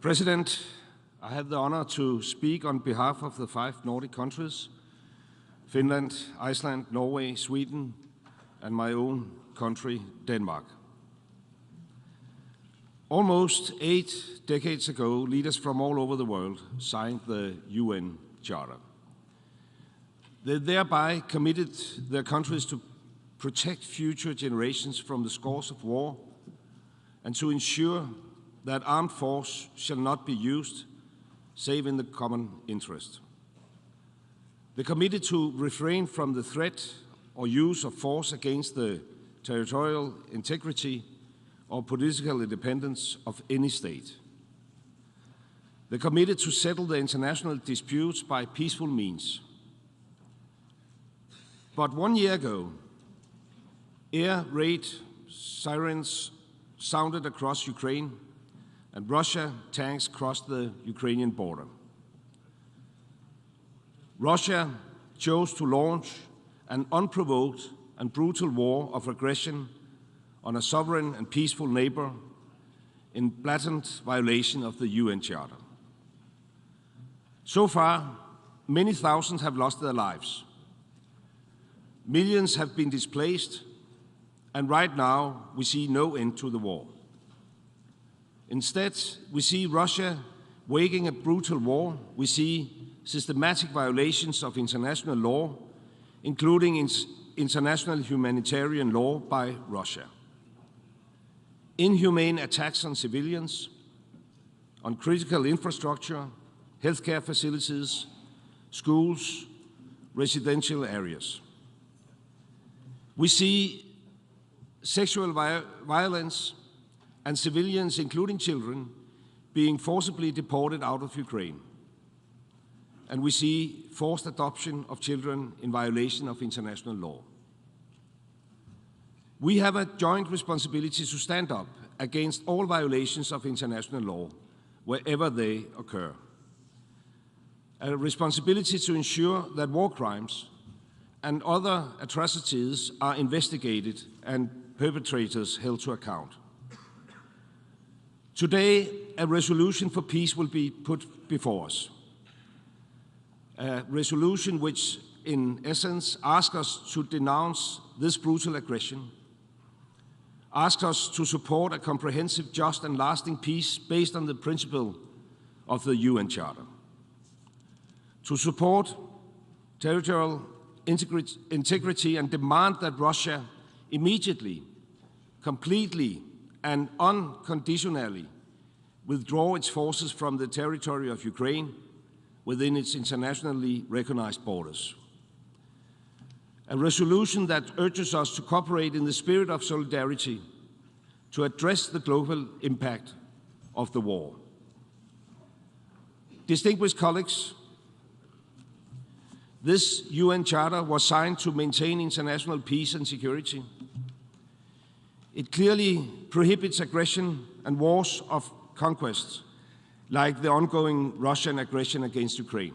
President, I have the honor to speak on behalf of the 5 Nordic countries, Finland, Iceland, Norway, Sweden, and my own country, Denmark. Almost 8 decades ago, leaders from all over the world signed the UN Charter. They thereby committed their countries to protect future generations from the scars of war and to ensure that armed force shall not be used save in the common interest. They committed to refrain from the threat or use of force against the territorial integrity or political independence of any state. They committed to settle the international disputes by peaceful means. But 1 year ago, air raid sirens sounded across Ukraine, and Russia tanks crossed the Ukrainian border. Russia chose to launch an unprovoked and brutal war of aggression on a sovereign and peaceful neighbor in blatant violation of the UN Charter. So far, many thousands have lost their lives. Millions have been displaced, and right now we see no end to the war. Instead, we see Russia waging a brutal war. We see systematic violations of international law, including international humanitarian law by Russia. Inhumane attacks on civilians, on critical infrastructure, healthcare facilities, schools, residential areas. We see sexual violence and civilians, including children, being forcibly deported out of Ukraine. And we see forced adoption of children in violation of international law. We have a joint responsibility to stand up against all violations of international law, wherever they occur. A responsibility to ensure that war crimes and other atrocities are investigated and perpetrators held to account. Today, a resolution for peace will be put before us. A resolution which, in essence, asks us to denounce this brutal aggression, asks us to support a comprehensive, just and lasting peace based on the principle of the UN Charter, to support territorial integrity and demand that Russia immediately, completely, and unconditionally withdraw its forces from the territory of Ukraine within its internationally recognized borders. A resolution that urges us to cooperate in the spirit of solidarity to address the global impact of the war. Distinguished colleagues, this UN Charter was signed to maintain international peace and security. It clearly prohibits aggression and wars of conquest, like the ongoing Russian aggression against Ukraine.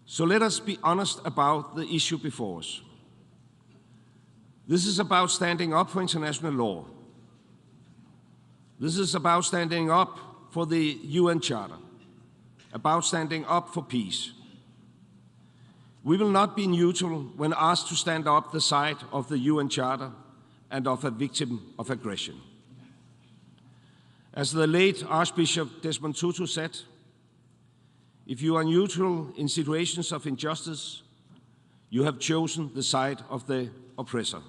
So let us be honest about the issue before us. This is about standing up for international law. This is about standing up for the UN Charter, about standing up for peace. We will not be neutral when asked to stand up the side of the UN Charter and of a victim of aggression. As the late Archbishop Desmond Tutu said, if you are neutral in situations of injustice, you have chosen the side of the oppressor.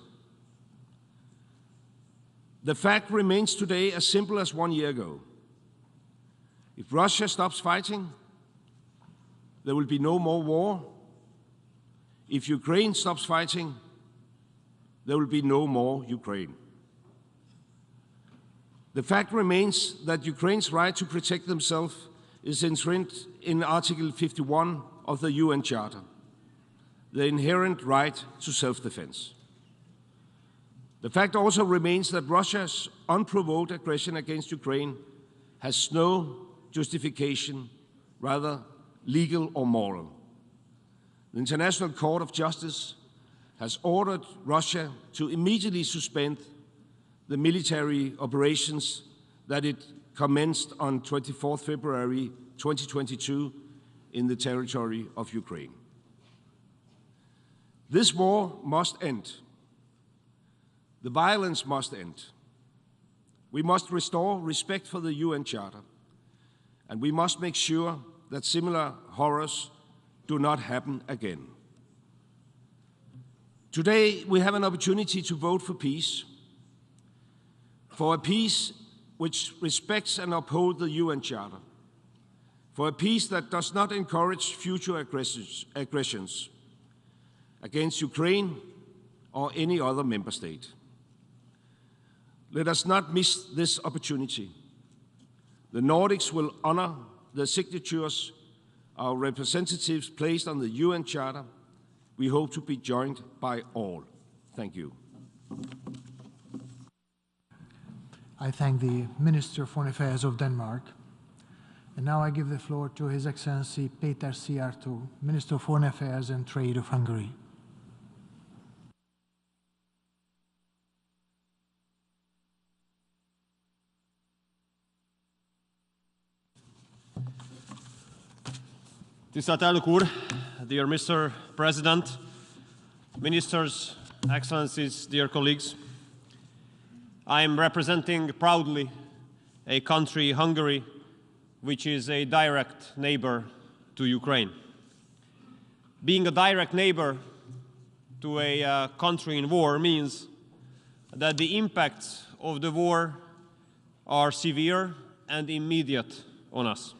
The fact remains today as simple as 1 year ago. If Russia stops fighting, there will be no more war. If Ukraine stops fighting, there will be no more Ukraine. The fact remains that Ukraine's right to protect themselves is enshrined in Article 51 of the UN Charter, the inherent right to self-defense. The fact also remains that Russia's unprovoked aggression against Ukraine has no justification, rather legal or moral. The International Court of Justice has ordered Russia to immediately suspend the military operations that it commenced on 24 February 2022 in the territory of Ukraine. This war must end. The violence must end. We must restore respect for the UN Charter, and we must make sure that similar horrors do not happen again. Today, we have an opportunity to vote for peace, for a peace which respects and upholds the UN Charter, for a peace that does not encourage future aggressions against Ukraine or any other member state. Let us not miss this opportunity. The Nordics will honor the signatures our representatives placed on the UN Charter. We hope to be joined by all. Thank you. I thank the Minister of Foreign Affairs of Denmark. And now I give the floor to His Excellency Péter Szijjártó, Minister of Foreign Affairs and Trade of Hungary. Tisztelt Elnök úr, dear Mr. President, Ministers, Excellencies, dear colleagues, I am representing proudly a country, Hungary, which is a direct neighbor to Ukraine. Being a direct neighbor to a country in war means that the impacts of the war are severe and immediate on us.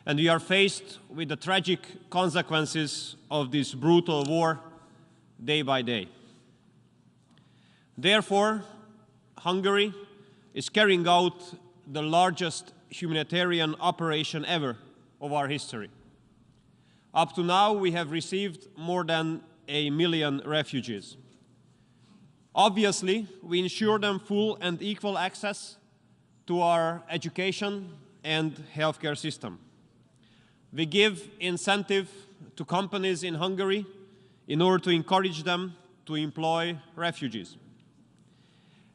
And we are faced with the tragic consequences of this brutal war day by day. Therefore, Hungary is carrying out the largest humanitarian operation ever of our history. Up to now, we have received more than 1 million refugees. Obviously, we ensure them full and equal access to our education and healthcare system. We give incentive to companies in Hungary in order to encourage them to employ refugees.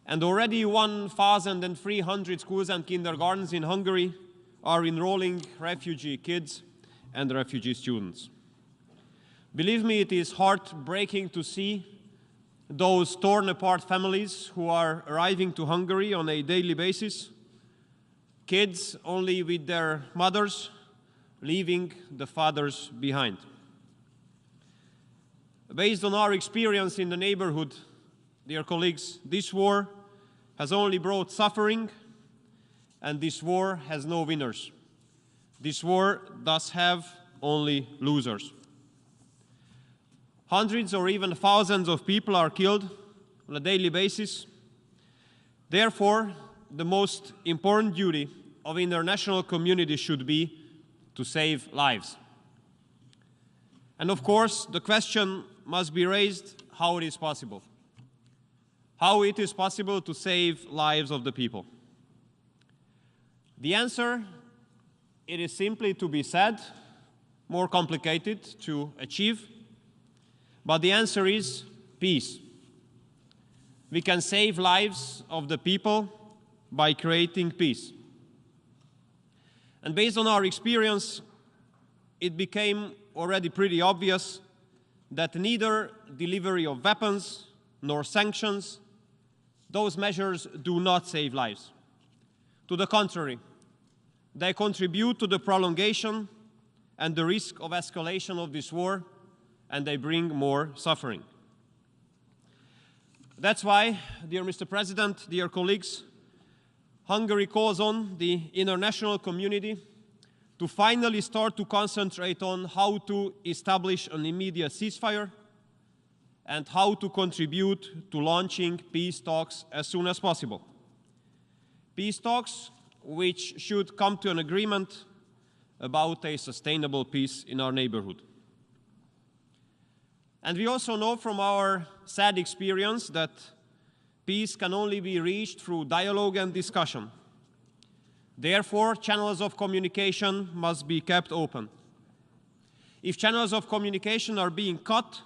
And already 1,300 schools and kindergartens in Hungary are enrolling refugee kids and refugee students. Believe me, it is heartbreaking to see those torn apart families who are arriving to Hungary on a daily basis, kids only with their mothers, leaving the fathers behind. Based on our experience in the neighborhood, dear colleagues, this war has only brought suffering, and this war has no winners. This war does have only losers. Hundreds or even thousands of people are killed on a daily basis. Therefore, the most important duty of the international community should be to save lives. And of course, the question must be raised how it is possible. How it is possible to save lives of the people. The answer, it is simply to be said, more complicated to achieve, but the answer is peace. We can save lives of the people by creating peace. And based on our experience, it became already pretty obvious that neither delivery of weapons nor sanctions, those measures do not save lives. To the contrary, they contribute to the prolongation and the risk of escalation of this war, and they bring more suffering. That's why, dear Mr. President, dear colleagues, Hungary calls on the international community to finally start to concentrate on how to establish an immediate ceasefire and how to contribute to launching peace talks as soon as possible. Peace talks which should come to an agreement about a sustainable peace in our neighborhood. And we also know from our sad experience that peace can only be reached through dialogue and discussion. Therefore, channels of communication must be kept open. If channels of communication are being cut,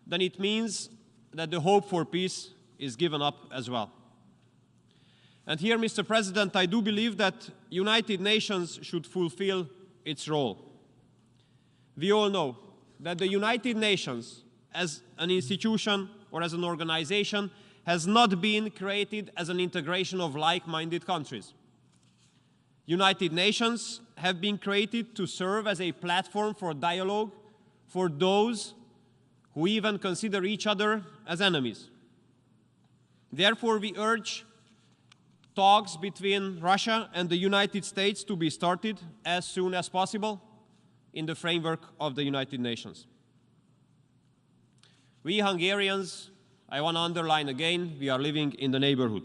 then it means that the hope for peace is given up as well. And here, Mr. President, I do believe that United Nations should fulfill its role. We all know that the United Nations, as an institution or as an organization, has not been created as an integration of like-minded countries. United Nations have been created to serve as a platform for dialogue for those who even consider each other as enemies. Therefore, we urge talks between Russia and the United States to be started as soon as possible in the framework of the United Nations. We Hungarians, I want to underline again, we are living in the neighborhood.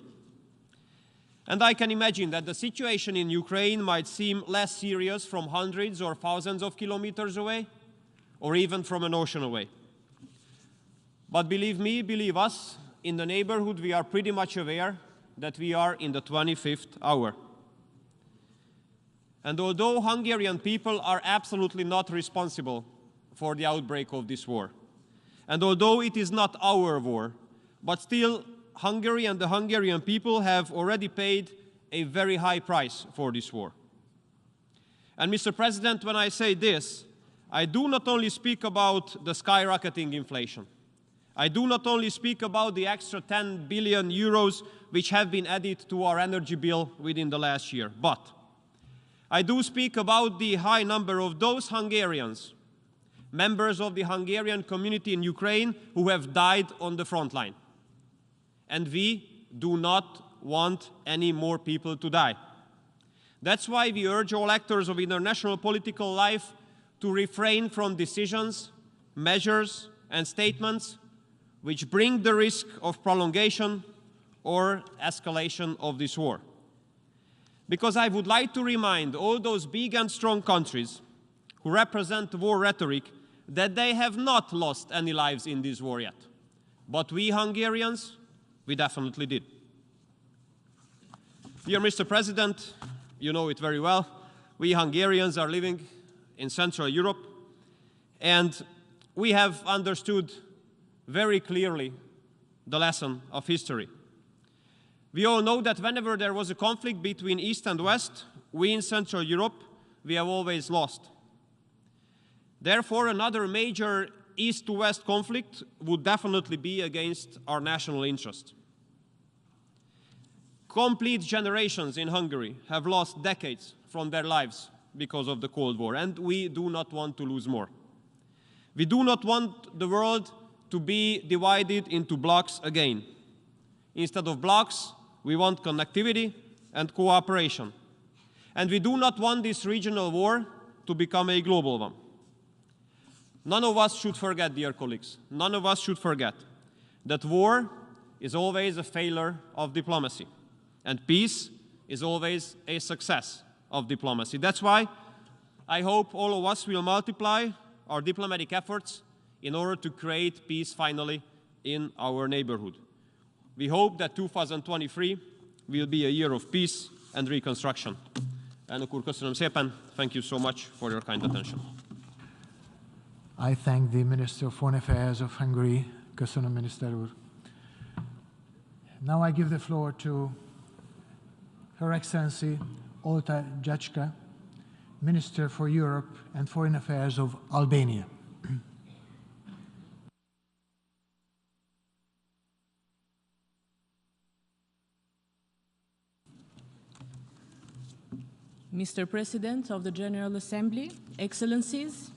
And I can imagine that the situation in Ukraine might seem less serious from hundreds or thousands of kilometers away, or even from an ocean away. But believe me, believe us, in the neighborhood we are pretty much aware that we are in the 25th hour. And although Hungarian people are absolutely not responsible for the outbreak of this war, and although it is not our war, but still Hungary and the Hungarian people have already paid a very high price for this war. And Mr. President, when I say this, I do not only speak about the skyrocketing inflation. I do not only speak about the extra 10 billion euros which have been added to our energy bill within the last year, but I do speak about the high number of those Hungarians, members of the Hungarian community in Ukraine, who have died on the front line. And we do not want any more people to die. That's why we urge all actors of international political life to refrain from decisions, measures, and statements which bring the risk of prolongation or escalation of this war. Because I would like to remind all those big and strong countries who represent war rhetoric that they have not lost any lives in this war yet. But we Hungarians, we definitely did. Dear Mr. President, you know it very well, we Hungarians are living in Central Europe, and we have understood very clearly the lesson of history. We all know that whenever there was a conflict between East and West, we in Central Europe, we have always lost. Therefore, another major East to West conflict would definitely be against our national interest. Complete generations in Hungary have lost decades from their lives because of the Cold War, and we do not want to lose more. We do not want the world to be divided into blocks again. Instead of blocks, we want connectivity and cooperation. And we do not want this regional war to become a global one. None of us should forget, dear colleagues, none of us should forget that war is always a failure of diplomacy, and peace is always a success of diplomacy. That's why I hope all of us will multiply our diplomatic efforts in order to create peace finally in our neighborhood. We hope that 2023 will be a year of peace and reconstruction. Elnök úr, köszönöm szépen. Thank you so much for your kind attention. I thank the Minister of Foreign Affairs of Hungary. Köszönöm, Miniszter úr. Now I give the floor to Her Excellency Olta Jacska, Minister for Europe and Foreign Affairs of Albania. Mr. President of the General Assembly, Excellencies,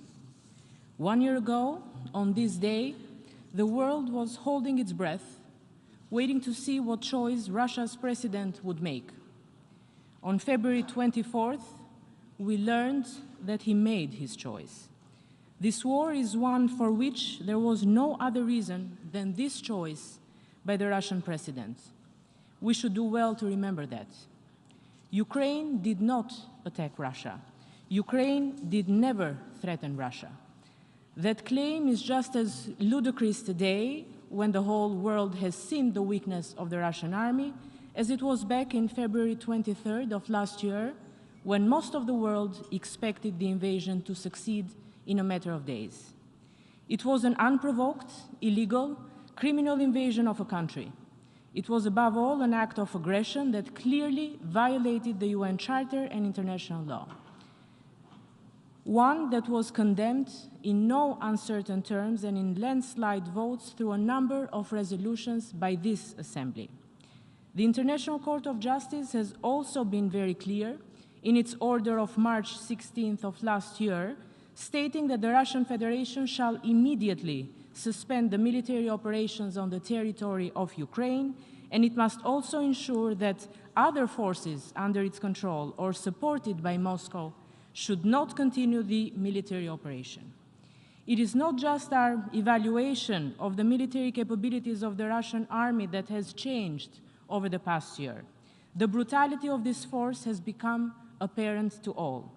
1 year ago, on this day, the world was holding its breath, waiting to see what choice Russia's president would make. On February 24th, we learned that he made his choice. This war is one for which there was no other reason than this choice by the Russian president. We should do well to remember that. Ukraine did not attack Russia. Ukraine did never threaten Russia. That claim is just as ludicrous today, when the whole world has seen the weakness of the Russian army, as it was back in February 23rd of last year, when most of the world expected the invasion to succeed in a matter of days. It was an unprovoked, illegal, criminal invasion of a country. It was above all an act of aggression that clearly violated the UN Charter and international law. One that was condemned in no uncertain terms and in landslide votes through a number of resolutions by this Assembly. The International Court of Justice has also been very clear in its order of March 16th of last year, stating that the Russian Federation shall immediately suspend the military operations on the territory of Ukraine, and it must also ensure that other forces under its control or supported by Moscow should not continue the military operation. It is not just our evaluation of the military capabilities of the Russian army that has changed over the past year. The brutality of this force has become apparent to all.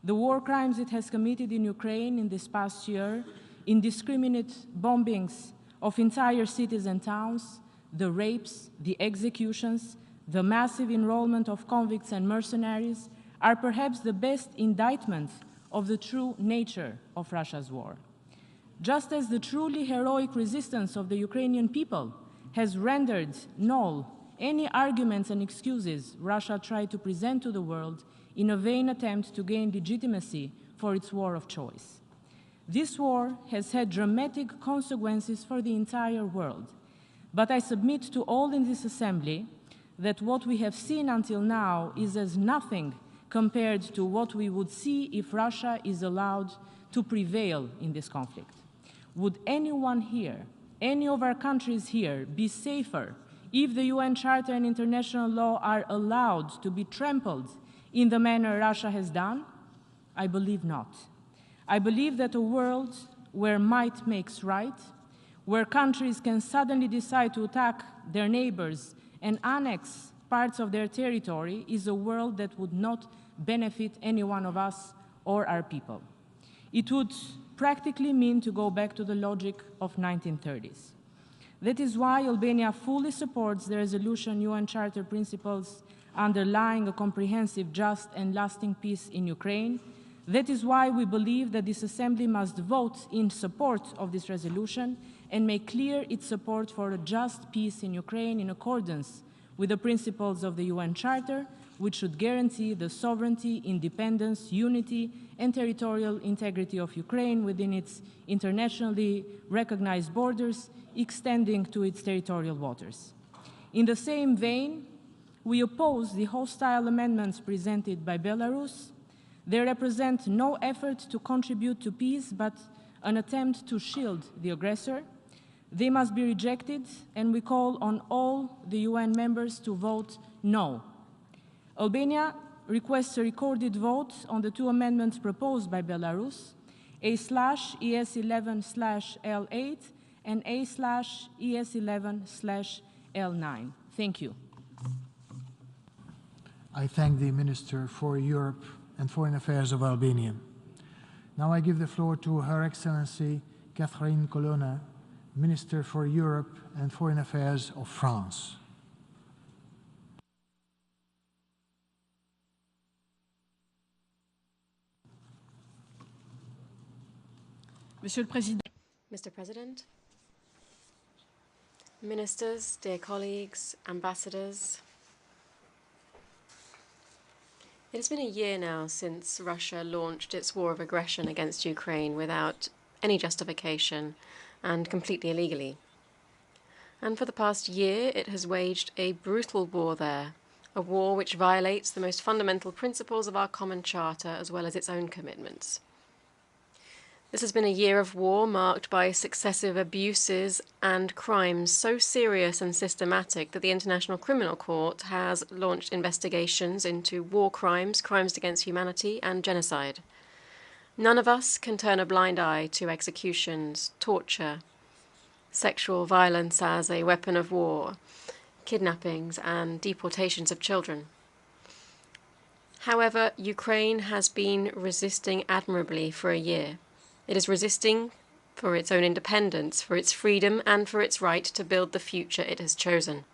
The war crimes it has committed in Ukraine in this past year, indiscriminate bombings of entire cities and towns, the rapes, the executions, the massive enrollment of convicts and mercenaries are perhaps the best indictment of the true nature of Russia's war. Just as the truly heroic resistance of the Ukrainian people has rendered null any arguments and excuses Russia tried to present to the world in a vain attempt to gain legitimacy for its war of choice. This war has had dramatic consequences for the entire world. But I submit to all in this Assembly that what we have seen until now is as nothing compared to what we would see if Russia is allowed to prevail in this conflict. Would anyone here, any of our countries here, be safer if the UN Charter and international law are allowed to be trampled in the manner Russia has done? I believe not. I believe that a world where might makes right, where countries can suddenly decide to attack their neighbors and annex parts of their territory is a world that would not benefit any one of us or our people. It would practically mean to go back to the logic of 1930s. That is why Albania fully supports the resolution UN Charter principles underlying a comprehensive, just and lasting peace in Ukraine. That is why we believe that this Assembly must vote in support of this resolution and make clear its support for a just peace in Ukraine in accordance with the principles of the UN Charter, which should guarantee the sovereignty, independence, unity, and territorial integrity of Ukraine within its internationally recognized borders, extending to its territorial waters. In the same vein, we oppose the hostile amendments presented by Belarus. They represent no effort to contribute to peace, but an attempt to shield the aggressor. They must be rejected, and we call on all the UN members to vote no. Albania requests a recorded vote on the two amendments proposed by Belarus, A/ES11/L8 and A/ES11/L9. Thank you. I thank the Minister for Europe and Foreign Affairs of Albania. Now I give the floor to Her Excellency Catherine Colonna, Minister for Europe and Foreign Affairs of France. Mr. President, Ministers, dear colleagues, ambassadors, it has been a year now since Russia launched its war of aggression against Ukraine without any justification and completely illegally. And for the past year, it has waged a brutal war there, a war which violates the most fundamental principles of our common charter as well as its own commitments. This has been a year of war marked by successive abuses and crimes so serious and systematic that the International Criminal Court has launched investigations into war crimes, crimes against humanity, and genocide. None of us can turn a blind eye to executions, torture, sexual violence as a weapon of war, kidnappings, and deportations of children. However, Ukraine has been resisting admirably for a year. It is resisting for its own independence, for its freedom, and for its right to build the future it has chosen.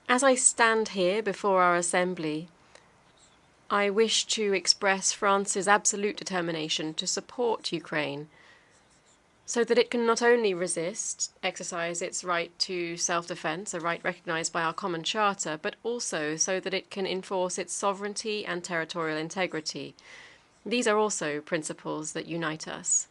As I stand here before our Assembly, I wish to express France's absolute determination to support Ukraine so that it can not only resist, exercise its right to self-defense, a right recognized by our common charter, but also so that it can enforce its sovereignty and territorial integrity. These are also principles that unite us.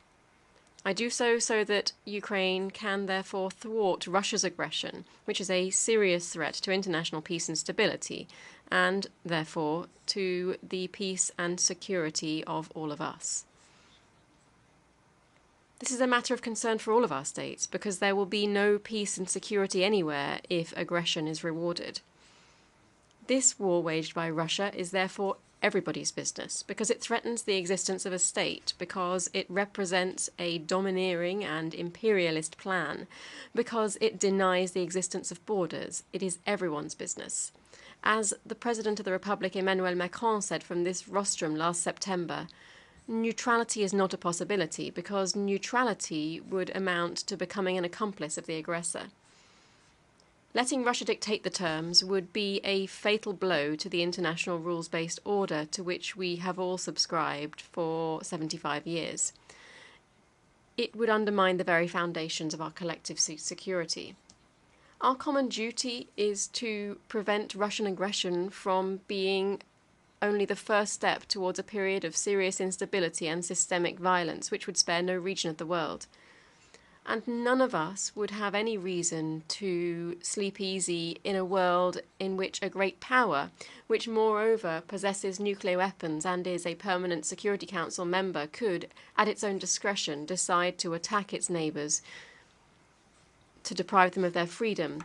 I do so that Ukraine can therefore thwart Russia's aggression, which is a serious threat to international peace and stability, and therefore to the peace and security of all of us. This is a matter of concern for all of our states, because there will be no peace and security anywhere if aggression is rewarded. This war waged by Russia is therefore everybody's business, because it threatens the existence of a state, because it represents a domineering and imperialist plan, because it denies the existence of borders. It is everyone's business. As the President of the Republic, Emmanuel Macron, said from this rostrum last September, neutrality is not a possibility, because neutrality would amount to becoming an accomplice of the aggressor. Letting Russia dictate the terms would be a fatal blow to the international rules-based order to which we have all subscribed for 75 years. It would undermine the very foundations of our collective security. Our common duty is to prevent Russian aggression from being only the first step towards a period of serious instability and systemic violence, which would spare no region of the world. And none of us would have any reason to sleep easy in a world in which a great power, which moreover possesses nuclear weapons and is a permanent Security Council member, could, at its own discretion, decide to attack its neighbours, to deprive them of their freedom.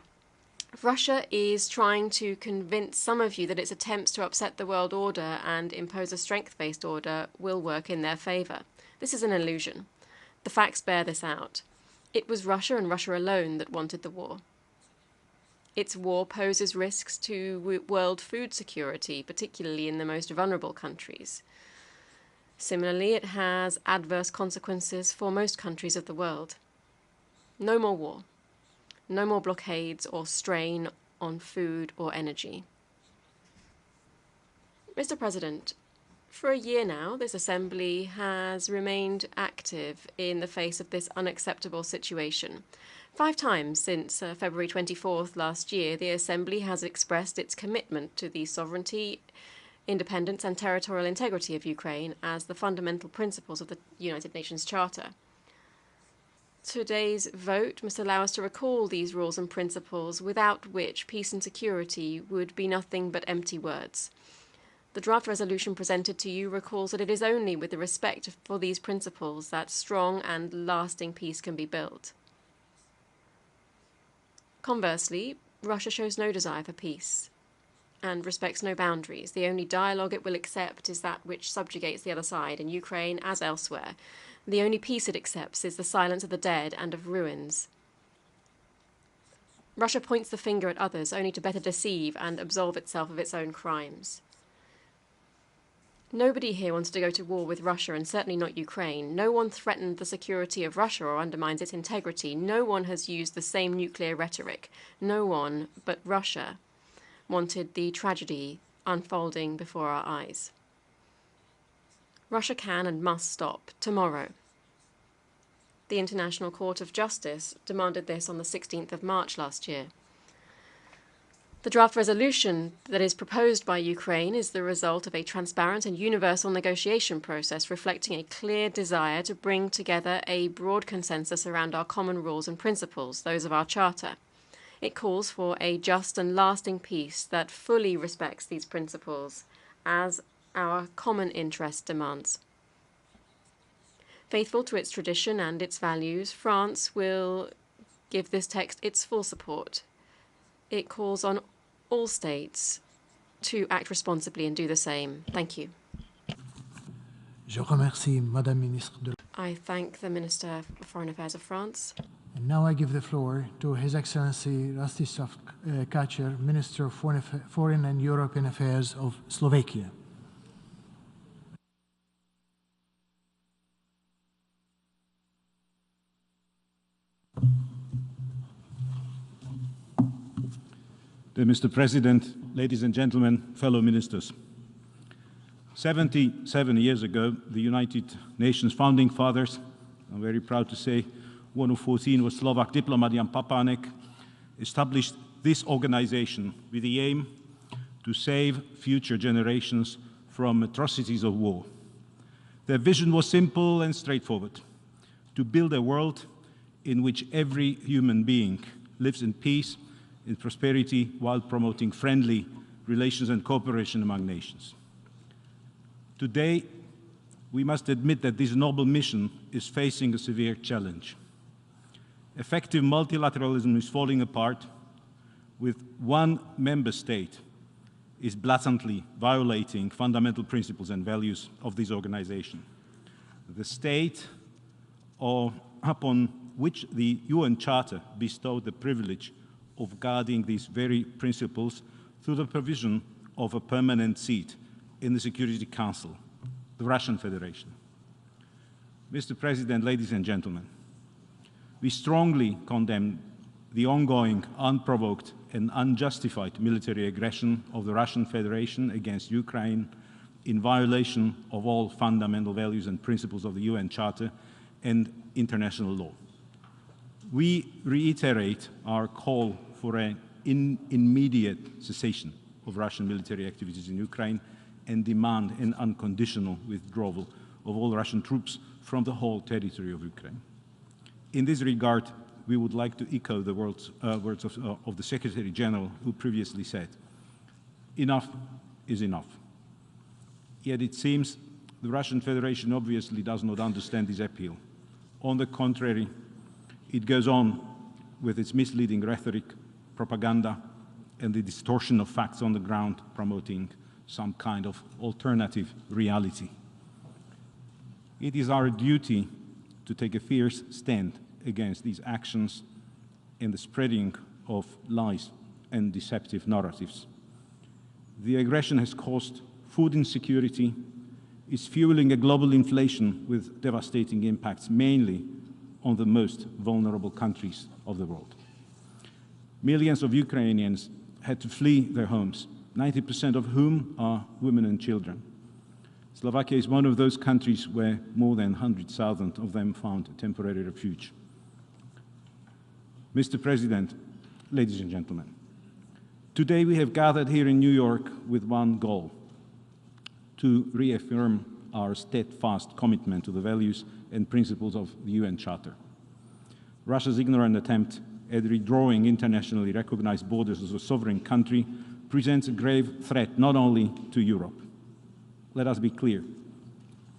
Russia is trying to convince some of you that its attempts to upset the world order and impose a strength-based order will work in their favour. This is an illusion. The facts bear this out. It was Russia and Russia alone that wanted the war. Its war poses risks to world food security, particularly in the most vulnerable countries. Similarly, it has adverse consequences for most countries of the world. No more war. No more blockades or strain on food or energy. Mr. President, for a year now, this Assembly has remained active in the face of this unacceptable situation. 5 times since February 24th last year, the Assembly has expressed its commitment to the sovereignty, independence and territorial integrity of Ukraine as the fundamental principles of the United Nations Charter. Today's vote must allow us to recall these rules and principles, without which peace and security would be nothing but empty words. The draft resolution presented to you recalls that it is only with the respect for these principles that strong and lasting peace can be built. Conversely, Russia shows no desire for peace and respects no boundaries. The only dialogue it will accept is that which subjugates the other side, in Ukraine as elsewhere. The only peace it accepts is the silence of the dead and of ruins. Russia points the finger at others only to better deceive and absolve itself of its own crimes. Nobody here wants to go to war with Russia, and certainly not Ukraine. No one threatened the security of Russia or undermines its integrity. No one has used the same nuclear rhetoric. No one but Russia wanted the tragedy unfolding before our eyes. Russia can and must stop tomorrow. The International Court of Justice demanded this on the 16th of March last year. The draft resolution that is proposed by Ukraine is the result of a transparent and universal negotiation process reflecting a clear desire to bring together a broad consensus around our common rules and principles, those of our Charter. It calls for a just and lasting peace that fully respects these principles, as our common interest demands. Faithful to its tradition and its values, France will give this text its full support. It calls on all states to act responsibly and do the same. Thank you. Je remercie Madame Ministre de... I thank the Minister of Foreign Affairs of France. And now I give the floor to His Excellency Rastislav Kačer, Minister of Foreign and European Affairs of Slovakia. Mr. President, ladies and gentlemen, fellow ministers. 77 years ago, the United Nations founding fathers, I'm very proud to say, one of 14 was Slovak diplomat Jan Papanek, established this organization with the aim to save future generations from atrocities of war. Their vision was simple and straightforward: to build a world in which every human being lives in peace and prosperity while promoting friendly relations and cooperation among nations. Today, we must admit that this noble mission is facing a severe challenge. Effective multilateralism is falling apart, with one member state is blatantly violating fundamental principles and values of this organization. The state upon which the UN Charter bestowed the privilege of guarding these very principles through the provision of a permanent seat in the Security Council, the Russian Federation. Mr. President, ladies and gentlemen, we strongly condemn the ongoing, unprovoked and unjustified military aggression of the Russian Federation against Ukraine in violation of all fundamental values and principles of the UN Charter and international law. We reiterate our call for an immediate cessation of Russian military activities in Ukraine and demand an unconditional withdrawal of all Russian troops from the whole territory of Ukraine. In this regard, we would like to echo the words of the Secretary General, who previously said, "Enough is enough." Yet it seems the Russian Federation obviously does not understand this appeal. On the contrary, it goes on with its misleading rhetoric, propaganda, and the distortion of facts on the ground, promoting some kind of alternative reality. It is our duty to take a fierce stand against these actions and the spreading of lies and deceptive narratives. The aggression has caused food insecurity, is fueling a global inflation with devastating impacts, mainly on the most vulnerable countries of the world. Millions of Ukrainians had to flee their homes, 90% of whom are women and children. Slovakia is one of those countries where more than 100,000 of them found temporary refuge. Mr. President, ladies and gentlemen, today we have gathered here in New York with one goal: to reaffirm our steadfast commitment to the values and principles of the UN Charter. Russia's ignorant attempt at redrawing internationally recognized borders as a sovereign country presents a grave threat not only to Europe. Let us be clear,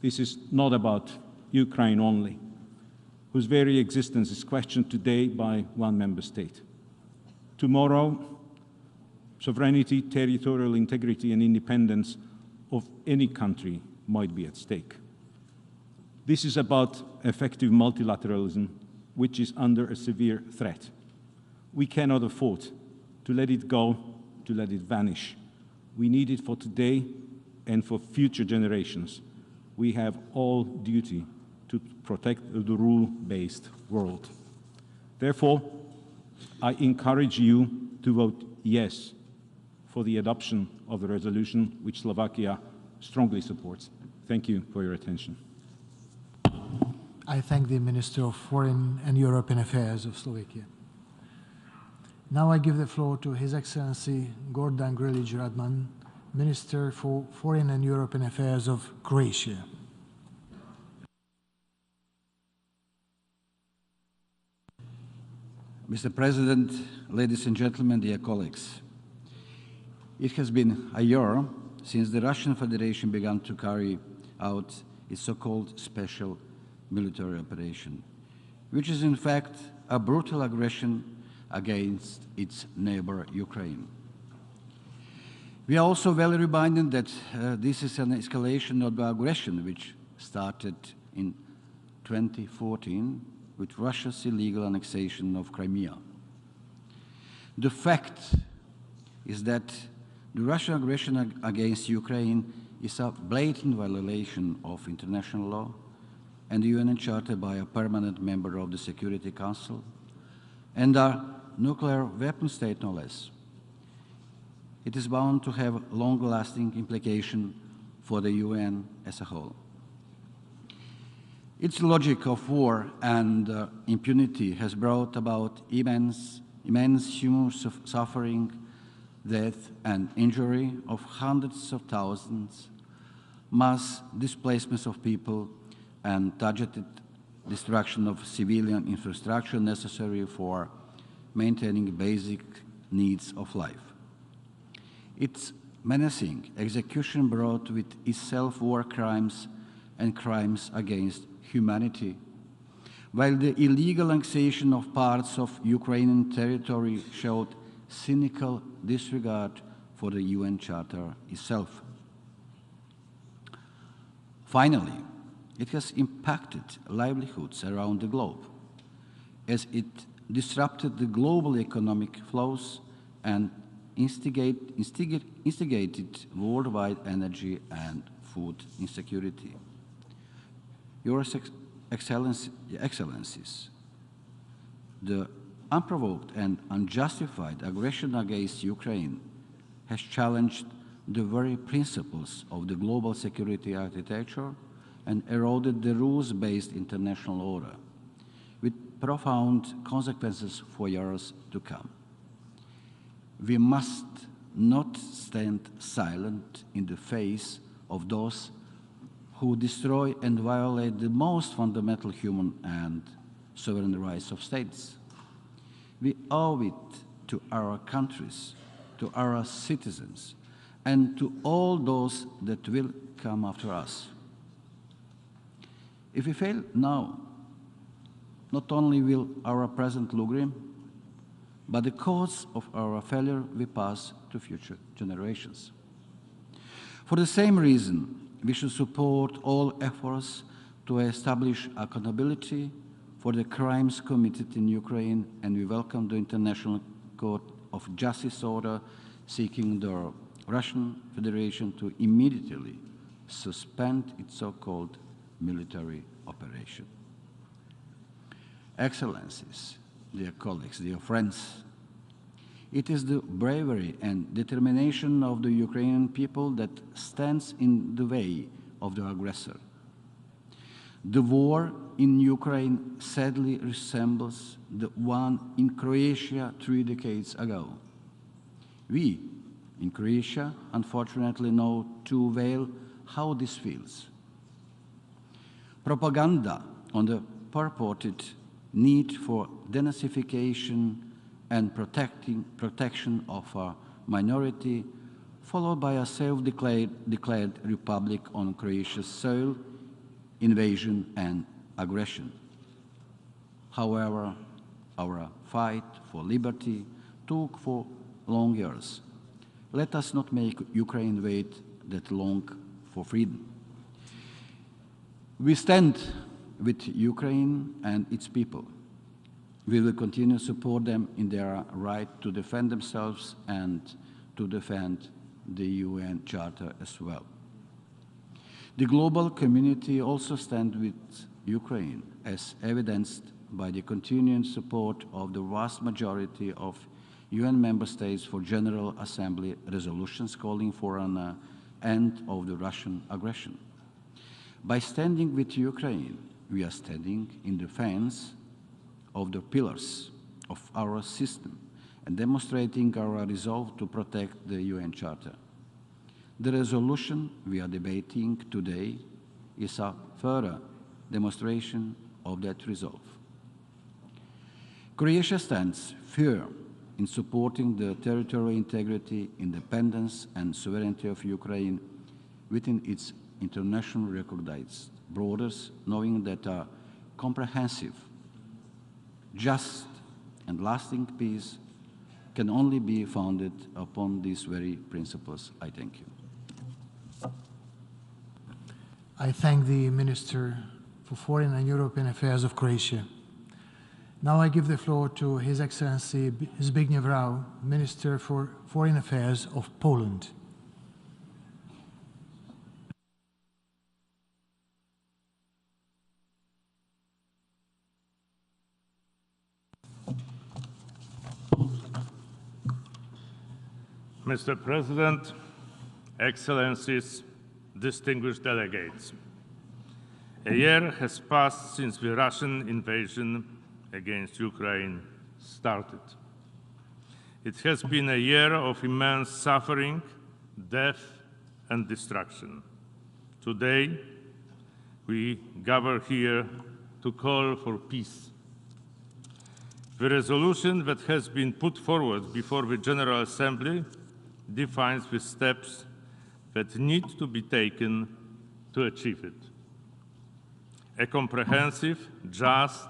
this is not about Ukraine only, whose very existence is questioned today by one member state. Tomorrow, sovereignty, territorial integrity, and independence of any country might be at stake. This is about effective multilateralism, which is under a severe threat. We cannot afford to let it go, to let it vanish. We need it for today and for future generations. We have all duty to protect the rule-based world. Therefore, I encourage you to vote yes for the adoption of the resolution, which Slovakia strongly supports. Thank you for your attention. I thank the Minister of Foreign and European Affairs of Slovakia. Now I give the floor to His Excellency Gordan Grlić Radman, Minister for Foreign and European Affairs of Croatia. Mr. President, ladies and gentlemen, dear colleagues, it has been a year since the Russian Federation began to carry out its so-called special military operation, which is in fact a brutal aggression against its neighbor Ukraine. We are also well reminded that this is an escalation of the aggression which started in 2014 with Russia's illegal annexation of Crimea. The fact is that the Russian aggression against Ukraine is a blatant violation of international law and the UN Charter by a permanent member of the Security Council and a nuclear weapon state, no less. It is bound to have long-lasting implications for the UN as a whole. Its logic of war and impunity has brought about immense human suffering, death and injury of hundreds of thousands, mass displacements of people, and targeted destruction of civilian infrastructure necessary for maintaining basic needs of life. Its menacing execution brought with itself war crimes and crimes against humanity, while the illegal annexation of parts of Ukrainian territory showed cynical disregard for the UN Charter itself. Finally, it has impacted livelihoods around the globe, as it disrupted the global economic flows and instigated worldwide energy and food insecurity. Your Excellencies, the unprovoked and unjustified aggression against Ukraine has challenged the very principles of the global security architecture and eroded the rules-based international order, with profound consequences for years to come. We must not stand silent in the face of those who destroy and violate the most fundamental human and sovereign rights of states. We owe it to our countries, to our citizens, and to all those that will come after us. If we fail now, not only will our present look grim, but the cause of our failure will pass to future generations. For the same reason, we should support all efforts to establish accountability for the crimes committed in Ukraine, and we welcome the International Court of Justice order seeking the Russian Federation to immediately suspend its so-called military operation. Excellencies, dear colleagues, dear friends, it is the bravery and determination of the Ukrainian people that stands in the way of the aggressor. The war in Ukraine sadly resembles the one in Croatia 3 decades ago. We, in Croatia, unfortunately know too well how this feels. Propaganda on the purported need for denazification and protection of a minority, followed by a self-declared republic on Croatia's soil, invasion and aggression. However, our fight for liberty took for long years. Let us not make Ukraine wait that long for freedom. We stand with Ukraine and its people. We will continue to support them in their right to defend themselves and to defend the UN Charter as well. The global community also stands with Ukraine, as evidenced by the continuing support of the vast majority of UN member states for General Assembly resolutions calling for an end of the Russian aggression. By standing with Ukraine, we are standing in defense of the pillars of our system and demonstrating our resolve to protect the UN Charter. The resolution we are debating today is a further demonstration of that resolve. Croatia stands firm in supporting the territorial integrity, independence, and sovereignty of Ukraine within its internationally recognized borders, knowing that a comprehensive, just, and lasting peace can only be founded upon these very principles. I thank you. I thank the Minister for Foreign and European Affairs of Croatia. Now I give the floor to His Excellency Zbigniew Rau, Minister for Foreign Affairs of Poland. Mr. President, Excellencies, distinguished delegates. A year has passed since the Russian invasion against Ukraine started. It has been a year of immense suffering, death, and destruction. Today, we gather here to call for peace. The resolution that has been put forward before the General Assembly defines the steps that need to be taken to achieve it. A comprehensive, just,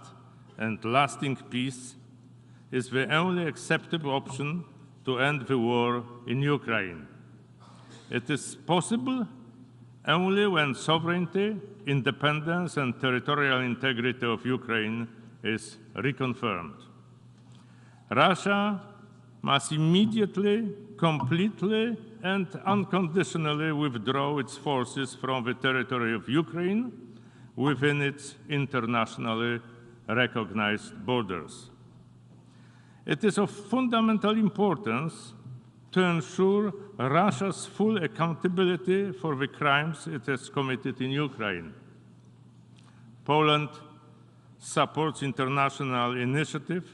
and lasting peace is the only acceptable option to end the war in Ukraine. It is possible only when sovereignty, independence, and territorial integrity of Ukraine is reconfirmed. Russia must immediately, completely, and unconditionally withdraw its forces from the territory of Ukraine within its internationally recognized borders. It is of fundamental importance to ensure Russia's full accountability for the crimes it has committed in Ukraine. Poland supports international initiative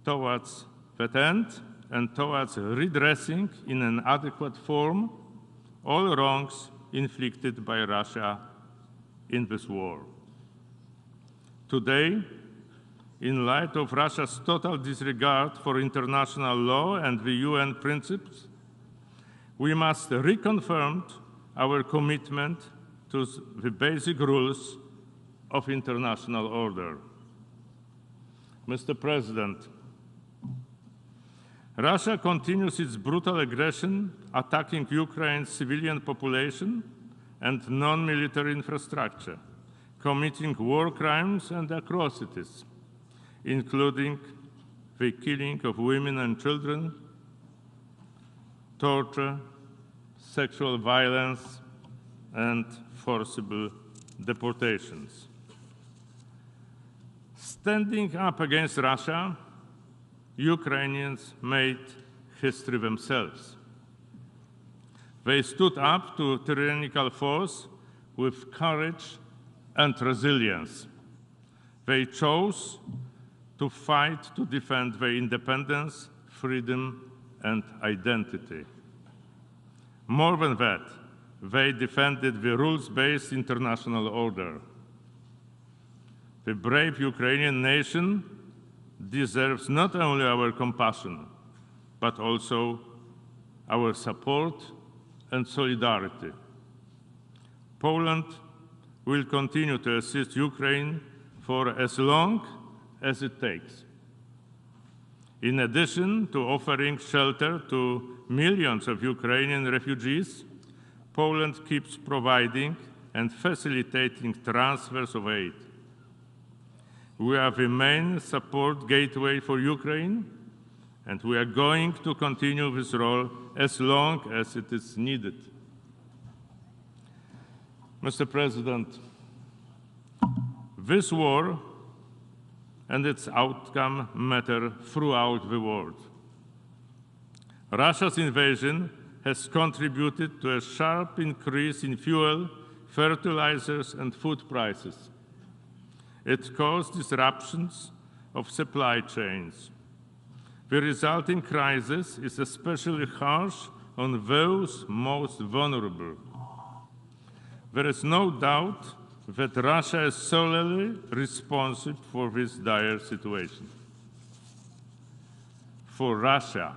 towards that end and towards redressing in an adequate form all wrongs inflicted by Russia in this war. Today, in light of Russia's total disregard for international law and the UN principles, we must reconfirm our commitment to the basic rules of international order. Mr. President, Russia continues its brutal aggression, attacking Ukraine's civilian population and non-military infrastructure, committing war crimes and atrocities, including the killing of women and children, torture, sexual violence, and forcible deportations. Standing up against Russia, Ukrainians made history themselves. They stood up to tyrannical force with courage and resilience. They chose to fight to defend their independence, freedom, and identity. More than that, they defended the rules-based international order. The brave Ukrainian nation deserves not only our compassion, but also our support and solidarity. Poland will continue to assist Ukraine for as long as it takes. In addition to offering shelter to millions of Ukrainian refugees, Poland keeps providing and facilitating transfers of aid. We are the main support gateway for Ukraine, and we are going to continue this role as long as it is needed. Mr. President, this war and its outcome matter throughout the world. Russia's invasion has contributed to a sharp increase in fuel, fertilizers, and food prices. It caused disruptions of supply chains. The resulting crisis is especially harsh on those most vulnerable. There is no doubt that Russia is solely responsible for this dire situation. For Russia,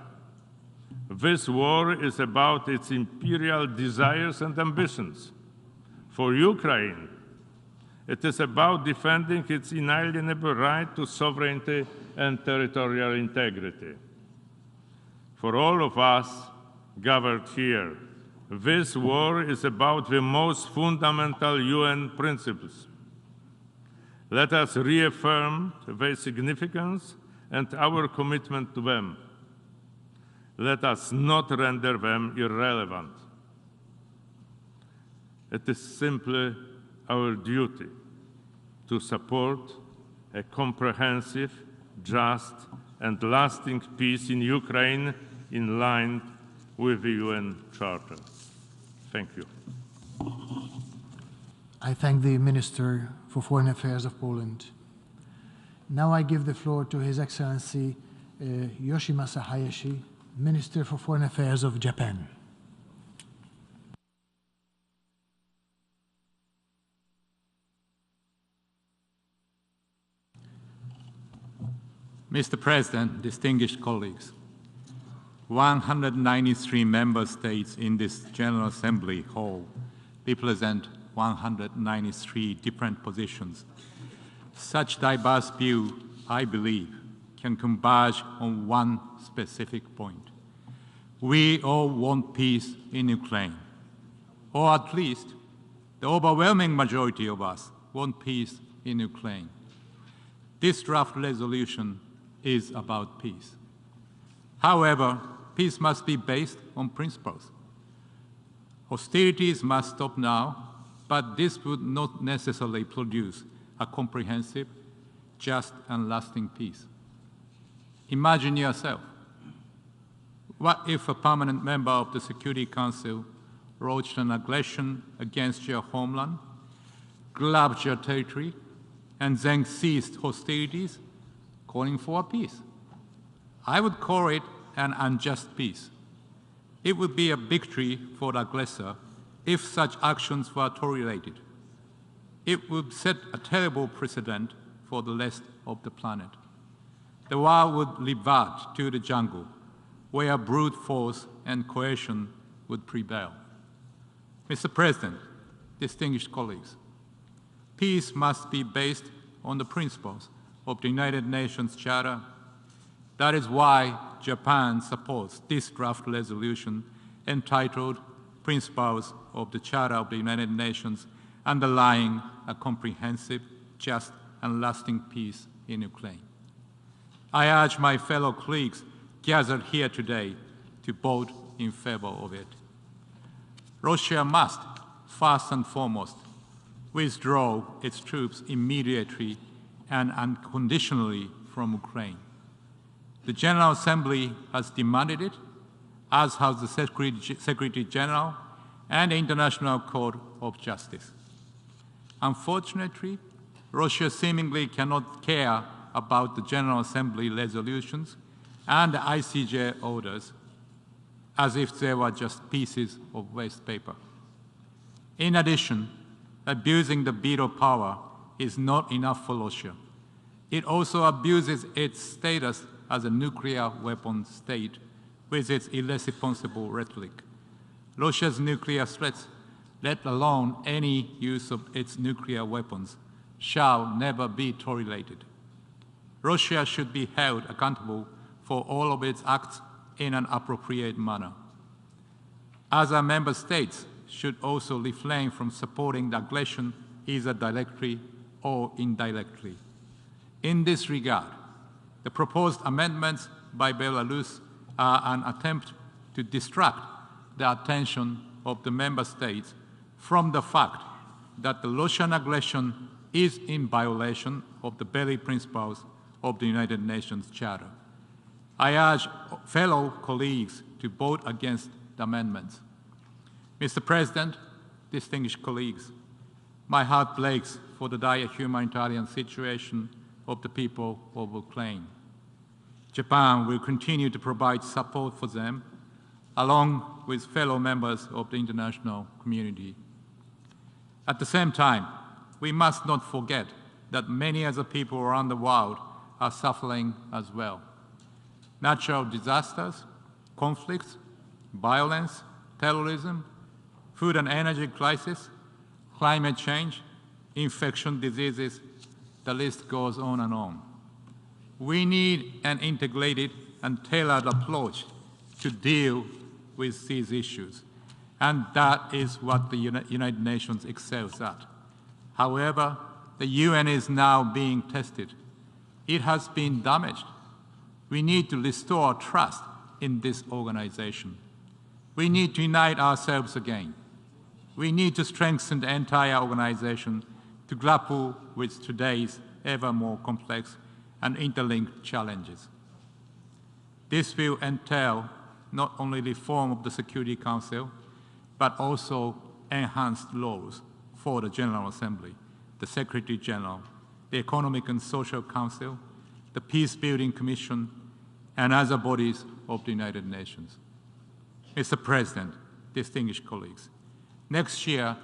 this war is about its imperial desires and ambitions. For Ukraine, it is about defending its inalienable right to sovereignty and territorial integrity. For all of us gathered here, this war is about the most fundamental UN principles. Let us reaffirm their significance and our commitment to them. Let us not render them irrelevant. It is simply our duty to support a comprehensive, just, and lasting peace in Ukraine in line with the UN Charter. Thank you. I thank the Minister for Foreign Affairs of Poland. Now I give the floor to His Excellency Yoshimasa Hayashi, Minister for Foreign Affairs of Japan. Mr. President, distinguished colleagues, 193 member states in this General Assembly hall represent 193 different positions. Such diverse view, I believe, can converge on one specific point. We all want peace in Ukraine, or at least the overwhelming majority of us want peace in Ukraine. This draft resolution is about peace. However, peace must be based on principles. Hostilities must stop now, but this would not necessarily produce a comprehensive, just, and lasting peace. Imagine yourself. What if a permanent member of the Security Council launched an aggression against your homeland, grabbed your territory, and then ceased hostilities, calling for peace? I would call it an unjust peace. It would be a victory for the aggressor if such actions were tolerated. It would set a terrible precedent for the rest of the planet. The world would revert to the jungle, where brute force and coercion would prevail. Mr. President, distinguished colleagues, peace must be based on the principles of the United Nations Charter. That is why Japan supports this draft resolution entitled Principles of the Charter of the United Nations, underlying a comprehensive, just, and lasting peace in Ukraine. I urge my fellow colleagues gathered here today to vote in favor of it. Russia must, first and foremost, withdraw its troops immediately and unconditionally from Ukraine. The General Assembly has demanded it, as has the Secretary General and the International Court of Justice. Unfortunately, Russia seemingly cannot care about the General Assembly resolutions and the ICJ orders as if they were just pieces of waste paper. In addition, abusing the veto power is not enough for Russia. It also abuses its status as a nuclear weapon state with its irresponsible rhetoric. Russia's nuclear threats, let alone any use of its nuclear weapons, shall never be tolerated. Russia should be held accountable for all of its acts in an appropriate manner. Other member states should also refrain from supporting the aggression either directly or indirectly. In this regard, the proposed amendments by Belarus are an attempt to distract the attention of the member states from the fact that the Russian aggression is in violation of the very principles of the United Nations Charter. I urge fellow colleagues to vote against the amendments. Mr. President, distinguished colleagues, my heart breaks for the dire humanitarian situation of the people of Ukraine. Japan will continue to provide support for them, along with fellow members of the international community. At the same time, we must not forget that many other people around the world are suffering as well. Natural disasters, conflicts, violence, terrorism, food and energy crisis, climate change, infectious diseases, the list goes on and on. We need an integrated and tailored approach to deal with these issues, and that is what the United Nations excels at. However, the UN is now being tested. It has been damaged. We need to restore trust in this organization. We need to unite ourselves again. We need to strengthen the entire organization to grapple with today's ever more complex and interlinked challenges. This will entail not only reform of the Security Council, but also enhanced laws before the General Assembly, the Secretary General, the Economic and Social Council, the Peace Building Commission, and other bodies of the United Nations. Mr. President, distinguished colleagues, next year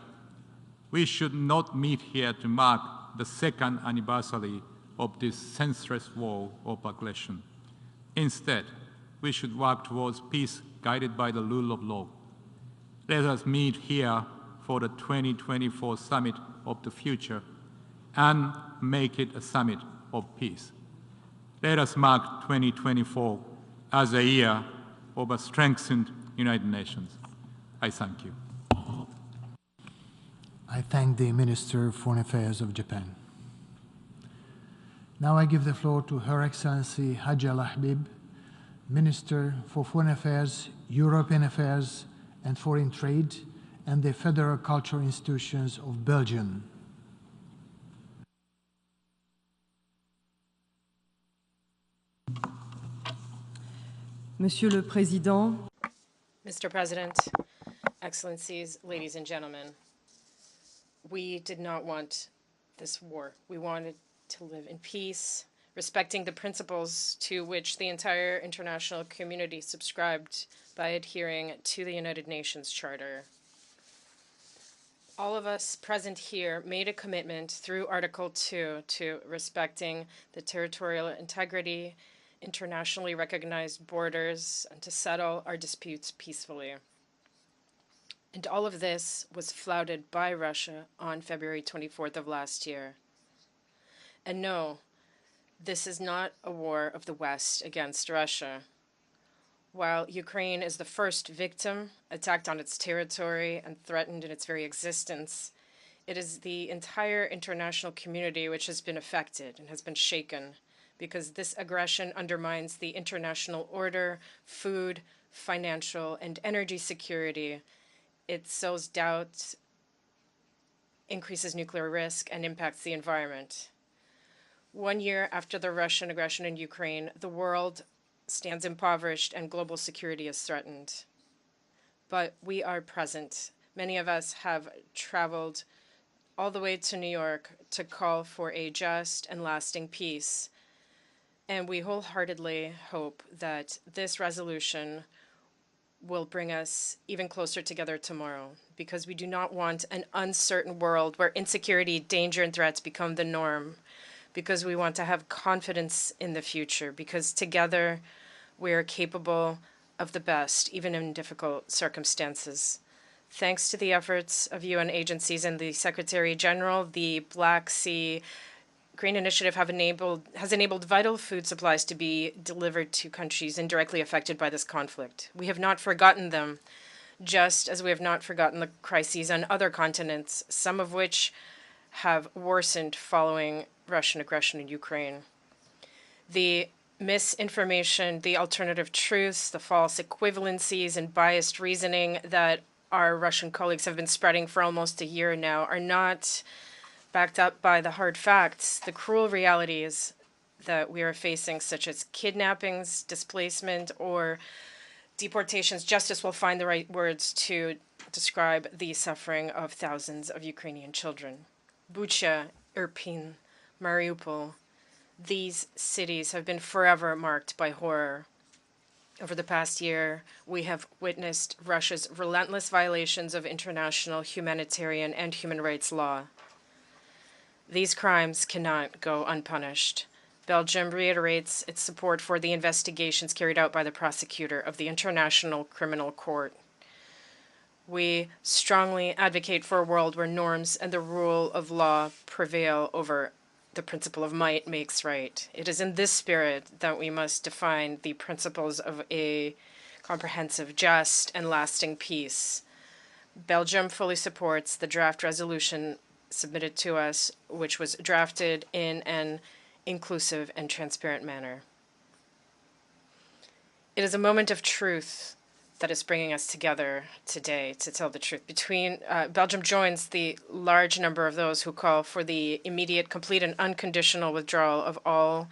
we should not meet here to mark the second anniversary of this senseless war of aggression. Instead, we should work towards peace guided by the rule of law. Let us meet here for the 2024 Summit of the Future and make it a summit of peace. Let us mark 2024 as a year of a strengthened United Nations. I thank you. I thank the Minister of Foreign Affairs of Japan. Now I give the floor to Her Excellency Hajj Al Habib, Minister for Foreign Affairs, European Affairs and Foreign Trade, and the Federal Cultural Institutions of Belgium. Monsieur le Président, Mr. President, Excellencies, ladies and gentlemen, we did not want this war. We wanted to live in peace, respecting the principles to which the entire international community subscribed by adhering to the United Nations Charter. All of us present here made a commitment through Article 2 to respecting the territorial integrity, internationally recognized borders, and to settle our disputes peacefully. And all of this was flouted by Russia on February 24th of last year. And no, this is not a war of the West against Russia. While Ukraine is the first victim attacked on its territory and threatened in its very existence, it is the entire international community which has been affected and has been shaken, because this aggression undermines the international order, food, financial, and energy security. It sows doubt, increases nuclear risk, and impacts the environment. 1 year after the Russian aggression in Ukraine, the world stands impoverished and global security is threatened. But we are present. Many of us have traveled all the way to New York to call for a just and lasting peace. And we wholeheartedly hope that this resolution will bring us even closer together tomorrow, because we do not want an uncertain world where insecurity, danger, and threats become the norm, because we want to have confidence in the future, because together we are capable of the best, even in difficult circumstances. Thanks to the efforts of UN agencies and the Secretary General, the Black Sea Grain Initiative has enabled vital food supplies to be delivered to countries indirectly affected by this conflict. We have not forgotten them, just as we have not forgotten the crises on other continents, some of which have worsened following Russian aggression in Ukraine. The misinformation, the alternative truths, the false equivalencies, and biased reasoning that our Russian colleagues have been spreading for almost a year now are not backed up by the hard facts, the cruel realities that we are facing, such as kidnappings, displacement, or deportations. Justice will find the right words to describe the suffering of thousands of Ukrainian children. Bucha, Irpin, Mariupol, these cities have been forever marked by horror. Over the past year, we have witnessed Russia's relentless violations of international humanitarian and human rights law. These crimes cannot go unpunished. Belgium reiterates its support for the investigations carried out by the prosecutor of the International Criminal Court. We strongly advocate for a world where norms and the rule of law prevail over the principle of might makes right. It is in this spirit that we must define the principles of a comprehensive, just, and lasting peace. Belgium fully supports the draft resolution submitted to us, which was drafted in an inclusive and transparent manner. It is a moment of truth that is bringing us together today to tell the truth. Belgium joins the large number of those who call for the immediate, complete, and unconditional withdrawal of all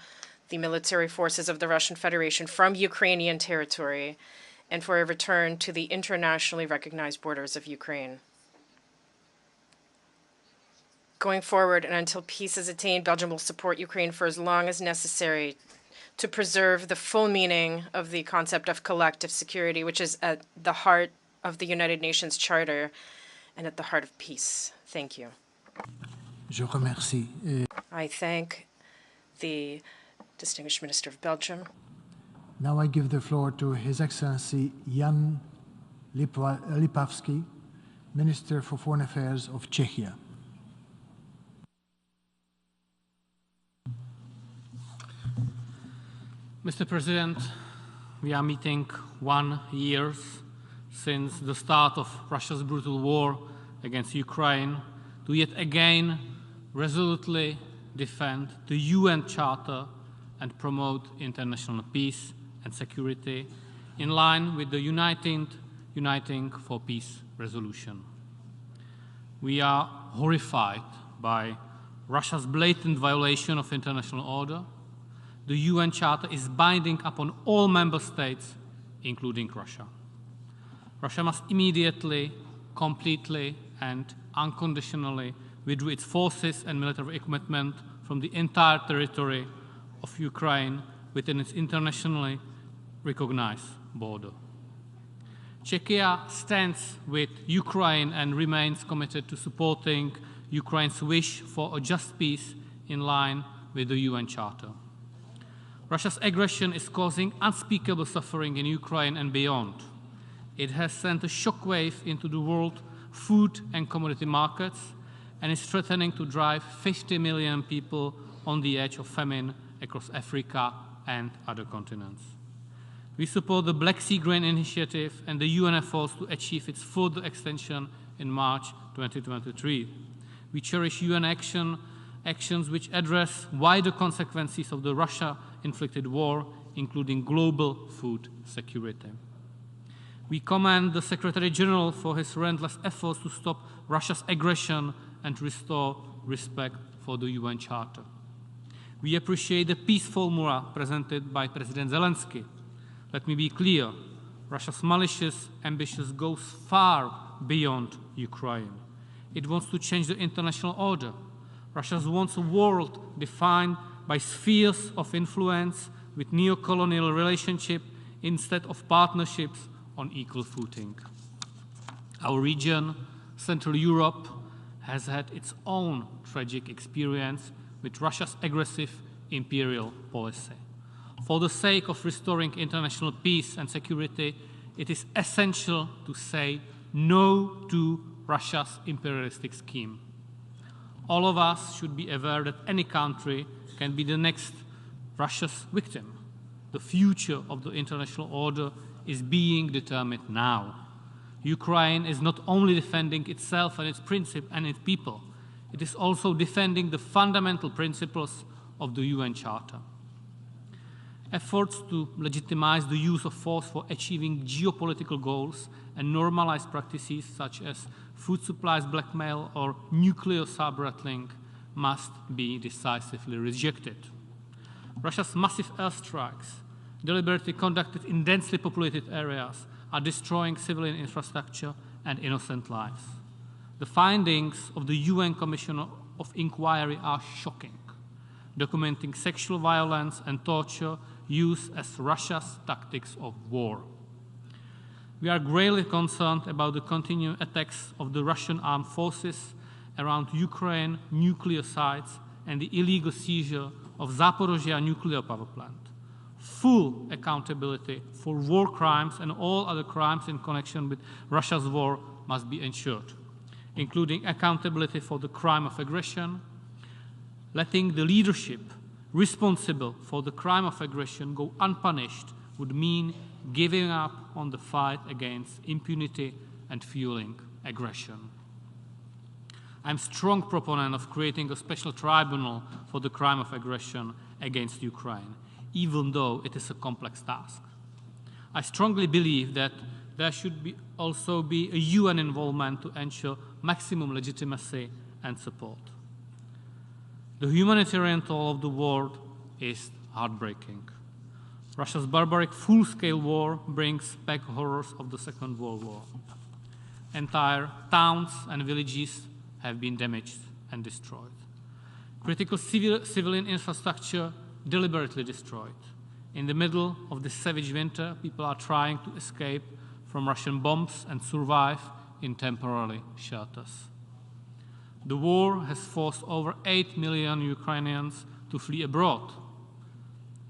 the military forces of the Russian Federation from Ukrainian territory and for a return to the internationally recognized borders of Ukraine. Going forward and until peace is attained, Belgium will support Ukraine for as long as necessary to preserve the full meaning of the concept of collective security, which is at the heart of the United Nations Charter and at the heart of peace. Thank you. Je remercie. I thank the distinguished Minister of Belgium. Now I give the floor to His Excellency Jan Lipavsky, Minister for Foreign Affairs of Czechia. Mr. President, we are meeting 1 year since the start of Russia's brutal war against Ukraine to yet again resolutely defend the UN Charter and promote international peace and security in line with the Uniting for Peace resolution. We are horrified by Russia's blatant violation of international order. The UN Charter is binding upon all member states, including Russia. Russia must immediately, completely, and unconditionally withdraw its forces and military equipment from the entire territory of Ukraine within its internationally recognized border. Czechia stands with Ukraine and remains committed to supporting Ukraine's wish for a just peace in line with the UN Charter. Russia's aggression is causing unspeakable suffering in Ukraine and beyond. It has sent a shockwave into the world food and commodity markets and is threatening to drive 50 million people on the edge of famine across Africa and other continents. We support the Black Sea Grain Initiative and the UN efforts to achieve its further extension in March 2023. We cherish UN actions which address wider consequences of the Russia-inflicted war, including global food security. We commend the Secretary General for his relentless efforts to stop Russia's aggression and restore respect for the UN Charter. We appreciate the peace formula presented by President Zelensky. Let me be clear, Russia's malicious ambitions goes far beyond Ukraine. It wants to change the international order. Russia wants a world defined by spheres of influence with neo-colonial relationship instead of partnerships on equal footing. Our region, Central Europe, has had its own tragic experience with Russia's aggressive imperial policy. For the sake of restoring international peace and security, it is essential to say no to Russia's imperialistic scheme. All of us should be aware that any country can be the next Russia's victim. The future of the international order is being determined now. Ukraine is not only defending itself and its principles and its people, it is also defending the fundamental principles of the UN Charter. Efforts to legitimize the use of force for achieving geopolitical goals and normalize practices such as food supplies blackmail or nuclear sub-rattling must be decisively rejected. Russia's massive airstrikes, deliberately conducted in densely populated areas, are destroying civilian infrastructure and innocent lives. The findings of the UN Commission of Inquiry are shocking, documenting sexual violence and torture used as Russia's tactics of war. We are gravely concerned about the continuing attacks of the Russian armed forces around Ukraine nuclear sites and the illegal seizure of Zaporizhzhia nuclear power plant. Full accountability for war crimes and all other crimes in connection with Russia's war must be ensured, including accountability for the crime of aggression. Letting the leadership responsible for the crime of aggression go unpunished would mean giving up on the fight against impunity and fueling aggression. I'm a strong proponent of creating a special tribunal for the crime of aggression against Ukraine, even though it is a complex task. I strongly believe that there should also be a UN involvement to ensure maximum legitimacy and support. The humanitarian toll of the war is heartbreaking. Russia's barbaric full-scale war brings back horrors of the Second World War. Entire towns and villages have been damaged. and destroyed. Critical civilian infrastructure deliberately destroyed. In the middle of this savage winter, people are trying to escape from Russian bombs and survive in temporary shelters. The war has forced over 8 million Ukrainians to flee abroad.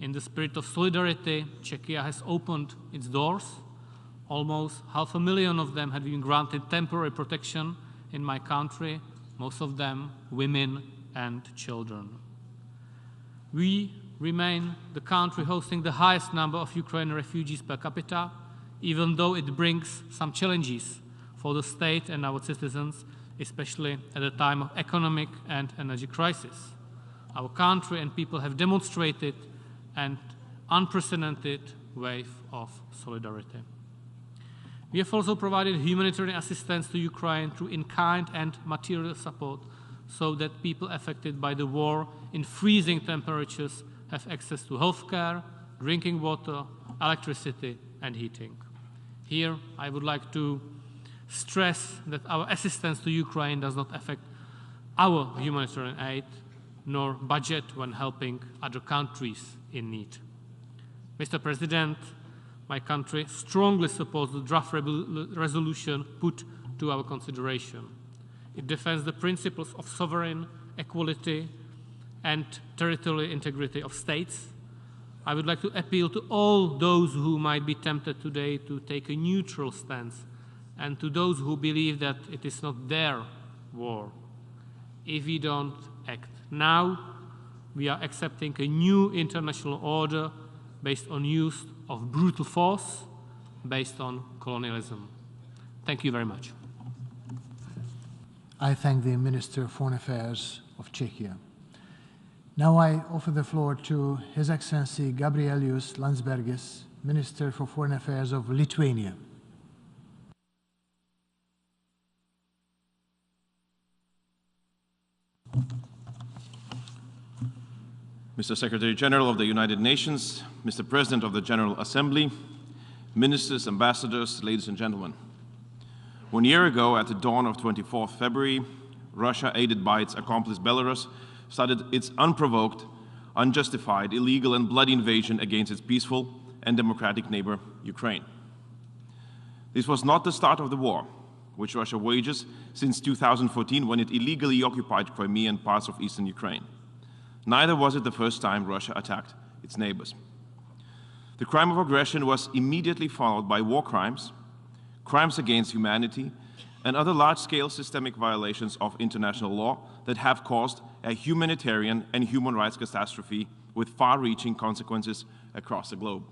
In the spirit of solidarity, Czechia has opened its doors. Almost 500,000 of them have been granted temporary protection in my country, most of them women and children. We remain the country hosting the highest number of Ukrainian refugees per capita, even though it brings some challenges for the state and our citizens, especially at a time of economic and energy crisis. Our country and people have demonstrated an unprecedented wave of solidarity. We have also provided humanitarian assistance to Ukraine through in-kind and material support so that people affected by the war in freezing temperatures have access to healthcare, drinking water, electricity, and heating. Here, I would like to stress that our assistance to Ukraine does not affect our humanitarian aid nor budget when helping other countries in need. Mr. President, my country strongly supports the draft resolution put to our consideration. It defends the principles of sovereign equality and territorial integrity of states. I would like to appeal to all those who might be tempted today to take a neutral stance and to those who believe that it is not their war. If we don't act now, we are accepting a new international order based on use of brutal force, based on colonialism. Thank you very much. I thank the Minister of Foreign Affairs of Czechia. Now I offer the floor to His Excellency Gabrielius Landsbergis, Minister for Foreign Affairs of Lithuania. Mr. Secretary General of the United Nations, Mr. President of the General Assembly, ministers, ambassadors, ladies and gentlemen. 1 year ago, at the dawn of 24th February, Russia, aided by its accomplice Belarus, started its unprovoked, unjustified, illegal and bloody invasion against its peaceful and democratic neighbor, Ukraine. This was not the start of the war, which Russia wages since 2014 when it illegally occupied Crimea and parts of eastern Ukraine. Neither was it the first time Russia attacked its neighbors. The crime of aggression was immediately followed by war crimes, crimes against humanity, and other large-scale systemic violations of international law that have caused a humanitarian and human rights catastrophe with far-reaching consequences across the globe.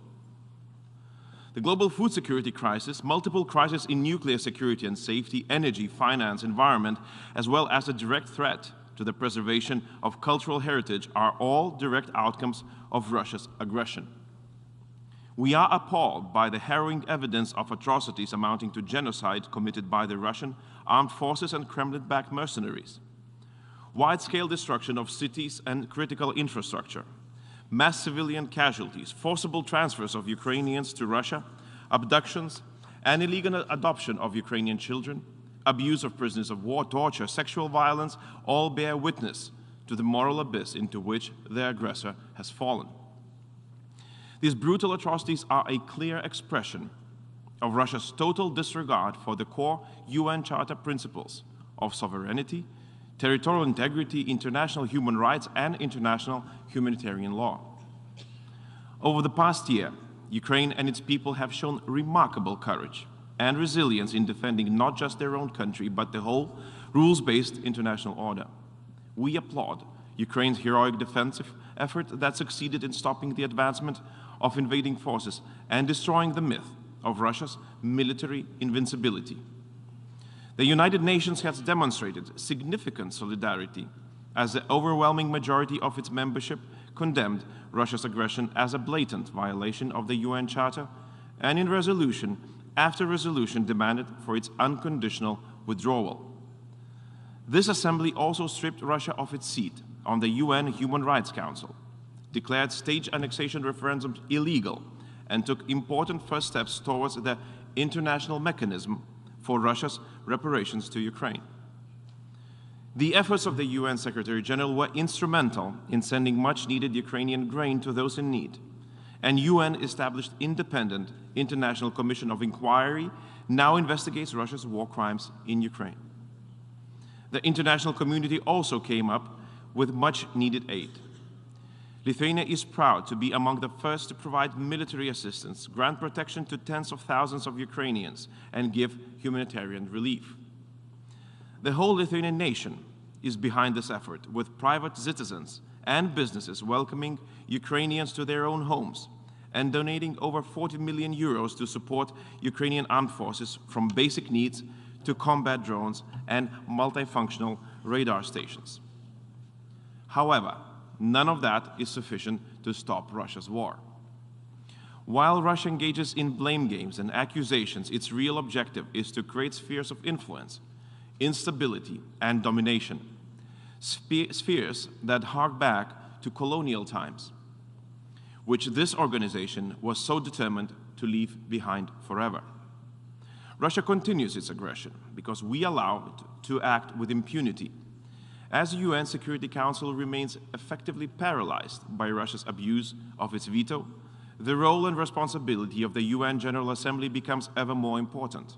The global food security crisis, multiple crises in nuclear security and safety, energy, finance, environment, as well as a direct threat to the preservation of cultural heritage are all direct outcomes of Russia's aggression. We are appalled by the harrowing evidence of atrocities amounting to genocide committed by the Russian armed forces and Kremlin-backed mercenaries. Wide-scale destruction of cities and critical infrastructure, mass civilian casualties, forcible transfers of Ukrainians to Russia, abductions, and illegal adoption of Ukrainian children, abuse of prisoners of war, torture, sexual violence, all bear witness to the moral abyss into which the aggressor has fallen. These brutal atrocities are a clear expression of Russia's total disregard for the core UN Charter principles of sovereignty, territorial integrity, international human rights, and international humanitarian law. Over the past year, Ukraine and its people have shown remarkable courage and resilience in defending not just their own country, but the whole rules-based international order. We applaud Ukraine's heroic defensive effort that succeeded in stopping the advancement of invading forces and destroying the myth of Russia's military invincibility. The United Nations has demonstrated significant solidarity as the overwhelming majority of its membership condemned Russia's aggression as a blatant violation of the UN Charter, and in resolution after resolution demanded for its unconditional withdrawal. This assembly also stripped Russia of its seat on the UN Human Rights Council, declared state annexation referendums illegal, and took important first steps towards the international mechanism for Russia's reparations to Ukraine. The efforts of the UN Secretary General were instrumental in sending much-needed Ukrainian grain to those in need, and UN established independent International Commission of Inquiry now investigates Russia's war crimes in Ukraine. The international community also came up with much-needed aid. Lithuania is proud to be among the first to provide military assistance, grant protection to tens of thousands of Ukrainians, and give humanitarian relief. The whole Lithuanian nation is behind this effort, with private citizens and businesses welcoming Ukrainians to their own homes and donating over 40 million euros to support Ukrainian armed forces, from basic needs to combat drones and multifunctional radar stations. However, none of that is sufficient to stop Russia's war. While Russia engages in blame games and accusations, its real objective is to create spheres of influence, instability, and domination, spheres that hark back to colonial times, which this organization was so determined to leave behind forever. Russia continues its aggression because we allow it to act with impunity. As the UN Security Council remains effectively paralyzed by Russia's abuse of its veto, the role and responsibility of the UN General Assembly becomes ever more important.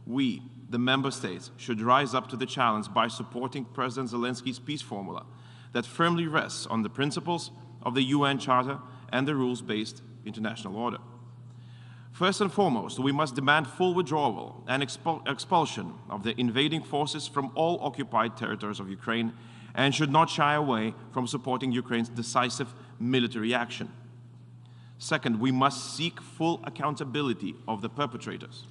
We, the member states, should rise up to the challenge by supporting President Zelensky's peace formula that firmly rests on the principles of the UN Charter and the rules-based international order. First and foremost, we must demand full withdrawal and expulsion of the invading forces from all occupied territories of Ukraine, and should not shy away from supporting Ukraine's decisive military action. Second, we must seek full accountability of the perpetrators.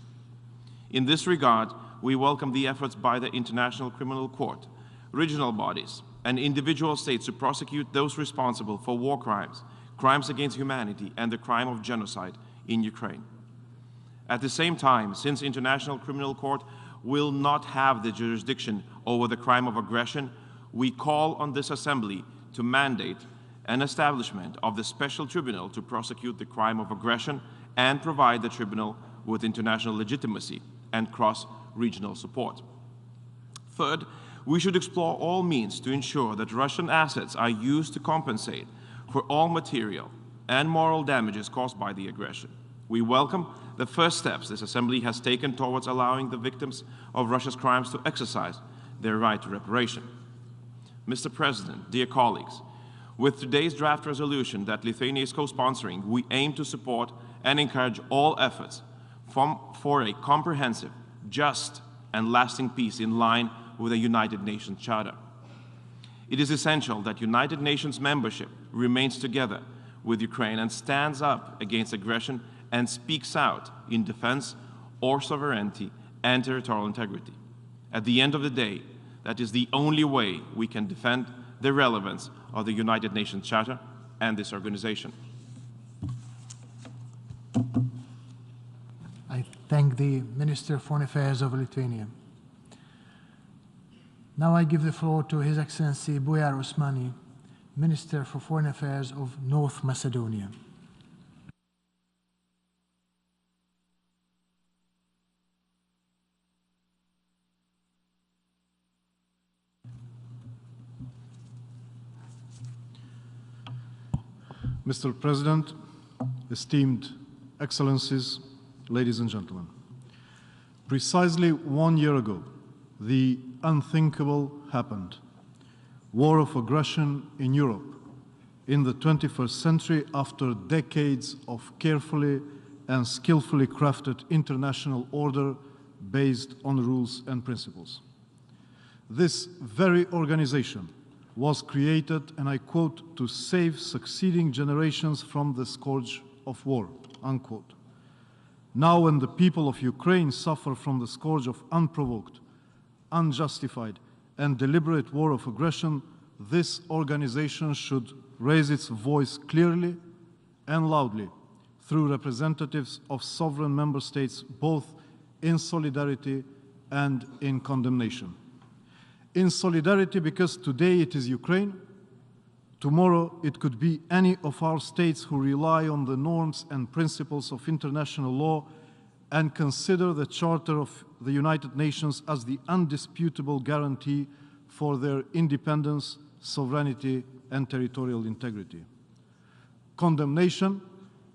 In this regard, we welcome the efforts by the International Criminal Court, regional bodies, and individual states to prosecute those responsible for war crimes, crimes against humanity, and the crime of genocide in Ukraine. At the same time, since the International Criminal Court will not have the jurisdiction over the crime of aggression, we call on this Assembly to mandate an establishment of the Special Tribunal to prosecute the crime of aggression and provide the tribunal with international legitimacy and cross-regional support. Third, we should explore all means to ensure that Russian assets are used to compensate for all material and moral damages caused by the aggression. We welcome the first steps this Assembly has taken towards allowing the victims of Russia's crimes to exercise their right to reparation. Mr. President, dear colleagues, with today's draft resolution that Lithuania is co-sponsoring, we aim to support and encourage all efforts for a comprehensive, just, and lasting peace in line with the United Nations Charter. It is essential that United Nations membership remains together with Ukraine and stands up against aggression and speaks out in defense of sovereignty and territorial integrity. At the end of the day, that is the only way we can defend the relevance of the United Nations Charter and this organization. I thank the Minister of Foreign Affairs of Lithuania. Now I give the floor to His Excellency Bujar Osmani, Minister for Foreign Affairs of North Macedonia. Mr. President, esteemed Excellencies, ladies and gentlemen, precisely 1 year ago, the unthinkable happened. War of aggression in Europe in the 21st century, after decades of carefully and skillfully crafted international order based on rules and principles. This very organization was created, and I quote, to save succeeding generations from the scourge of war, unquote. Now, when the people of Ukraine suffer from the scourge of unprovoked, unjustified, and deliberate war of aggression, this organization should raise its voice clearly and loudly through representatives of sovereign member states, both in solidarity and in condemnation. In solidarity, because today it is Ukraine, tomorrow it could be any of our states who rely on the norms and principles of international law and consider the Charter of the United Nations as the undisputable guarantee for their independence, sovereignty, and territorial integrity. Condemnation,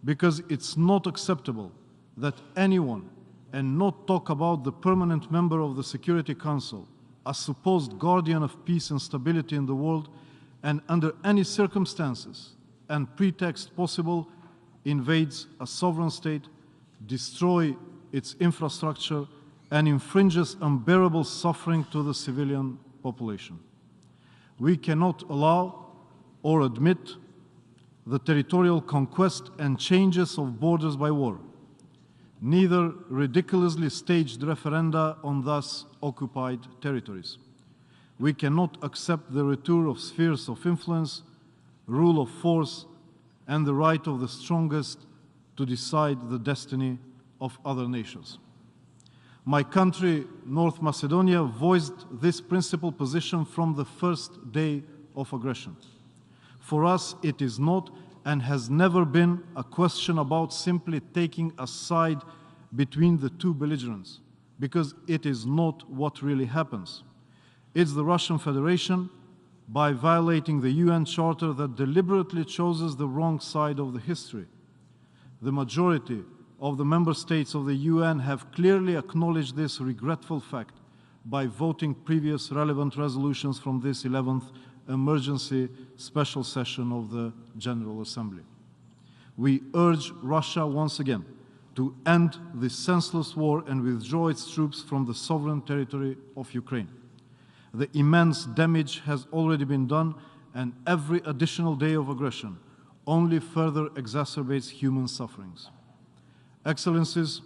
because it's not acceptable that anyone, and not talk about the permanent member of the Security Council, a supposed guardian of peace and stability in the world, and under any circumstances and pretext possible, invades a sovereign state, destroy its infrastructure, and infringes unbearable suffering to the civilian population. We cannot allow or admit the territorial conquest and changes of borders by war, neither ridiculously staged referenda on thus occupied territories. We cannot accept the return of spheres of influence, rule of force, and the right of the strongest to decide the destiny of other nations. My country, North Macedonia, voiced this principal position from the first day of aggression. For us, it is not and has never been a question about simply taking a side between the two belligerents, because it is not what really happens. It's the Russian Federation, by violating the UN Charter, that deliberately chooses the wrong side of the history. The majority of the member states of the UN have clearly acknowledged this regretful fact by voting previous relevant resolutions from this 11th emergency special session of the General Assembly. We urge Russia once again to end this senseless war and withdraw its troops from the sovereign territory of Ukraine. The immense damage has already been done, and every additional day of aggression only further exacerbates human sufferings. Excellencies,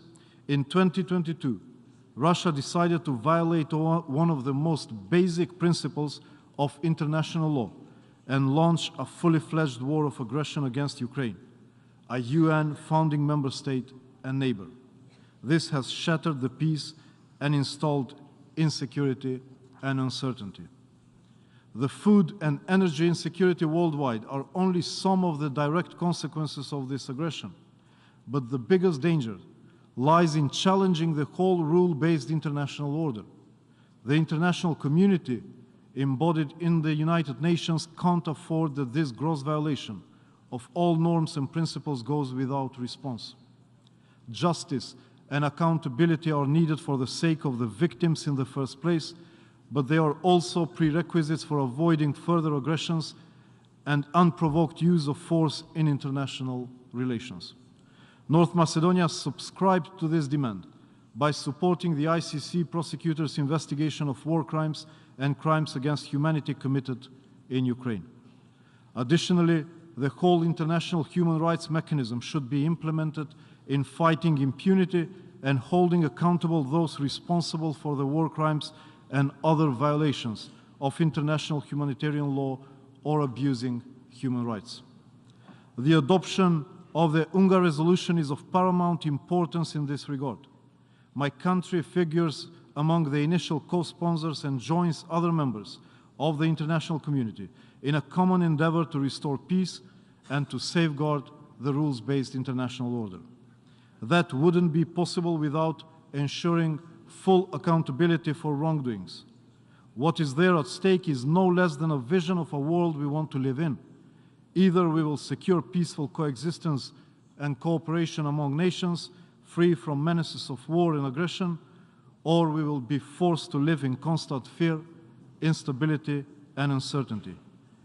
in 2022, Russia decided to violate one of the most basic principles of international law and launch a fully fledged war of aggression against Ukraine, a UN founding member state and neighbor. This has shattered the peace and installed insecurity and uncertainty. The food and energy insecurity worldwide are only some of the direct consequences of this aggression. But the biggest danger lies in challenging the whole rule-based international order. The international community, embodied in the United Nations, can't afford that this gross violation of all norms and principles goes without response. Justice and accountability are needed for the sake of the victims in the first place, but they are also prerequisites for avoiding further aggressions and unprovoked use of force in international relations. North Macedonia subscribed to this demand by supporting the ICC prosecutors' investigation of war crimes and crimes against humanity committed in Ukraine. Additionally, the whole international human rights mechanism should be implemented in fighting impunity and holding accountable those responsible for the war crimes and other violations of international humanitarian law or abusing human rights. The adoption of the UNGA resolution is of paramount importance in this regard. My country figures among the initial co-sponsors and joins other members of the international community in a common endeavor to restore peace and to safeguard the rules-based international order. That wouldn't be possible without ensuring full accountability for wrongdoings. What is there at stake is no less than a vision of a world we want to live in. Either we will secure peaceful coexistence and cooperation among nations, free from menaces of war and aggression, or we will be forced to live in constant fear, instability, and uncertainty.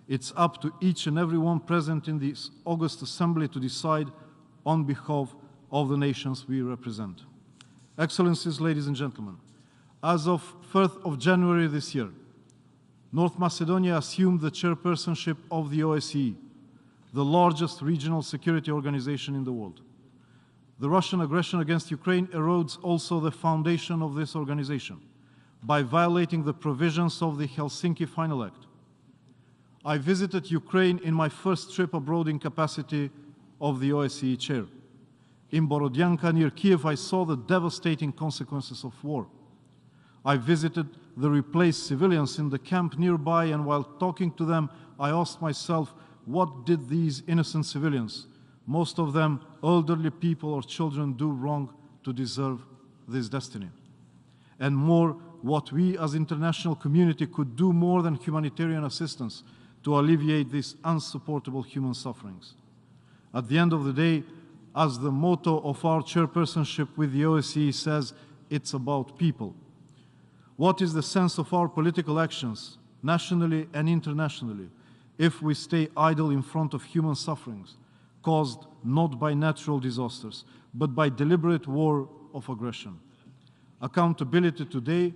It's up to each and every one present in this August Assembly to decide on behalf of the nations we represent. Excellencies, ladies and gentlemen, as of 1st of January this year, North Macedonia assumed the chairpersonship of the OSCE, the largest regional security organization in the world. The Russian aggression against Ukraine erodes also the foundation of this organization by violating the provisions of the Helsinki Final Act. I visited Ukraine in my first trip abroad in capacity of the OSCE chair. In Borodyanka, near Kyiv, I saw the devastating consequences of war. I visited the replaced civilians in the camp nearby, and while talking to them, I asked myself, what did these innocent civilians, most of them elderly people or children, do wrong to deserve this destiny? and more what we as international community could do more than humanitarian assistance to alleviate these unsupportable human sufferings. At the end of the day, as the motto of our chairpersonship with the OSCE says, it's about people. What is the sense of our political actions, nationally and internationally, if we stay idle in front of human sufferings caused not by natural disasters, but by deliberate war of aggression? Accountability today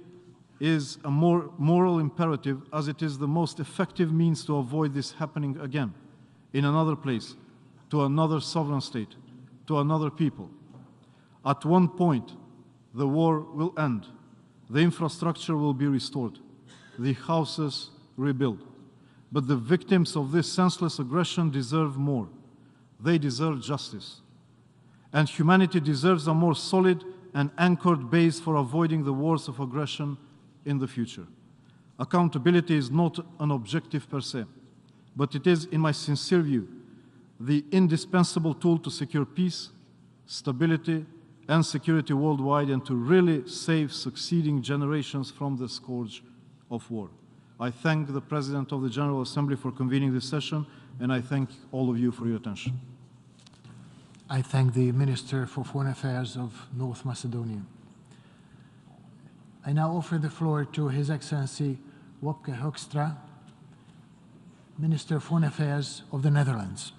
is a more moral imperative, as it is the most effective means to avoid this happening again, in another place, to another sovereign state, to another people. At one point, the war will end, the infrastructure will be restored, the houses rebuilt. But the victims of this senseless aggression deserve more. They deserve justice. And humanity deserves a more solid and anchored base for avoiding the wars of aggression in the future. Accountability is not an objective per se, but it is, in my sincere view, the indispensable tool to secure peace, stability, and security worldwide, and to really save succeeding generations from the scourge of war. I thank the President of the General Assembly for convening this session, and I thank all of you for your attention. I thank the Minister for Foreign Affairs of North Macedonia. I now offer the floor to His Excellency Wopke Hoekstra, Minister of Foreign Affairs of the Netherlands.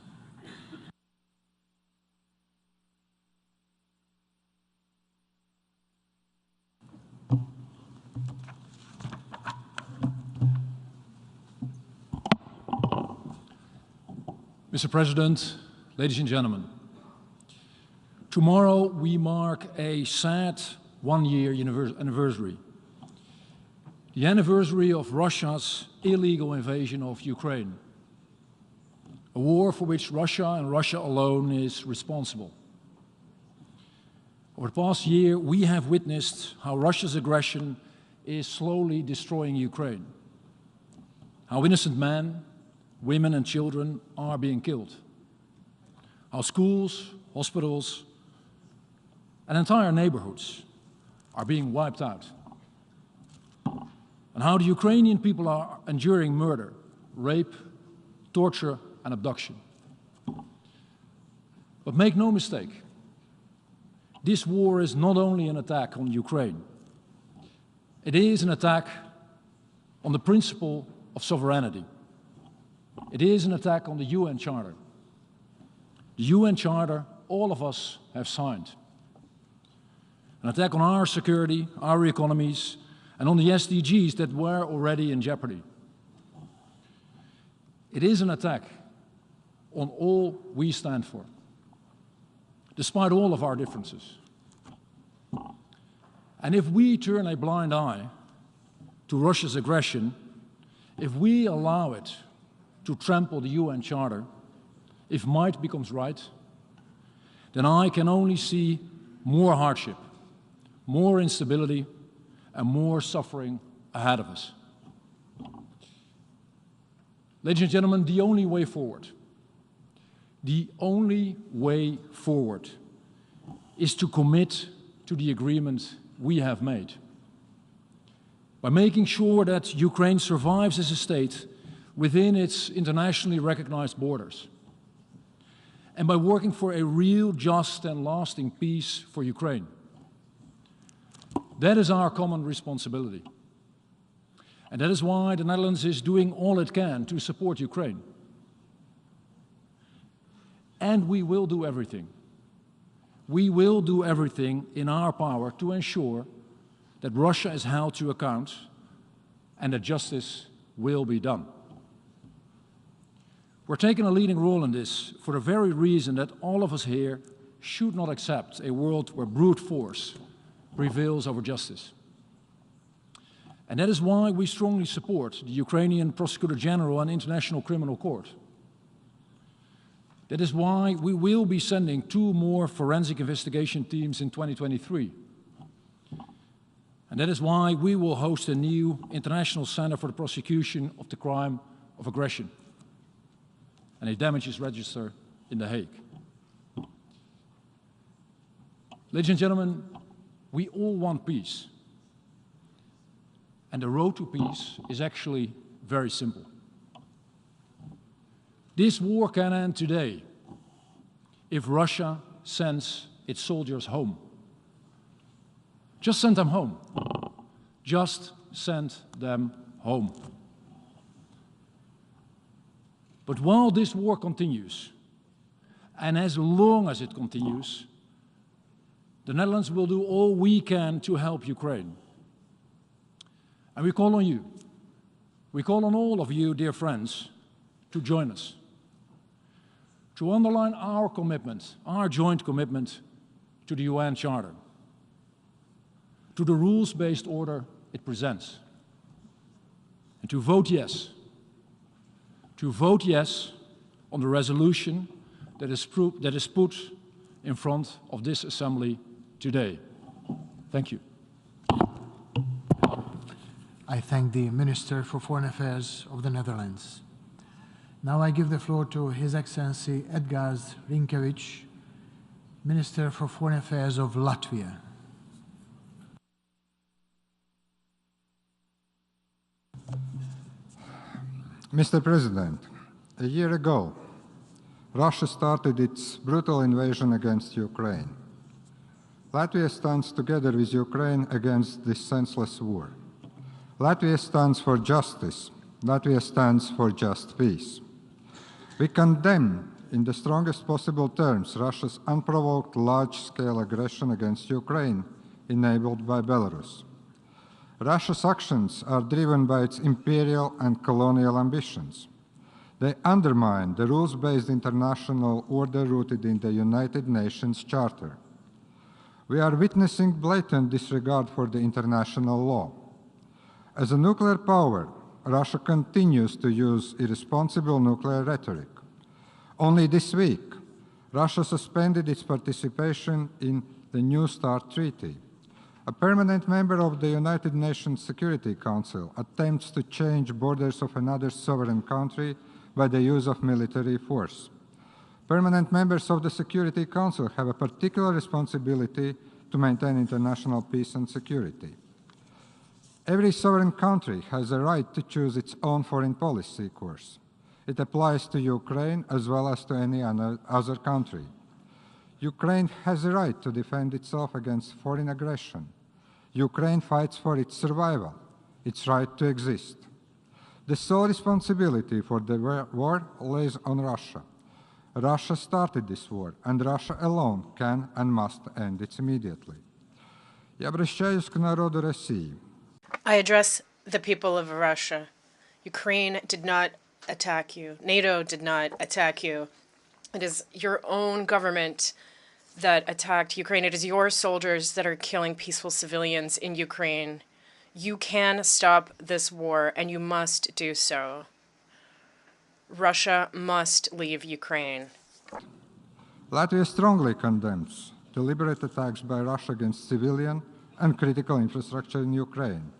Mr. President, ladies and gentlemen, tomorrow we mark a sad one-year anniversary. The anniversary of Russia's illegal invasion of Ukraine, a war for which Russia and Russia alone is responsible. Over the past year, we have witnessed how Russia's aggression is slowly destroying Ukraine, how innocent men, women and children are being killed, how schools, hospitals, and entire neighborhoods are being wiped out, and how the Ukrainian people are enduring murder, rape, torture, and abduction. But make no mistake, this war is not only an attack on Ukraine, it is an attack on the principle of sovereignty. It is an attack on the UN Charter. The UN Charter all of us have signed. An attack on our security, our economies, and on the SDGs that were already in jeopardy. It is an attack on all we stand for, despite all of our differences. And if we turn a blind eye to Russia's aggression, if we allow it to trample the UN Charter, if might becomes right, then I can only see more hardship, more instability, and more suffering ahead of us. Ladies and gentlemen, the only way forward is to commit to the agreement we have made. By making sure that Ukraine survives as a state within its internationally recognized borders, and by working for a real, just, and lasting peace for Ukraine. That is our common responsibility. And that is why the Netherlands is doing all it can to support Ukraine. And we will do everything. We will do everything in our power to ensure that Russia is held to account and that justice will be done. We're taking a leading role in this for the very reason that all of us here should not accept a world where brute force prevails over justice. And that is why we strongly support the Ukrainian Prosecutor General and International Criminal Court. That is why we will be sending 2 more forensic investigation teams in 2023. And that is why we will host a new International Center for the Prosecution of the Crime of Aggression and a damages register in The Hague. Ladies and gentlemen, we all want peace. And the road to peace is actually very simple. This war can end today if Russia sends its soldiers home. Just send them home. Just send them home. But while this war continues, and as long as it continues, the Netherlands will do all we can to help Ukraine. And we call on you. We call on all of you, dear friends, to join us, to underline our commitment, our joint commitment to the UN Charter, to the rules-based order it presents, and to vote yes on the resolution that is put in front of this Assembly today. Thank you. I thank the Minister for Foreign Affairs of the Netherlands. Now I give the floor to His Excellency Edgars Rinkēvičs, Minister for Foreign Affairs of Latvia. Mr. President, a year ago, Russia started its brutal invasion against Ukraine. Latvia stands together with Ukraine against this senseless war. Latvia stands for justice. Latvia stands for just peace. We condemn in the strongest possible terms Russia's unprovoked large-scale aggression against Ukraine enabled by Belarus. Russia's actions are driven by its imperial and colonial ambitions. They undermine the rules-based international order rooted in the United Nations Charter. We are witnessing blatant disregard for the international law. As a nuclear power, Russia continues to use irresponsible nuclear rhetoric. Only this week, Russia suspended its participation in the New START Treaty. A permanent member of the United Nations Security Council attempts to change borders of another sovereign country by the use of military force. Permanent members of the Security Council have a particular responsibility to maintain international peace and security. Every sovereign country has a right to choose its own foreign policy course. It applies to Ukraine as well as to any other country. Ukraine has a right to defend itself against foreign aggression. Ukraine fights for its survival, its right to exist. The sole responsibility for the war lays on Russia. Russia started this war, and Russia alone can and must end it immediately. Я обращаюсь к народу России. I address the people of Russia. Ukraine did not attack you. NATO did not attack you. It is your own government that attacked Ukraine. It is your soldiers that are killing peaceful civilians in Ukraine. You can stop this war, and you must do so. Russia must leave Ukraine. Latvia strongly condemns deliberate attacks by Russia against civilian and critical infrastructure in Ukraine.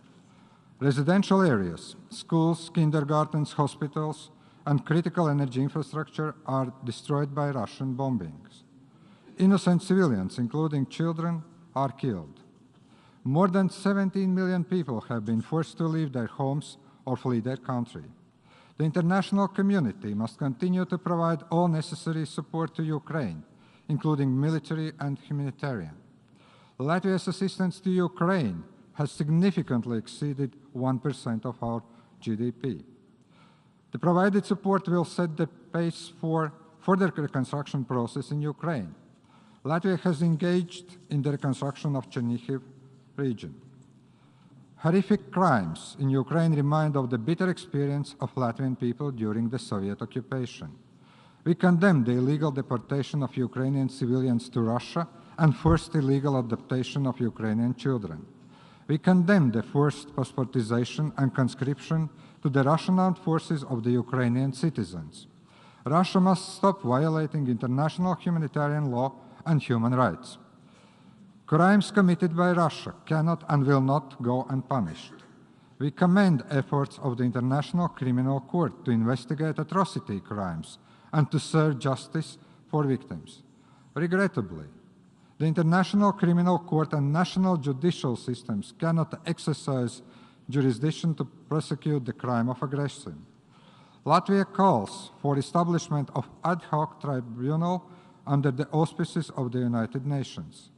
Residential areas, schools, kindergartens, hospitals, and critical energy infrastructure are destroyed by Russian bombings. Innocent civilians, including children, are killed. More than 17 million people have been forced to leave their homes or flee their country. The international community must continue to provide all necessary support to Ukraine, including military and humanitarian. Latvia's assistance to Ukraine has significantly exceeded 1% of our GDP. The provided support will set the pace for further reconstruction process in Ukraine. Latvia has engaged in the reconstruction of Chernihiv region. Horrific crimes in Ukraine remind of the bitter experience of Latvian people during the Soviet occupation. We condemn the illegal deportation of Ukrainian civilians to Russia and forced illegal adaptation of Ukrainian children. We condemn the forced passportization and conscription to the Russian armed forces of the Ukrainian citizens. Russia must stop violating international humanitarian law and human rights. Crimes committed by Russia cannot and will not go unpunished. We commend efforts of the International Criminal Court to investigate atrocity crimes and to serve justice for victims. Regrettably, the International Criminal Court and national judicial systems cannot exercise jurisdiction to prosecute the crime of aggression. Latvia calls for establishment of ad hoc tribunal under the auspices of the United Nations.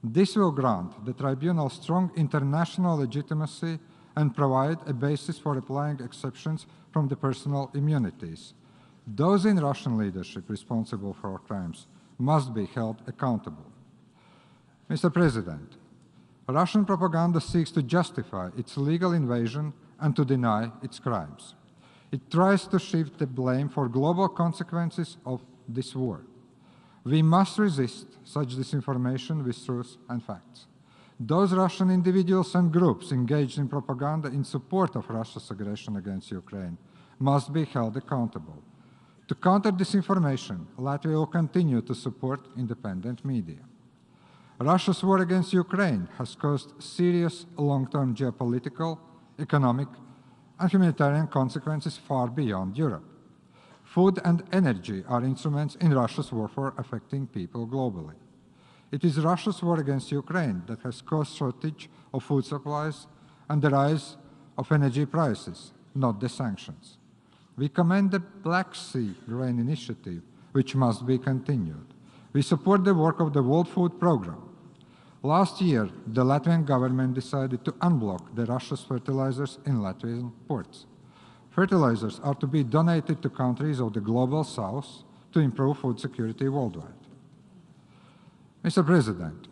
This will grant the tribunal strong international legitimacy and provide a basis for applying exceptions from the personal immunities. Those in Russian leadership responsible for crimes must be held accountable. Mr. President, Russian propaganda seeks to justify its legal invasion and to deny its crimes. It tries to shift the blame for global consequences of this war. We must resist such disinformation with truth and facts. Those Russian individuals and groups engaged in propaganda in support of Russia's aggression against Ukraine must be held accountable. To counter disinformation, Latvia will continue to support independent media. Russia's war against Ukraine has caused serious long-term geopolitical, economic, and humanitarian consequences far beyond Europe. Food and energy are instruments in Russia's warfare affecting people globally. It is Russia's war against Ukraine that has caused shortage of food supplies and the rise of energy prices, not the sanctions. We commend the Black Sea Grain Initiative, which must be continued. We support the work of the World Food Programme. Last year, the Latvian government decided to unblock the Russia's fertilizers in Latvian ports. Fertilizers are to be donated to countries of the Global South to improve food security worldwide. Mr. President,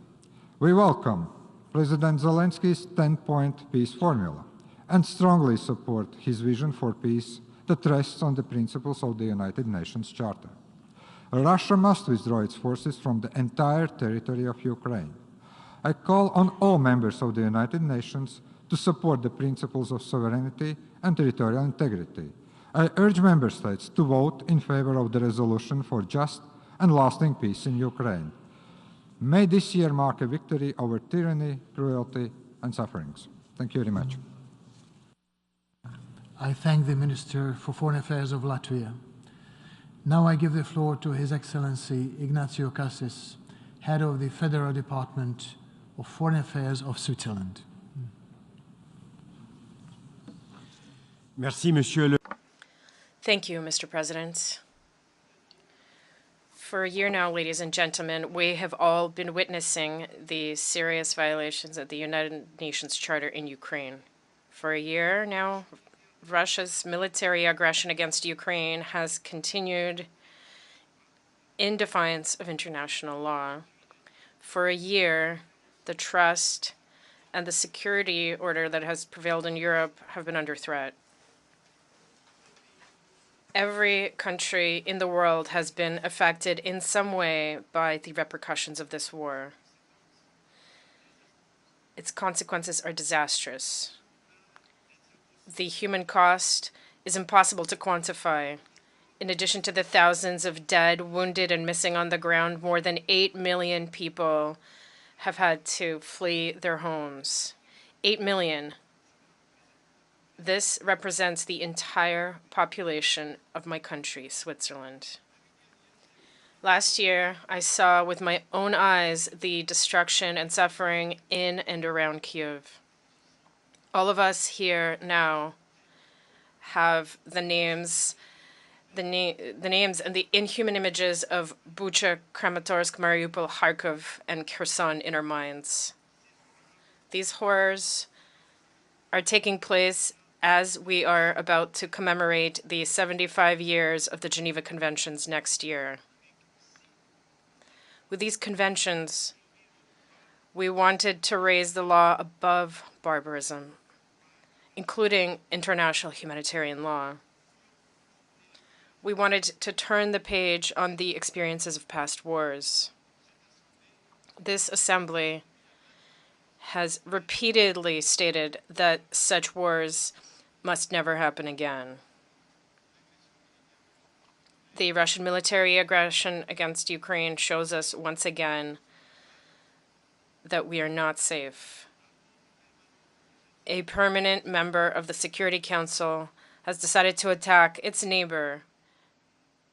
we welcome President Zelensky's 10-point peace formula and strongly support his vision for peace that rests on the principles of the United Nations Charter. Russia must withdraw its forces from the entire territory of Ukraine. I call on all members of the United Nations to support the principles of sovereignty and territorial integrity. I urge member states to vote in favor of the resolution for just and lasting peace in Ukraine. May this year mark a victory over tyranny, cruelty, and sufferings. Thank you very much. I thank the Minister for Foreign Affairs of Latvia. Now I give the floor to His Excellency Ignacio Cassis, Head of the Federal Department of Foreign Affairs of Switzerland. Merci, Monsieur le... Thank you, Mr. President. For a year now, ladies and gentlemen, we have all been witnessing the serious violations of the United Nations Charter in Ukraine. For a year now, Russia's military aggression against Ukraine has continued in defiance of international law. For a year, the trust and the security order that has prevailed in Europe have been under threat. Every country in the world has been affected in some way by the repercussions of this war. Its consequences are disastrous. The human cost is impossible to quantify. In addition to the thousands of dead, wounded, and missing on the ground, more than 8 million people have had to flee their homes. 8 million. This represents the entire population of my country, Switzerland. Last year, I saw with my own eyes the destruction and suffering in and around Kyiv. All of us here now have the names and the inhuman images of Bucha, Kramatorsk, Mariupol, Kharkov, and Kherson in our minds. These horrors are taking place as we are about to commemorate the 75 years of the Geneva Conventions next year. With these conventions, we wanted to raise the law above barbarism, including international humanitarian law. We wanted to turn the page on the experiences of past wars. This assembly has repeatedly stated that such wars must never happen again. The Russian military aggression against Ukraine shows us once again that we are not safe. A permanent member of the Security Council has decided to attack its neighbor,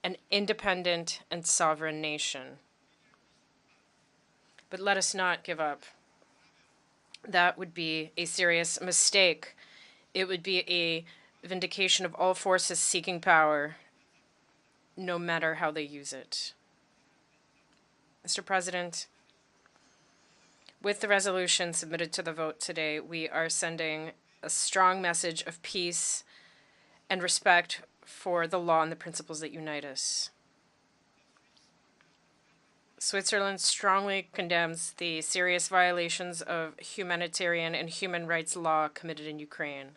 an independent and sovereign nation. But let us not give up. That would be a serious mistake It would be a vindication of all forces seeking power, no matter how they use it. Mr. President, with the resolution submitted to the vote today, we are sending a strong message of peace and respect for the law and the principles that unite us. Switzerland strongly condemns the serious violations of humanitarian and human rights law committed in Ukraine.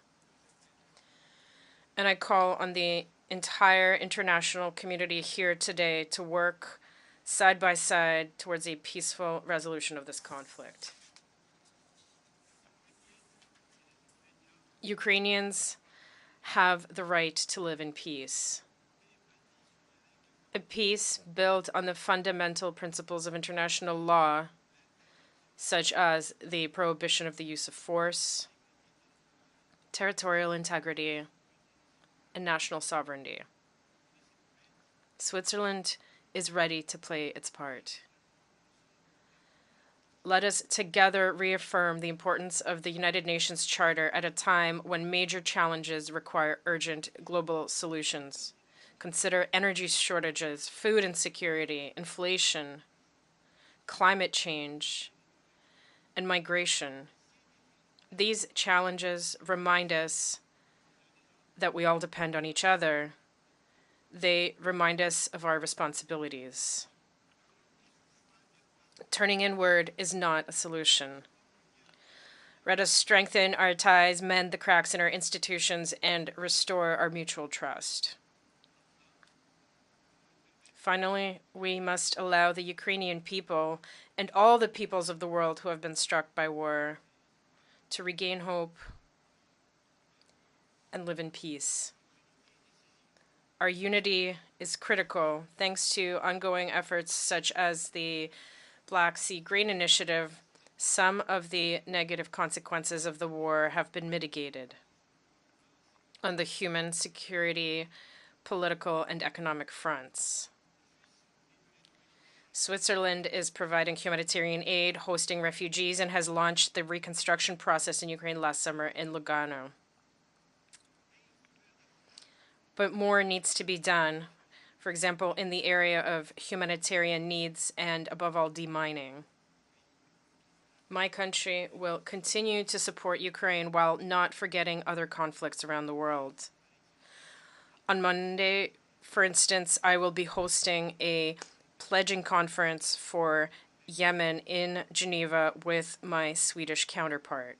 And I call on the entire international community here today to work side by side towards a peaceful resolution of this conflict. Ukrainians have the right to live in peace. A peace built on the fundamental principles of international law, such as the prohibition of the use of force, territorial integrity, and national sovereignty. Switzerland is ready to play its part. Let us together reaffirm the importance of the United Nations Charter at a time when major challenges require urgent global solutions. Consider energy shortages, food insecurity, inflation, climate change, and migration. These challenges remind us that we all depend on each other. They remind us of our responsibilities. Turning inward is not a solution. Let us strengthen our ties, mend the cracks in our institutions, and restore our mutual trust. Finally, we must allow the Ukrainian people and all the peoples of the world who have been struck by war to regain hope and live in peace. Our unity is critical thanks to ongoing efforts such as the Black Sea Grain Initiative. Some of the negative consequences of the war have been mitigated on the human, security, political, and economic fronts. Switzerland is providing humanitarian aid, hosting refugees, and has launched the reconstruction process in Ukraine last summer in Lugano. But more needs to be done, for example, in the area of humanitarian needs and, above all, demining. My country will continue to support Ukraine while not forgetting other conflicts around the world. On Monday, for instance, I will be hosting a pledging conference for Yemen in Geneva with my Swedish counterpart.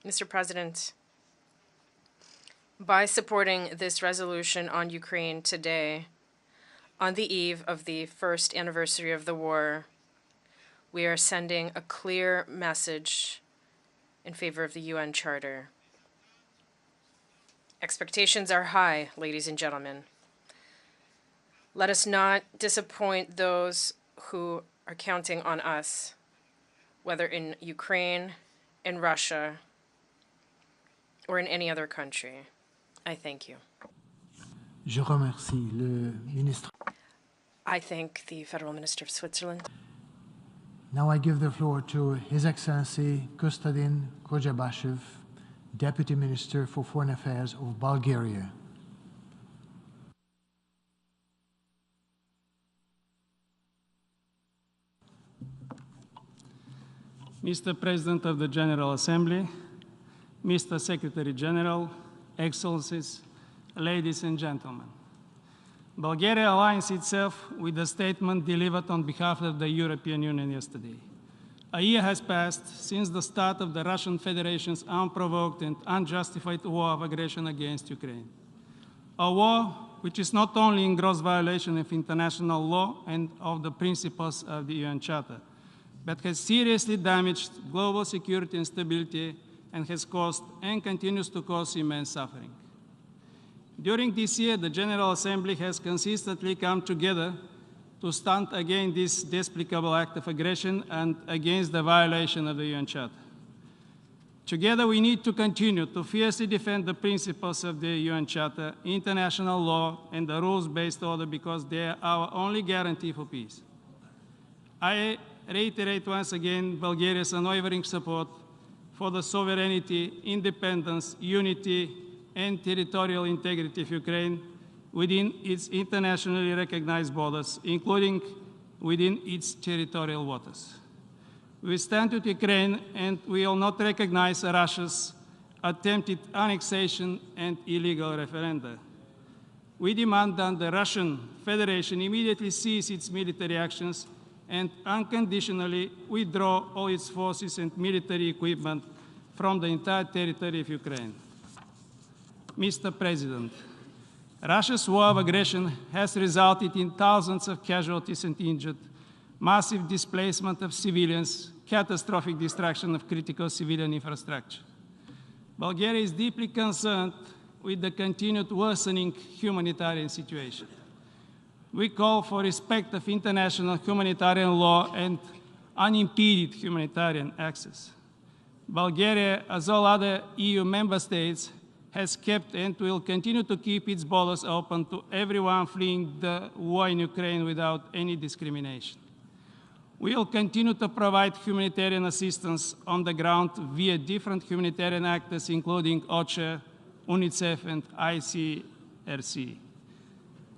Mr. President, by supporting this resolution on Ukraine today, on the eve of the first anniversary of the war, we are sending a clear message in favor of the UN Charter. Expectations are high, ladies and gentlemen. Let us not disappoint those who are counting on us, whether in Ukraine, in Russia, or in any other country. I thank you. Je remercie le ministre. I thank the Federal Minister of Switzerland. Now I give the floor to His Excellency Kostadin Kojabashev, Deputy Minister for Foreign Affairs of Bulgaria. Mr. President of the General Assembly, Mr. Secretary General, Excellencies, ladies and gentlemen. Bulgaria aligns itself with the statement delivered on behalf of the European Union yesterday. A year has passed since the start of the Russian Federation's unprovoked and unjustified war of aggression against Ukraine. A war which is not only in gross violation of international law and of the principles of the UN Charter, but has seriously damaged global security and stability and has caused and continues to cause immense suffering. During this year, the General Assembly has consistently come together to stand against this despicable act of aggression and against the violation of the UN Charter. Together, we need to continue to fiercely defend the principles of the UN Charter, international law, and the rules-based order because they are our only guarantee for peace. I reiterate once again Bulgaria's unwavering support for the sovereignty, independence, unity, and territorial integrity of Ukraine within its internationally recognized borders, including within its territorial waters. We stand with Ukraine and we will not recognize Russia's attempted annexation and illegal referenda. We demand that the Russian Federation immediately cease its military actions and unconditionally withdraw all its forces and military equipment from the entire territory of Ukraine. Mr. President, Russia's war of aggression has resulted in thousands of casualties and injured, massive displacement of civilians, catastrophic destruction of critical civilian infrastructure. Bulgaria is deeply concerned with the continued worsening humanitarian situation. We call for respect of international humanitarian law and unimpeded humanitarian access. Bulgaria, as all other EU member states, has kept and will continue to keep its borders open to everyone fleeing the war in Ukraine without any discrimination. We will continue to provide humanitarian assistance on the ground via different humanitarian actors, including OCHA, UNICEF, and ICRC.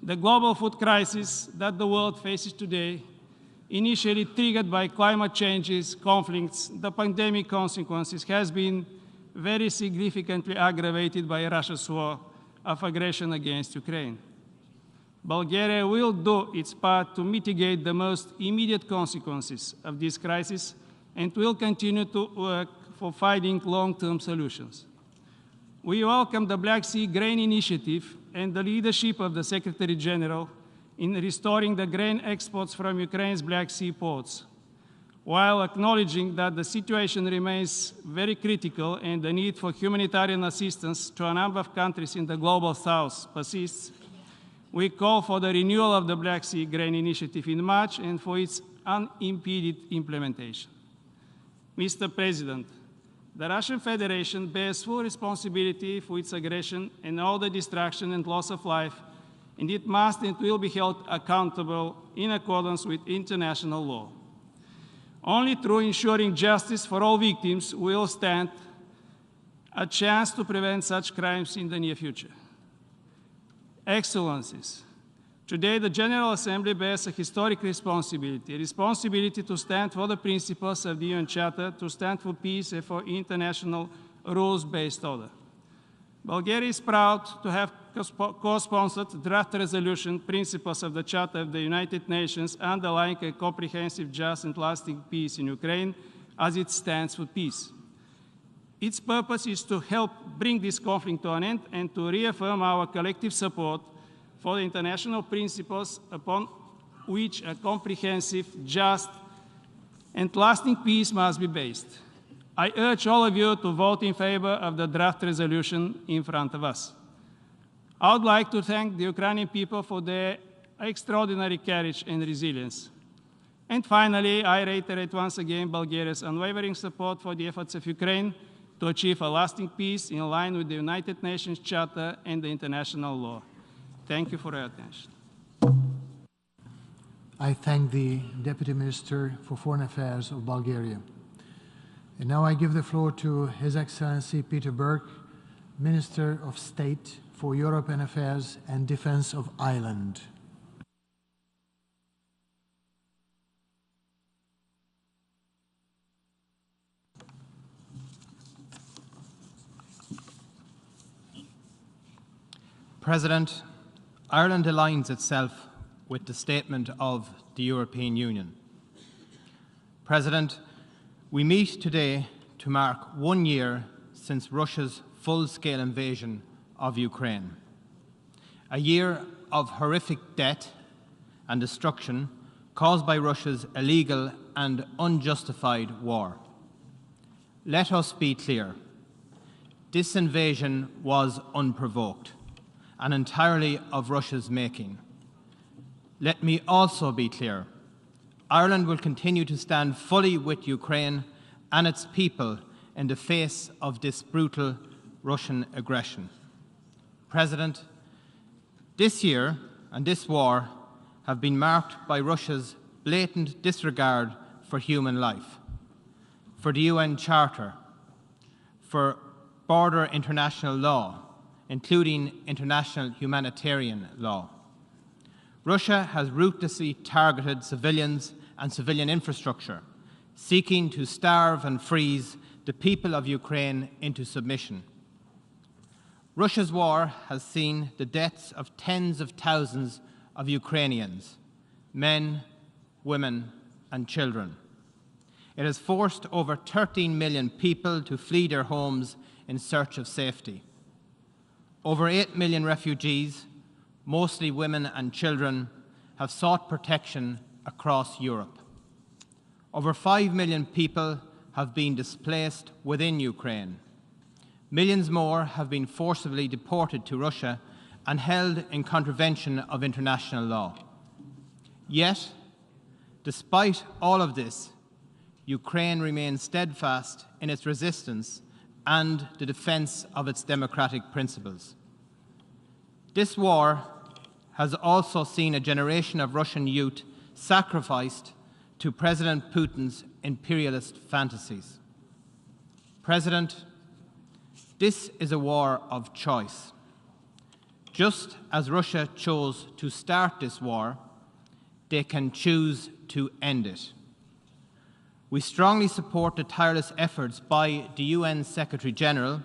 The global food crisis that the world faces today, initially triggered by climate changes, conflicts, the pandemic consequences, has been very significantly aggravated by Russia's war of aggression against Ukraine. Bulgaria will do its part to mitigate the most immediate consequences of this crisis and will continue to work for finding long-term solutions. We welcome the Black Sea Grain Initiative and the leadership of the Secretary General in restoring the grain exports from Ukraine's Black Sea ports, while acknowledging that the situation remains very critical and the need for humanitarian assistance to a number of countries in the Global South persists. We call for the renewal of the Black Sea Grain Initiative in March and for its unimpeded implementation. Mr. President, the Russian Federation bears full responsibility for its aggression and all the destruction and loss of life, and it must and will be held accountable in accordance with international law. Only through ensuring justice for all victims will stand a chance to prevent such crimes in the near future. Excellencies, today the General Assembly bears a historic responsibility to stand for the principles of the UN Charter, to stand for peace and for international rules-based order. Bulgaria is proud to have co-sponsored draft resolution principles of the Charter of the United Nations underlying a comprehensive, just and lasting peace in Ukraine as it stands for peace. Its purpose is to help bring this conflict to an end and to reaffirm our collective support for the international principles upon which a comprehensive, just, and lasting peace must be based. I urge all of you to vote in favor of the draft resolution in front of us. I would like to thank the Ukrainian people for their extraordinary courage and resilience. And finally, I reiterate once again Bulgaria's unwavering support for the efforts of Ukraine to achieve a lasting peace in line with the United Nations Charter and the international law. Thank you for your attention. I thank the Deputy Minister for Foreign Affairs of Bulgaria. And now I give the floor to His Excellency Peter Burke, Minister of State for European Affairs and Defense of Ireland. President, Ireland aligns itself with the statement of the European Union. President, we meet today to mark 1 year since Russia's full-scale invasion of Ukraine. A year of horrific death and destruction caused by Russia's illegal and unjustified war. Let us be clear. This invasion was unprovoked and entirely of Russia's making. Let me also be clear. Ireland will continue to stand fully with Ukraine and its people in the face of this brutal Russian aggression. President, this year and this war have been marked by Russia's blatant disregard for human life, for the UN Charter, for border international law, including international humanitarian law. Russia has ruthlessly targeted civilians and civilian infrastructure, seeking to starve and freeze the people of Ukraine into submission. Russia's war has seen the deaths of tens of thousands of Ukrainians, men, women, and children. It has forced over 13 million people to flee their homes in search of safety. Over 8 million refugees, mostly women and children, have sought protection across Europe. Over 5 million people have been displaced within Ukraine. Millions more have been forcibly deported to Russia and held in contravention of international law. Yet, despite all of this, Ukraine remains steadfast in its resistance and the defense of its democratic principles. This war has also seen a generation of Russian youth sacrificed to President Putin's imperialist fantasies. President, this is a war of choice. Just as Russia chose to start this war, they can choose to end it. We strongly support the tireless efforts by the UN Secretary-General,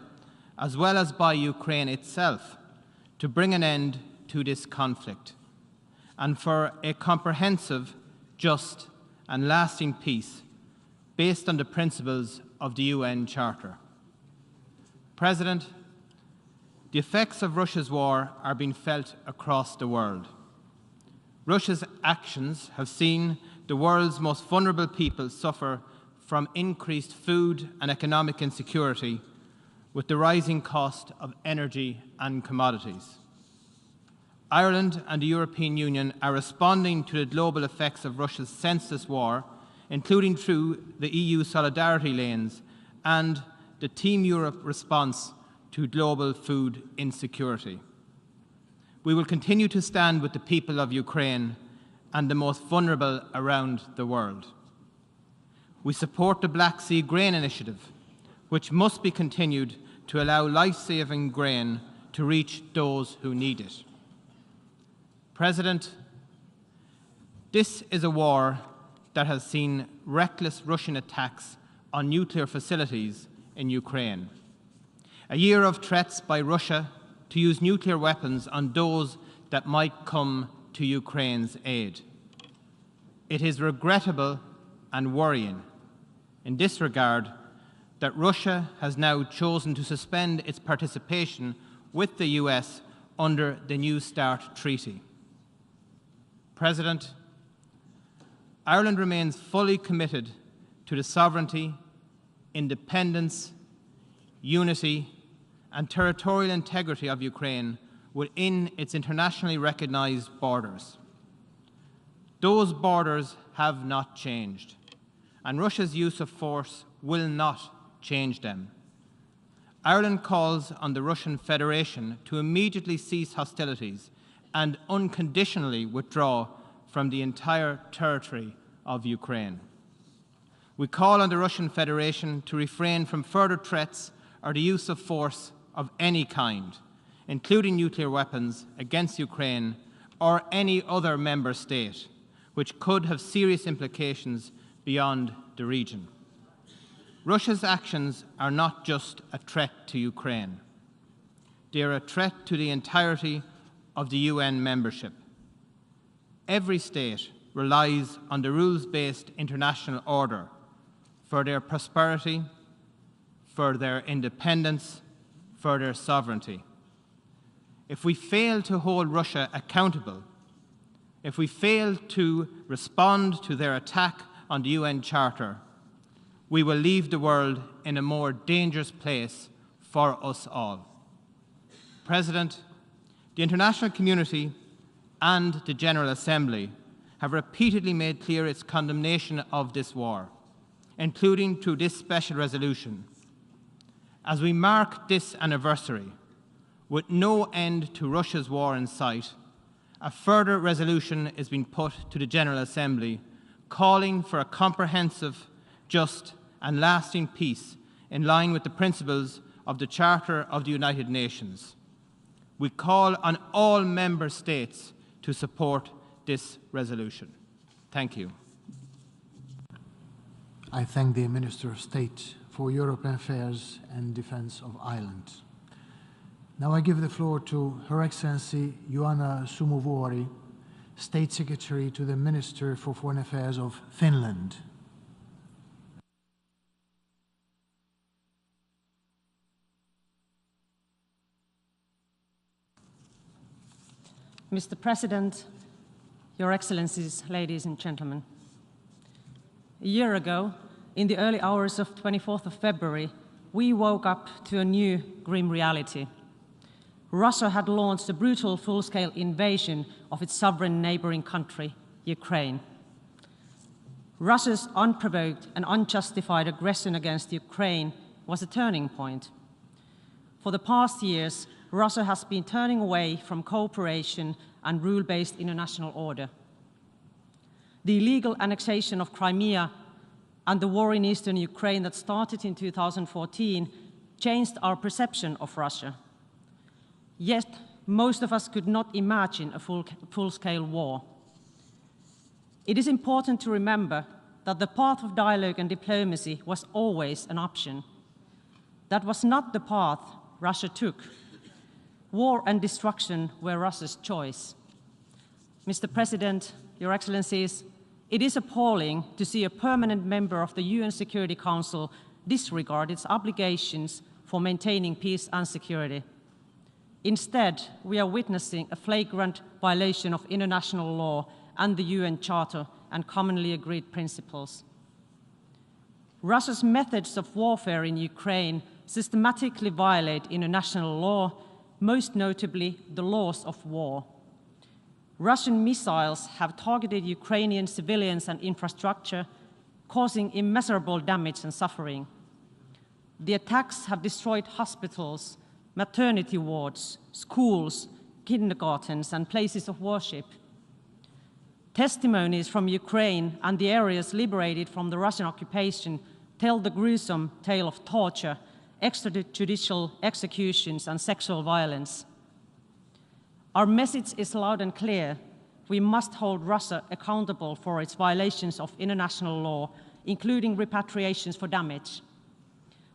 as well as by Ukraine itself, to bring an end to this conflict and for a comprehensive, just, and lasting peace based on the principles of the UN Charter. President, the effects of Russia's war are being felt across the world. Russia's actions have seen the world's most vulnerable people suffer from increased food and economic insecurity with the rising cost of energy and commodities. Ireland and the European Union are responding to the global effects of Russia's senseless war, including through the EU solidarity lanes and the Team Europe response to global food insecurity. We will continue to stand with the people of Ukraine and the most vulnerable around the world. We support the Black Sea Grain Initiative, which must be continued to allow life-saving grain to reach those who need it. President, this is a war that has seen reckless Russian attacks on nuclear facilities in Ukraine. A year of threats by Russia to use nuclear weapons on those that might come to Ukraine's aid. It is regrettable and worrying in this regard that Russia has now chosen to suspend its participation with the US under the New START treaty. President, Ireland remains fully committed to the sovereignty, independence, unity, and territorial integrity of Ukraine within its internationally recognized borders. Those borders have not changed, and Russia's use of force will not change them. Ireland calls on the Russian Federation to immediately cease hostilities and unconditionally withdraw from the entire territory of Ukraine. We call on the Russian Federation to refrain from further threats or the use of force of any kind, including nuclear weapons, against Ukraine or any other member state, which could have serious implications beyond the region. Russia's actions are not just a threat to Ukraine. They are a threat to the entirety of the UN membership. Every state relies on the rules-based international order for their prosperity, for their independence, for their sovereignty. If we fail to hold Russia accountable, if we fail to respond to their attack on the UN Charter, we will leave the world in a more dangerous place for us all. President, the international community and the General Assembly have repeatedly made clear its condemnation of this war, including through this special resolution. As we mark this anniversary, with no end to Russia's war in sight, a further resolution is being put to the General Assembly calling for a comprehensive, just and lasting peace in line with the principles of the Charter of the United Nations. We call on all member states to support this resolution. Thank you. I thank the Minister of State for European Affairs and Defence of Ireland. Now I give the floor to Her Excellency Joanna Sumuvuori, State Secretary to the Minister for Foreign Affairs of Finland. Mr. President, Your Excellencies, ladies and gentlemen. A year ago, in the early hours of 24th of February, we woke up to a new grim reality. Russia had launched a brutal full-scale invasion of its sovereign neighboring country, Ukraine. Russia's unprovoked and unjustified aggression against Ukraine was a turning point. For the past years, Russia has been turning away from cooperation and rule-based international order. The illegal annexation of Crimea and the war in eastern Ukraine that started in 2014 changed our perception of Russia. Yet, most of us could not imagine a full-scale war. It is important to remember that the path of dialogue and diplomacy was always an option. That was not the path Russia took. War and destruction were Russia's choice. Mr. President, Your Excellencies, it is appalling to see a permanent member of the UN Security Council disregard its obligations for maintaining peace and security. Instead, we are witnessing a flagrant violation of international law and the UN Charter and commonly agreed principles. Russia's methods of warfare in Ukraine systematically violate international law, most notably the laws of war. Russian missiles have targeted Ukrainian civilians and infrastructure, causing immeasurable damage and suffering. The attacks have destroyed hospitals, maternity wards, schools, kindergartens, and places of worship. Testimonies from Ukraine and the areas liberated from the Russian occupation tell the gruesome tale of torture, extrajudicial executions, and sexual violence. Our message is loud and clear. We must hold Russia accountable for its violations of international law, including repatriations for damage.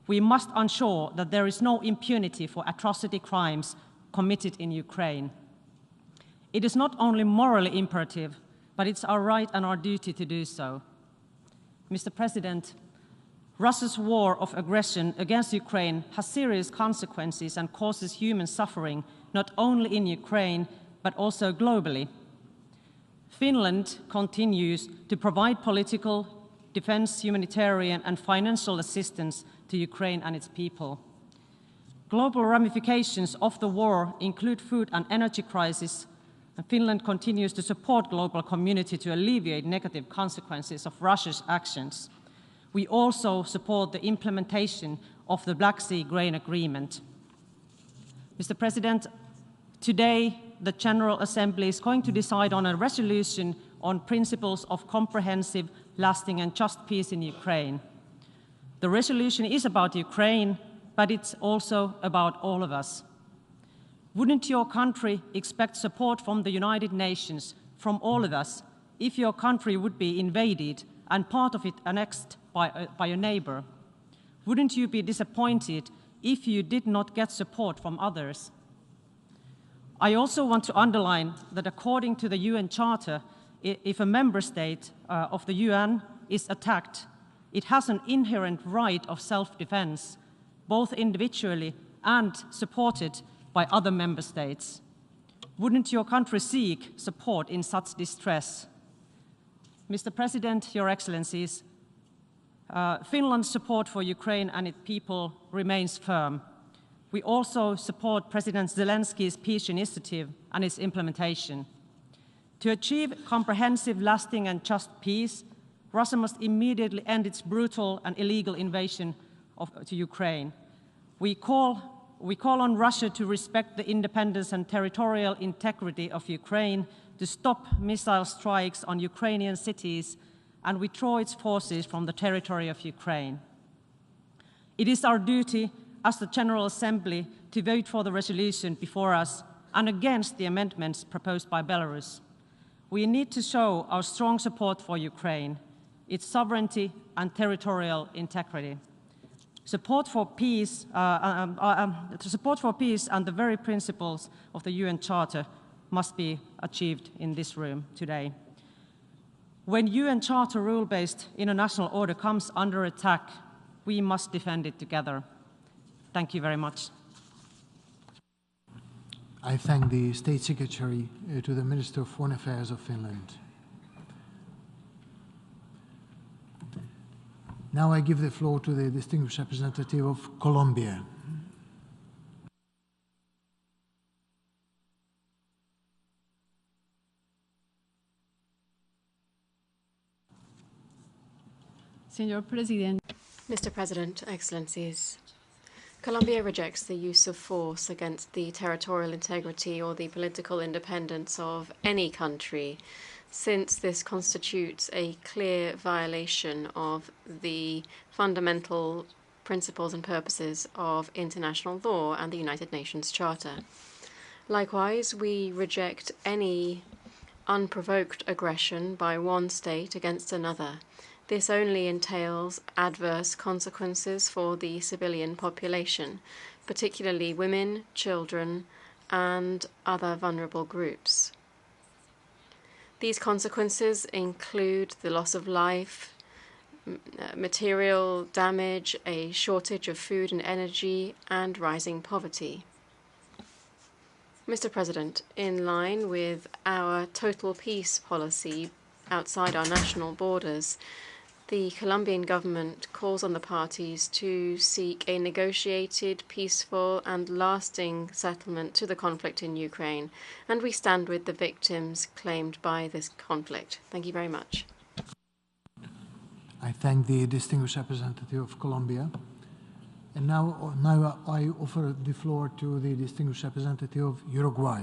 We must ensure that there is no impunity for atrocity crimes committed in Ukraine. It is not only morally imperative, but it's our right and our duty to do so. Mr. President, Russia's war of aggression against Ukraine has serious consequences and causes human suffering, not only in Ukraine, but also globally. Finland continues to provide political, defense, humanitarian, and financial assistance to Ukraine and its people. Global ramifications of the war include food and energy crisis, and Finland continues to support global community to alleviate negative consequences of Russia's actions. We also support the implementation of the Black Sea Grain Agreement. Mr. President, today the General Assembly is going to decide on a resolution on principles of comprehensive, lasting and just peace in Ukraine. The resolution is about Ukraine, but it's also about all of us. Wouldn't your country expect support from the United Nations, from all of us, if your country would be invaded and part of it annexed by a neighbor? Wouldn't you be disappointed if you did not get support from others? I also want to underline that according to the UN Charter, if a member state of the UN is attacked, it has an inherent right of self-defense, both individually and supported by other member states. Wouldn't your country seek support in such distress? Mr. President, Your Excellencies, Finland's support for Ukraine and its people remains firm. We also support President Zelensky's peace initiative and its implementation. To achieve comprehensive, lasting and just peace, Russia must immediately end its brutal and illegal invasion to Ukraine. We call on Russia to respect the independence and territorial integrity of Ukraine, to stop missile strikes on Ukrainian cities, and withdraw its forces from the territory of Ukraine. It is our duty as the General Assembly to vote for the resolution before us and against the amendments proposed by Belarus. We need to show our strong support for Ukraine, its sovereignty and territorial integrity. Support for peace and the very principles of the UN Charter must be achieved in this room today. When UN Charter rule-based international order comes under attack, we must defend it together. Thank you very much. I thank the State Secretary to the Minister of Foreign Affairs of Finland. Now I give the floor to the distinguished representative of Colombia. Mr. President, Excellencies, Colombia rejects the use of force against the territorial integrity or the political independence of any country, since this constitutes a clear violation of the fundamental principles and purposes of international law and the United Nations Charter. Likewise, we reject any unprovoked aggression by one state against another. This only entails adverse consequences for the civilian population, particularly women, children, and other vulnerable groups. These consequences include the loss of life, material damage, a shortage of food and energy, and rising poverty. Mr. President, in line with our total peace policy outside our national borders, the Colombian government calls on the parties to seek a negotiated, peaceful, and lasting settlement to the conflict in Ukraine, and we stand with the victims claimed by this conflict. Thank you very much. I thank the distinguished representative of Colombia. And now I offer the floor to the distinguished representative of Uruguay.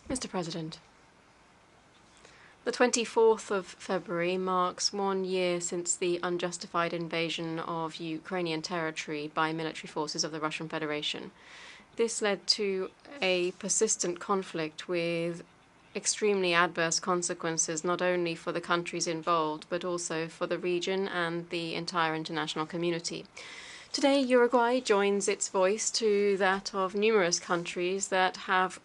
Mr. President, the 24th of February marks 1 year since the unjustified invasion of Ukrainian territory by military forces of the Russian Federation. This led to a persistent conflict with extremely adverse consequences not only for the countries involved, but also for the region and the entire international community. Today, Uruguay joins its voice to that of numerous countries that have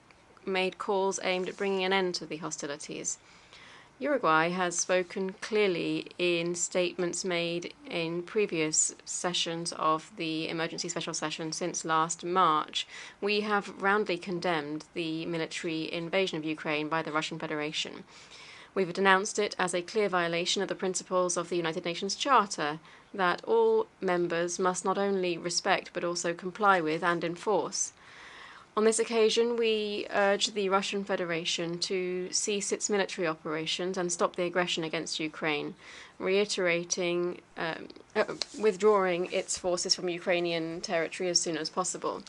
made calls aimed at bringing an end to the hostilities. Uruguay has spoken clearly in statements made in previous sessions of the emergency special session since last March. We have roundly condemned the military invasion of Ukraine by the Russian Federation. We've denounced it as a clear violation of the principles of the United Nations Charter that all members must not only respect but also comply with and enforce. On this occasion, we urge the Russian Federation to cease its military operations and stop the aggression against Ukraine, reiterating withdrawing its forces from Ukrainian territory as soon as possible.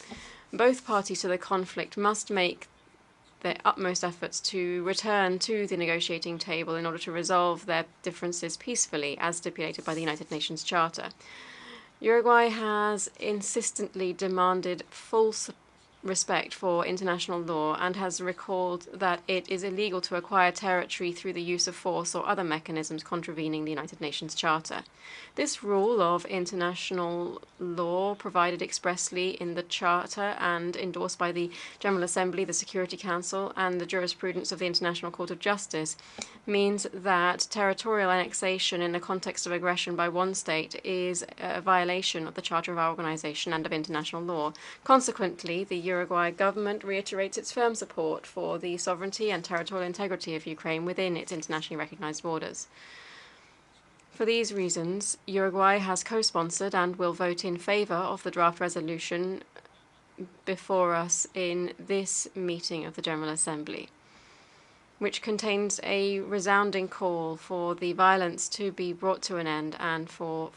Both parties to the conflict must make their utmost efforts to return to the negotiating table in order to resolve their differences peacefully, as stipulated by the United Nations Charter. Uruguay has insistently demanded full respect for international law and has recalled that it is illegal to acquire territory through the use of force or other mechanisms contravening the United Nations Charter. This rule of international law, provided expressly in the Charter and endorsed by the General Assembly, the Security Council, and the jurisprudence of the International Court of Justice, means that territorial annexation in the context of aggression by one state is a violation of the Charter of our Organization and of international law. Consequently, the Uruguay government reiterates its firm support for the sovereignty and territorial integrity of Ukraine within its internationally recognized borders. For these reasons, Uruguay has co-sponsored and will vote in favor of the draft resolution before us in this meeting of the General Assembly. which contains a resounding call for the violence to be brought to an end and for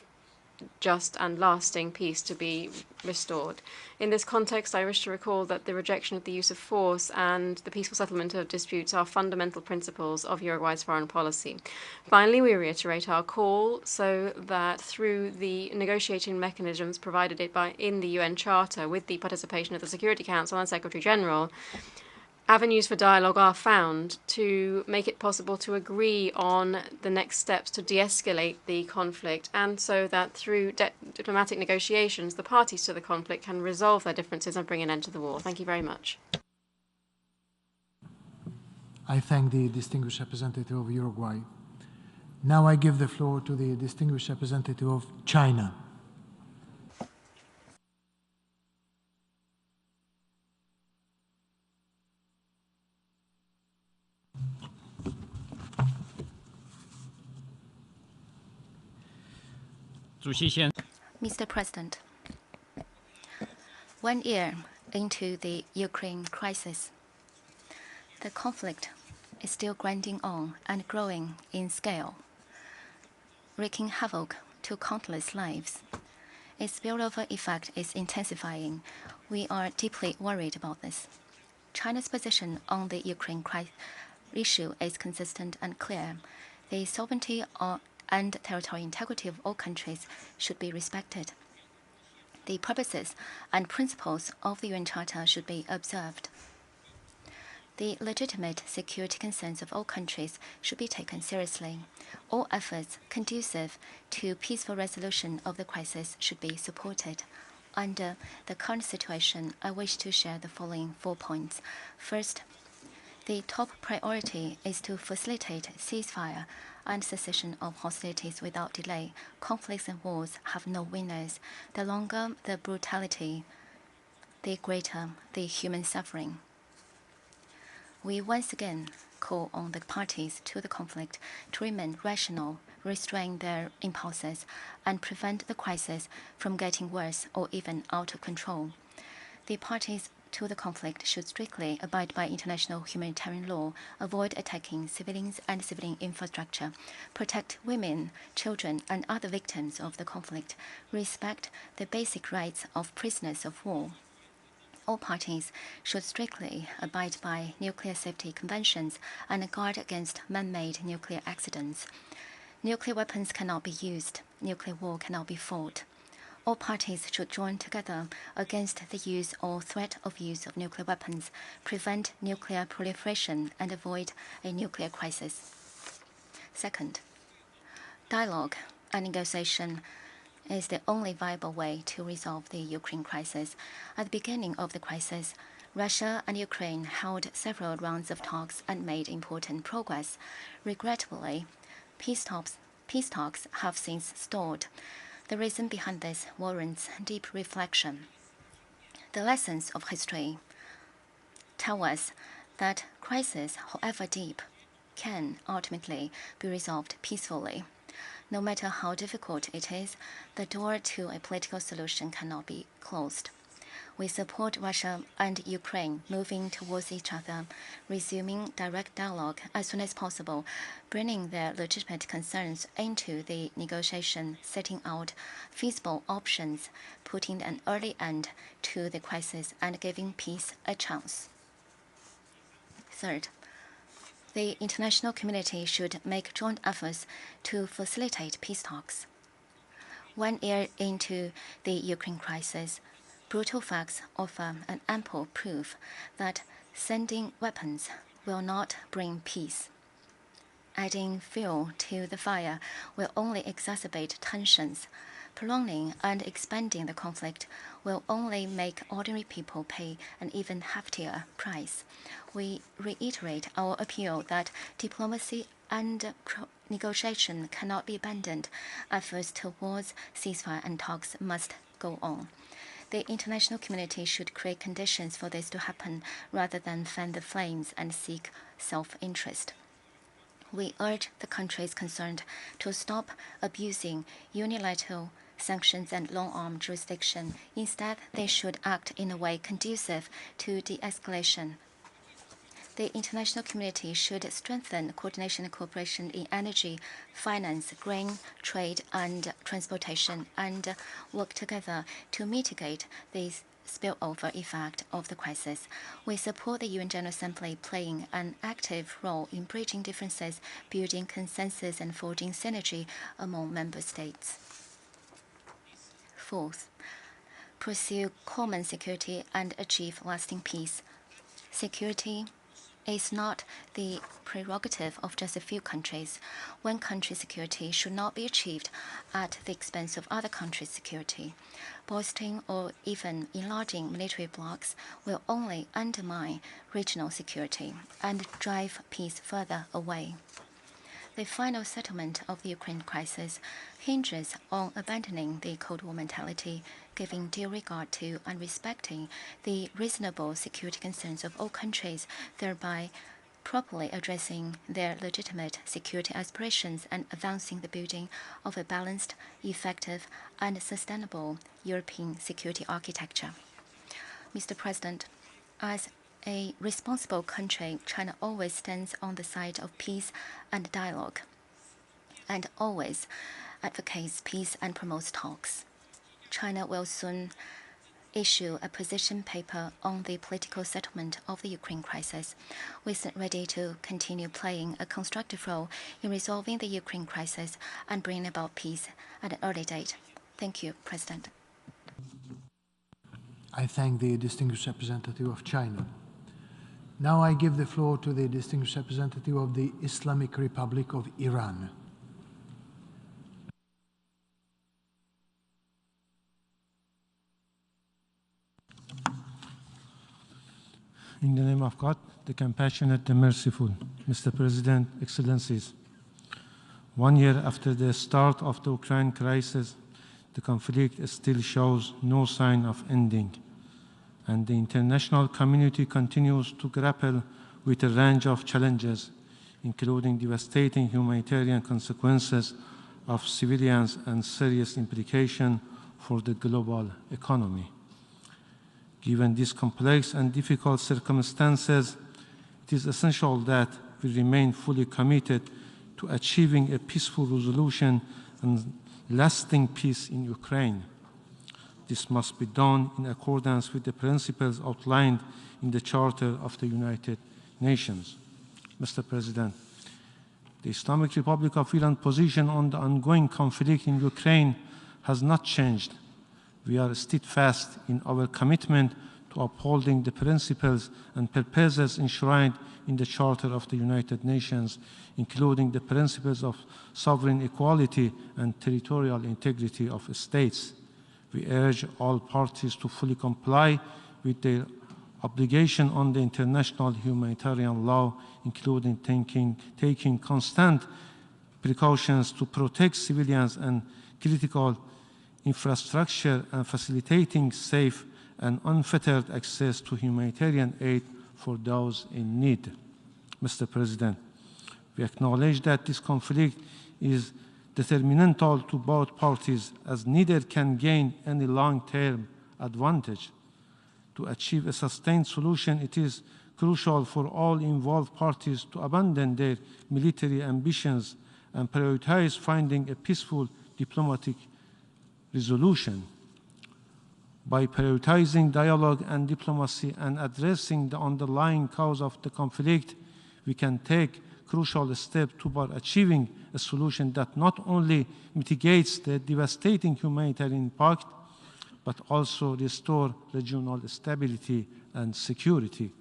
just and lasting peace to be restored. In this context, I wish to recall that the rejection of the use of force and the peaceful settlement of disputes are fundamental principles of Uruguay's foreign policy. Finally, we reiterate our call so that through the negotiating mechanisms provided in the UN Charter with the participation of the Security Council and Secretary General, avenues for dialogue are found to make it possible to agree on the next steps to de-escalate the conflict, and so that through diplomatic negotiations, the parties to the conflict can resolve their differences and bring an end to the war. Thank you very much. I thank the distinguished representative of Uruguay. Now I give the floor to the distinguished representative of China. Mr. President, 1 year into the Ukraine crisis, the conflict is still grinding on and growing in scale, wreaking havoc to countless lives. Its spillover effect is intensifying. We are deeply worried about this. China's position on the Ukraine issue is consistent and clear. The sovereignty and territorial integrity of all countries should be respected. The purposes and principles of the UN Charter should be observed. The legitimate security concerns of all countries should be taken seriously. All efforts conducive to peaceful resolution of the crisis should be supported. Under the current situation, I wish to share the following 4 points. First, the top priority is to facilitate ceasefire and cessation of hostilities without delay. Conflicts and wars have no winners. The longer the brutality, the greater the human suffering. We once again call on the parties to the conflict to remain rational, restrain their impulses, and prevent the crisis from getting worse or even out of control. The parties to the conflict should strictly abide by international humanitarian law, avoid attacking civilians and civilian infrastructure, protect women, children, and other victims of the conflict, respect the basic rights of prisoners of war. All parties should strictly abide by nuclear safety conventions and guard against man-made nuclear accidents. Nuclear weapons cannot be used. Nuclear war cannot be fought. All parties should join together against the use or threat of use of nuclear weapons, prevent nuclear proliferation, and avoid a nuclear crisis. Second, dialogue and negotiation is the only viable way to resolve the Ukraine crisis. At the beginning of the crisis, Russia and Ukraine held several rounds of talks and made important progress. Regrettably, peace talks have since stalled. The reason behind this warrants deep reflection. The lessons of history tell us that crises, however deep, can ultimately be resolved peacefully. No matter how difficult it is, the door to a political solution cannot be closed. We support Russia and Ukraine moving towards each other, resuming direct dialogue as soon as possible, bringing their legitimate concerns into the negotiation, setting out feasible options, putting an early end to the crisis, and giving peace a chance. Third, the international community should make joint efforts to facilitate peace talks. 1 year into the Ukraine crisis, brutal facts offer an ample proof that sending weapons will not bring peace. Adding fuel to the fire will only exacerbate tensions. Prolonging and expanding the conflict will only make ordinary people pay an even heftier price. We reiterate our appeal that diplomacy and negotiation cannot be abandoned. Efforts towards ceasefire and talks must go on. The international community should create conditions for this to happen rather than fan the flames and seek self-interest. We urge the countries concerned to stop abusing unilateral sanctions and long-arm jurisdiction. Instead, they should act in a way conducive to de-escalation. The international community should strengthen coordination and cooperation in energy, finance, grain, trade, and transportation, and work together to mitigate the spillover effect of the crisis. We support the UN General Assembly playing an active role in bridging differences, building consensus, and forging synergy among member states. Fourth, pursue common security and achieve lasting peace. Security is not the prerogative of just a few countries. One country's security should not be achieved at the expense of other countries' security. Bolstering or even enlarging military blocs will only undermine regional security and drive peace further away. The final settlement of the Ukraine crisis hinges on abandoning the Cold War mentality, giving due regard to and respecting the reasonable security concerns of all countries, thereby properly addressing their legitimate security aspirations and advancing the building of a balanced, effective, and sustainable European security architecture. Mr. President, as a responsible country, China always stands on the side of peace and dialogue, and always advocates peace and promotes talks. China will soon issue a position paper on the political settlement of the Ukraine crisis. We stand ready to continue playing a constructive role in resolving the Ukraine crisis and bringing about peace at an early date. Thank you, President. I thank the distinguished representative of China. Now I give the floor to the distinguished representative of the Islamic Republic of Iran. In the name of God, the compassionate, the merciful, Mr. President, Excellencies, 1 year after the start of the Ukraine crisis, the conflict still shows no sign of ending, and the international community continues to grapple with a range of challenges, including devastating humanitarian consequences of civilians and serious implications for the global economy. Given these complex and difficult circumstances, it is essential that we remain fully committed to achieving a peaceful resolution and lasting peace in Ukraine. This must be done in accordance with the principles outlined in the Charter of the United Nations. Mr. President, the Islamic Republic of Iran's position on the ongoing conflict in Ukraine has not changed. We are steadfast in our commitment to upholding the principles and purposes enshrined in the Charter of the United Nations, including the principles of sovereign equality and territorial integrity of states. We urge all parties to fully comply with their obligation on the international humanitarian law, including taking constant precautions to protect civilians and critical infrastructure and facilitating safe and unfettered access to humanitarian aid for those in need. Mr. President, we acknowledge that this conflict is detrimental to both parties, as neither can gain any long-term advantage. To achieve a sustained solution, it is crucial for all involved parties to abandon their military ambitions and prioritize finding a peaceful diplomatic resolution. By prioritizing dialogue and diplomacy and addressing the underlying cause of the conflict, we can take crucial steps toward achieving a solution that not only mitigates the devastating humanitarian impact, but also restore regional stability and security.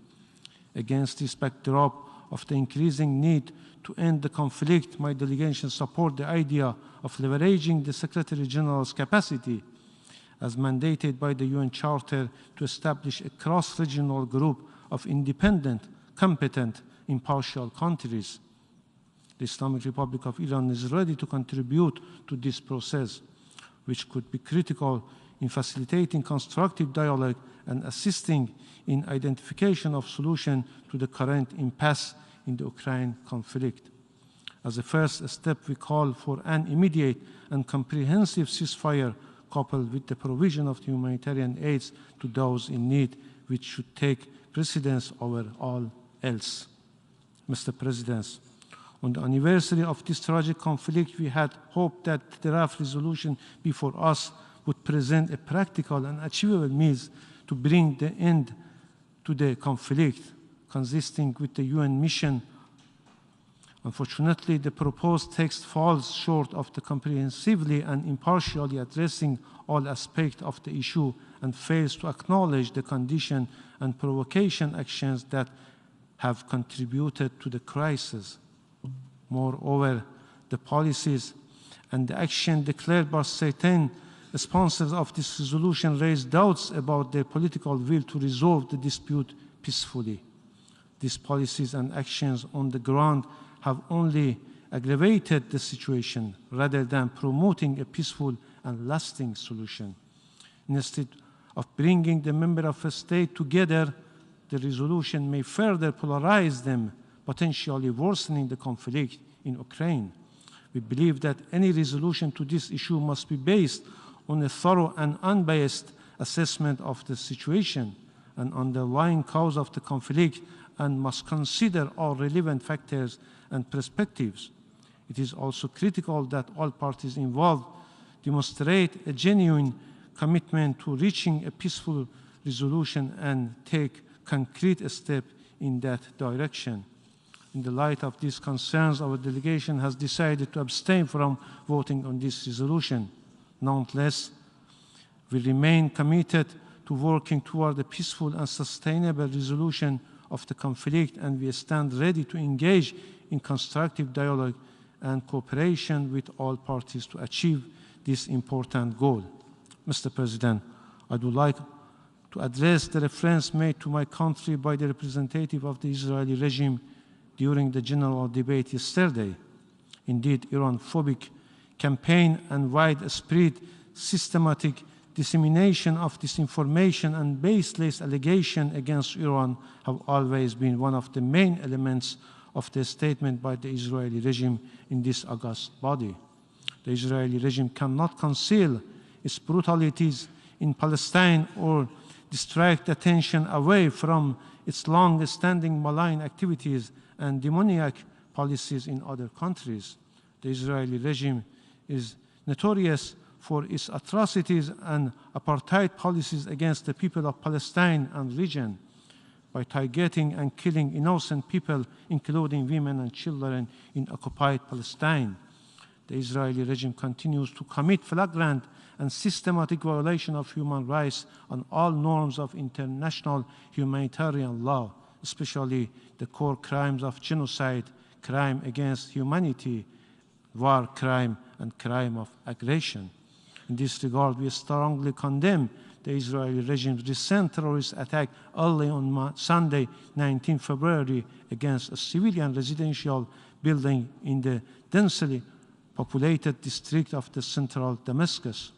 Against this backdrop of the increasing need to end the conflict, my delegation supports the idea of leveraging the Secretary General's capacity as mandated by the UN Charter to establish a cross-regional group of independent, competent, impartial countries. The Islamic Republic of Iran is ready to contribute to this process, which could be critical in facilitating constructive dialogue and assisting in identification of solution to the current impasse in the Ukraine conflict. As a first step, we call for an immediate and comprehensive ceasefire coupled with the provision of humanitarian aids to those in need, which should take precedence over all else. Mr. President. On the anniversary of this tragic conflict, we had hoped that the draft resolution before us would present a practical and achievable means to bring the end to the conflict, consisting with the UN mission. Unfortunately, the proposed text falls short of the comprehensively and impartially addressing all aspects of the issue and fails to acknowledge the condition and provocation actions that have contributed to the crisis. Moreover, the policies and the action declared by certain sponsors of this resolution raise doubts about their political will to resolve the dispute peacefully. These policies and actions on the ground have only aggravated the situation rather than promoting a peaceful and lasting solution. Instead of bringing the member of a state together, the resolution may further polarize them, potentially worsening the conflict in Ukraine. We believe that any resolution to this issue must be based on a thorough and unbiased assessment of the situation and underlying cause of the conflict, and must consider all relevant factors and perspectives. It is also critical that all parties involved demonstrate a genuine commitment to reaching a peaceful resolution and take concrete steps in that direction. In the light of these concerns, our delegation has decided to abstain from voting on this resolution. Nonetheless, we remain committed to working toward a peaceful and sustainable resolution of the conflict, and we stand ready to engage in constructive dialogue and cooperation with all parties to achieve this important goal. Mr. President, I would like to address the reference made to my country by the representative of the Israeli regime during the general debate yesterday. Indeed, Iran-phobic campaign and widespread systematic dissemination of disinformation and baseless allegations against Iran have always been one of the main elements of the statement by the Israeli regime in this august body. The Israeli regime cannot conceal its brutalities in Palestine or distract attention away from its long-standing malign activities and demoniac policies in other countries. The Israeli regime is notorious for its atrocities and apartheid policies against the people of Palestine and region by targeting and killing innocent people, including women and children, in occupied Palestine. The Israeli regime continues to commit flagrant and systematic violation of human rights and all norms of international humanitarian law, especially the core crimes of genocide, crime against humanity, war crime, and crime of aggression. In this regard, we strongly condemn the Israeli regime's recent terrorist attack early on Sunday, 19 February, against a civilian residential building in the densely populated district of the central Damascus,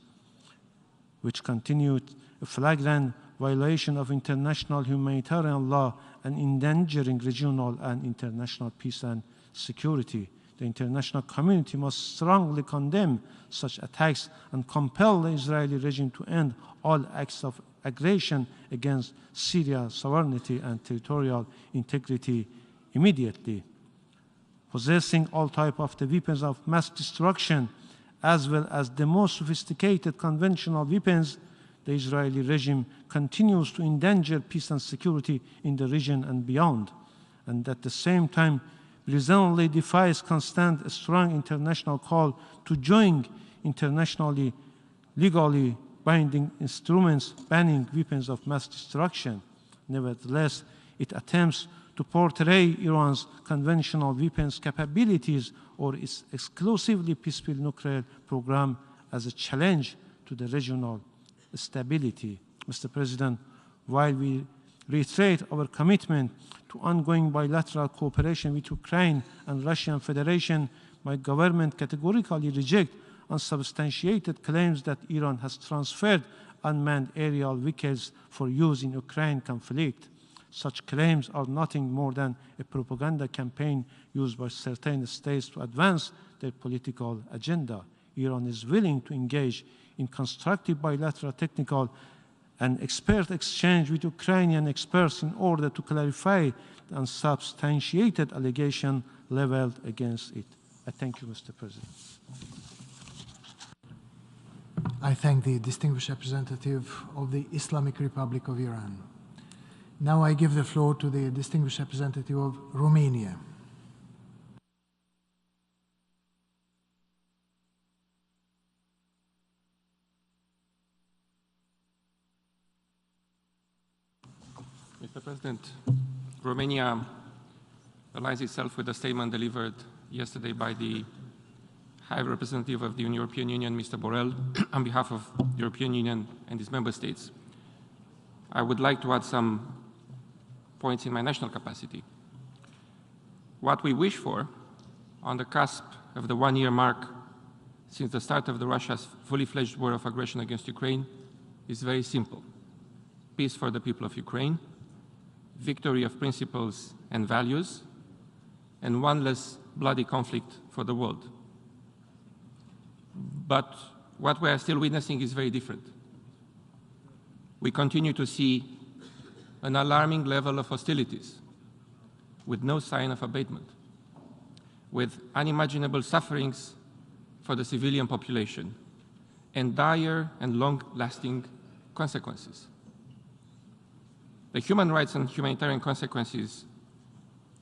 which continued a flagrant violation of international humanitarian law and endangering regional and international peace and security. The international community must strongly condemn such attacks and compel the Israeli regime to end all acts of aggression against Syria's sovereignty and territorial integrity immediately. Possessing all types of the weapons of mass destruction, as well as the most sophisticated conventional weapons, the Israeli regime continues to endanger peace and security in the region and beyond, and at the same time reasonably defies constant strong international call to join internationally legally binding instruments banning weapons of mass destruction. Nevertheless, it attempts to portray Iran's conventional weapons capabilities or its exclusively peaceful nuclear program as a challenge to the regional stability. Mr. President, while we reiterate our commitment to ongoing bilateral cooperation with Ukraine and Russian Federation, my government categorically rejects unsubstantiated claims that Iran has transferred unmanned aerial vehicles for use in Ukraine conflict. Such claims are nothing more than a propaganda campaign used by certain states to advance their political agenda. Iran is willing to engage in constructive bilateral technical and expert exchange with Ukrainian experts in order to clarify and substantiated allegations leveled against it. I thank you, Mr. President. I thank the distinguished representative of the Islamic Republic of Iran. Now I give the floor to the distinguished representative of Romania. Mr. President, Romania aligns itself with the statement delivered yesterday by the High Representative of the European Union, Mr. Borrell, on behalf of the European Union and its member states. I would like to add some points in my national capacity. What we wish for, on the cusp of the one-year mark since the start of Russia's fully-fledged war of aggression against Ukraine, is very simple. Peace for the people of Ukraine, victory of principles and values, and one less bloody conflict for the world. But what we are still witnessing is very different. We continue to see an alarming level of hostilities with no sign of abatement, with unimaginable sufferings for the civilian population and dire and long-lasting consequences. The human rights and humanitarian consequences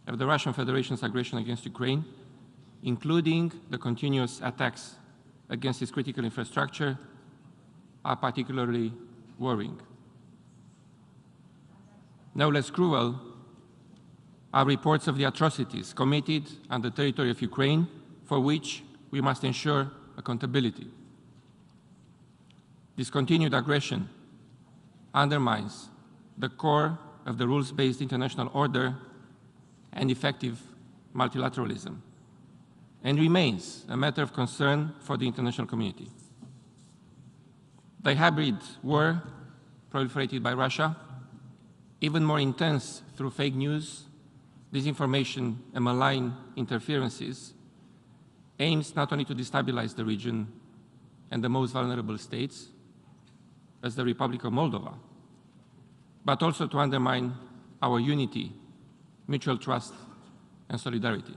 of the Russian Federation's aggression against Ukraine, including the continuous attacks against its critical infrastructure, are particularly worrying. No less cruel are reports of the atrocities committed on the territory of Ukraine, for which we must ensure accountability. This continued aggression undermines the core of the rules-based international order and effective multilateralism, and remains a matter of concern for the international community. The hybrid war proliferated by Russia, even more intense through fake news, disinformation, and malign interferences, aims not only to destabilize the region and the most vulnerable states, as the Republic of Moldova, but also to undermine our unity, mutual trust, and solidarity.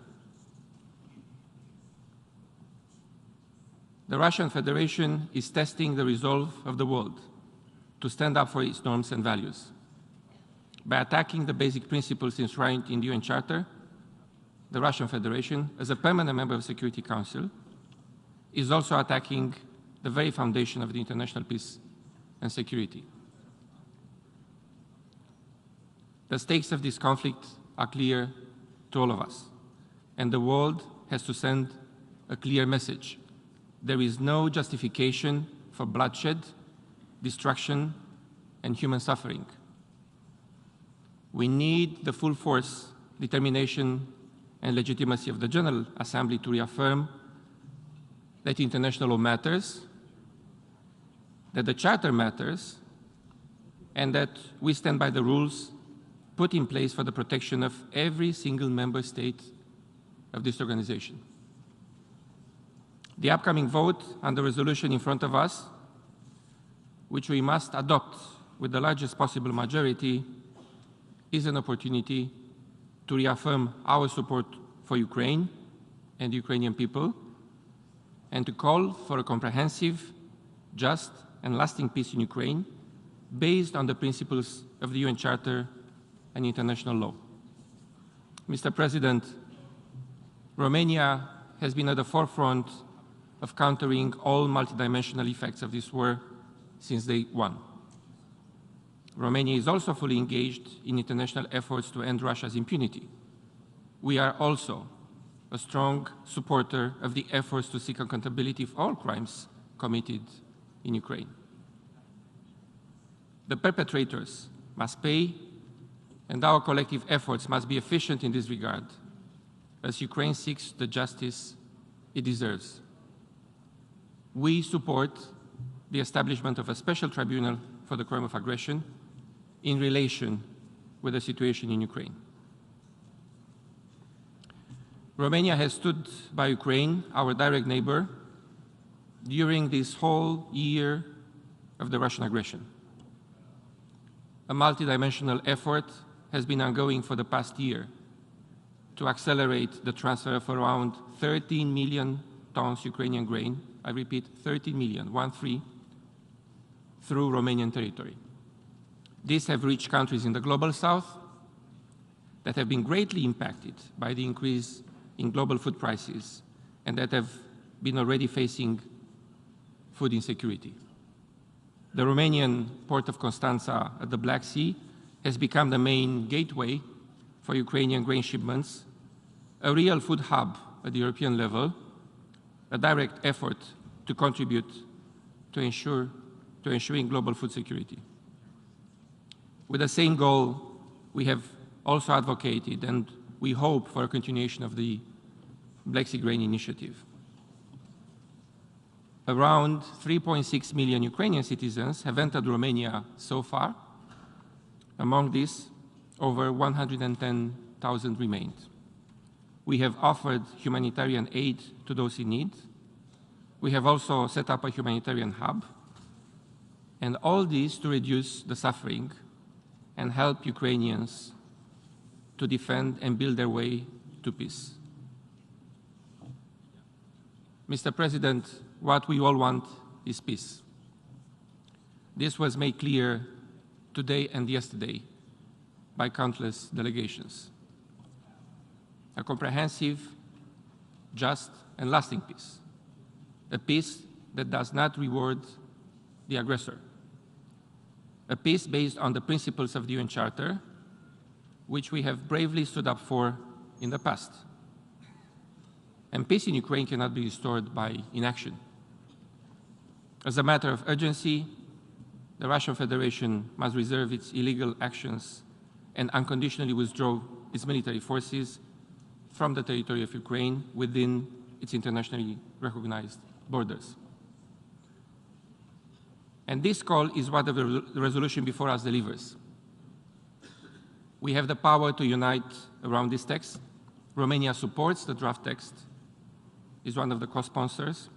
The Russian Federation is testing the resolve of the world to stand up for its norms and values. By attacking the basic principles enshrined in the UN Charter, the Russian Federation, as a permanent member of the Security Council, is also attacking the very foundation of the international peace and security. The stakes of this conflict are clear to all of us, and the world has to send a clear message. There is no justification for bloodshed, destruction, and human suffering. We need the full force, determination, and legitimacy of the General Assembly to reaffirm that international law matters, that the Charter matters, and that we stand by the rules put in place for the protection of every single member state of this organization. The upcoming vote on the resolution in front of us, which we must adopt with the largest possible majority, is an opportunity to reaffirm our support for Ukraine and the Ukrainian people, and to call for a comprehensive, just, and lasting peace in Ukraine based on the principles of the UN Charter and international law. Mr. President, Romania has been at the forefront of countering all multidimensional effects of this war since day one. Romania is also fully engaged in international efforts to end Russia's impunity. We are also a strong supporter of the efforts to seek accountability for all crimes committed in Ukraine. The perpetrators must pay, and our collective efforts must be efficient in this regard, as Ukraine seeks the justice it deserves. We support the establishment of a special tribunal for the crime of aggression in relation with the situation in Ukraine. Romania has stood by Ukraine, our direct neighbor, during this whole year of the Russian aggression. A multidimensional effort has been ongoing for the past year to accelerate the transfer of around 13 million tons Ukrainian grain, I repeat, 13 million, 1-3, through Romanian territory. These have reached countries in the global south that have been greatly impacted by the increase in global food prices and that have been already facing food insecurity. The Romanian port of Constanța at the Black Sea has become the main gateway for Ukrainian grain shipments, a real food hub at the European level, a direct effort to contribute to ensuring global food security. With the same goal, we have also advocated and we hope for a continuation of the Black Sea Grain Initiative. Around 3.6 million Ukrainian citizens have entered Romania so far. Among these, over 110,000 remained. We have offered humanitarian aid to those in need. We have also set up a humanitarian hub, and all this to reduce the suffering and help Ukrainians to defend and build their way to peace. Mr. President, what we all want is peace. This was made clear today and yesterday by countless delegations. A comprehensive, just, and lasting peace. A peace that does not reward the aggressor. A peace based on the principles of the UN Charter, which we have bravely stood up for in the past. And peace in Ukraine cannot be restored by inaction. As a matter of urgency, the Russian Federation must reserve its illegal actions and unconditionally withdraw its military forces from the territory of Ukraine within its internationally recognized borders. And this call is what the resolution before us delivers. We have the power to unite around this text. Romania supports the draft text, is one of the co-sponsors,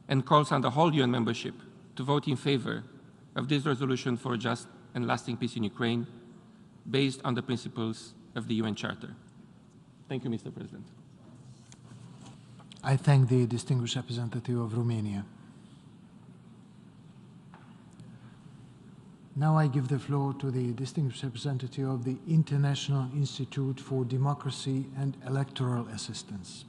and calls on the whole UN membership to vote in favor of this resolution for a just and lasting peace in Ukraine based on the principles of the UN Charter. Thank you, Mr. President. I thank the distinguished representative of Romania. Now I give the floor to the distinguished representative of the International Institute for Democracy and Electoral Assistance.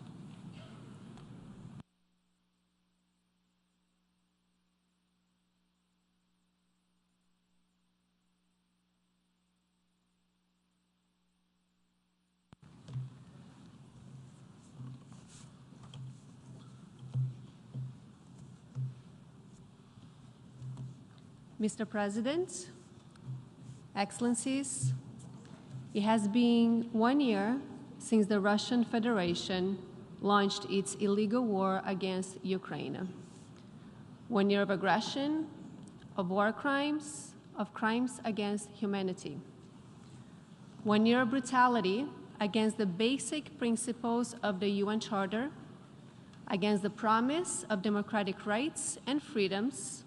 Mr. President, Excellencies, it has been 1 year since the Russian Federation launched its illegal war against Ukraine. 1 year of aggression, of war crimes, of crimes against humanity. 1 year of brutality against the basic principles of the UN Charter, against the promise of democratic rights and freedoms,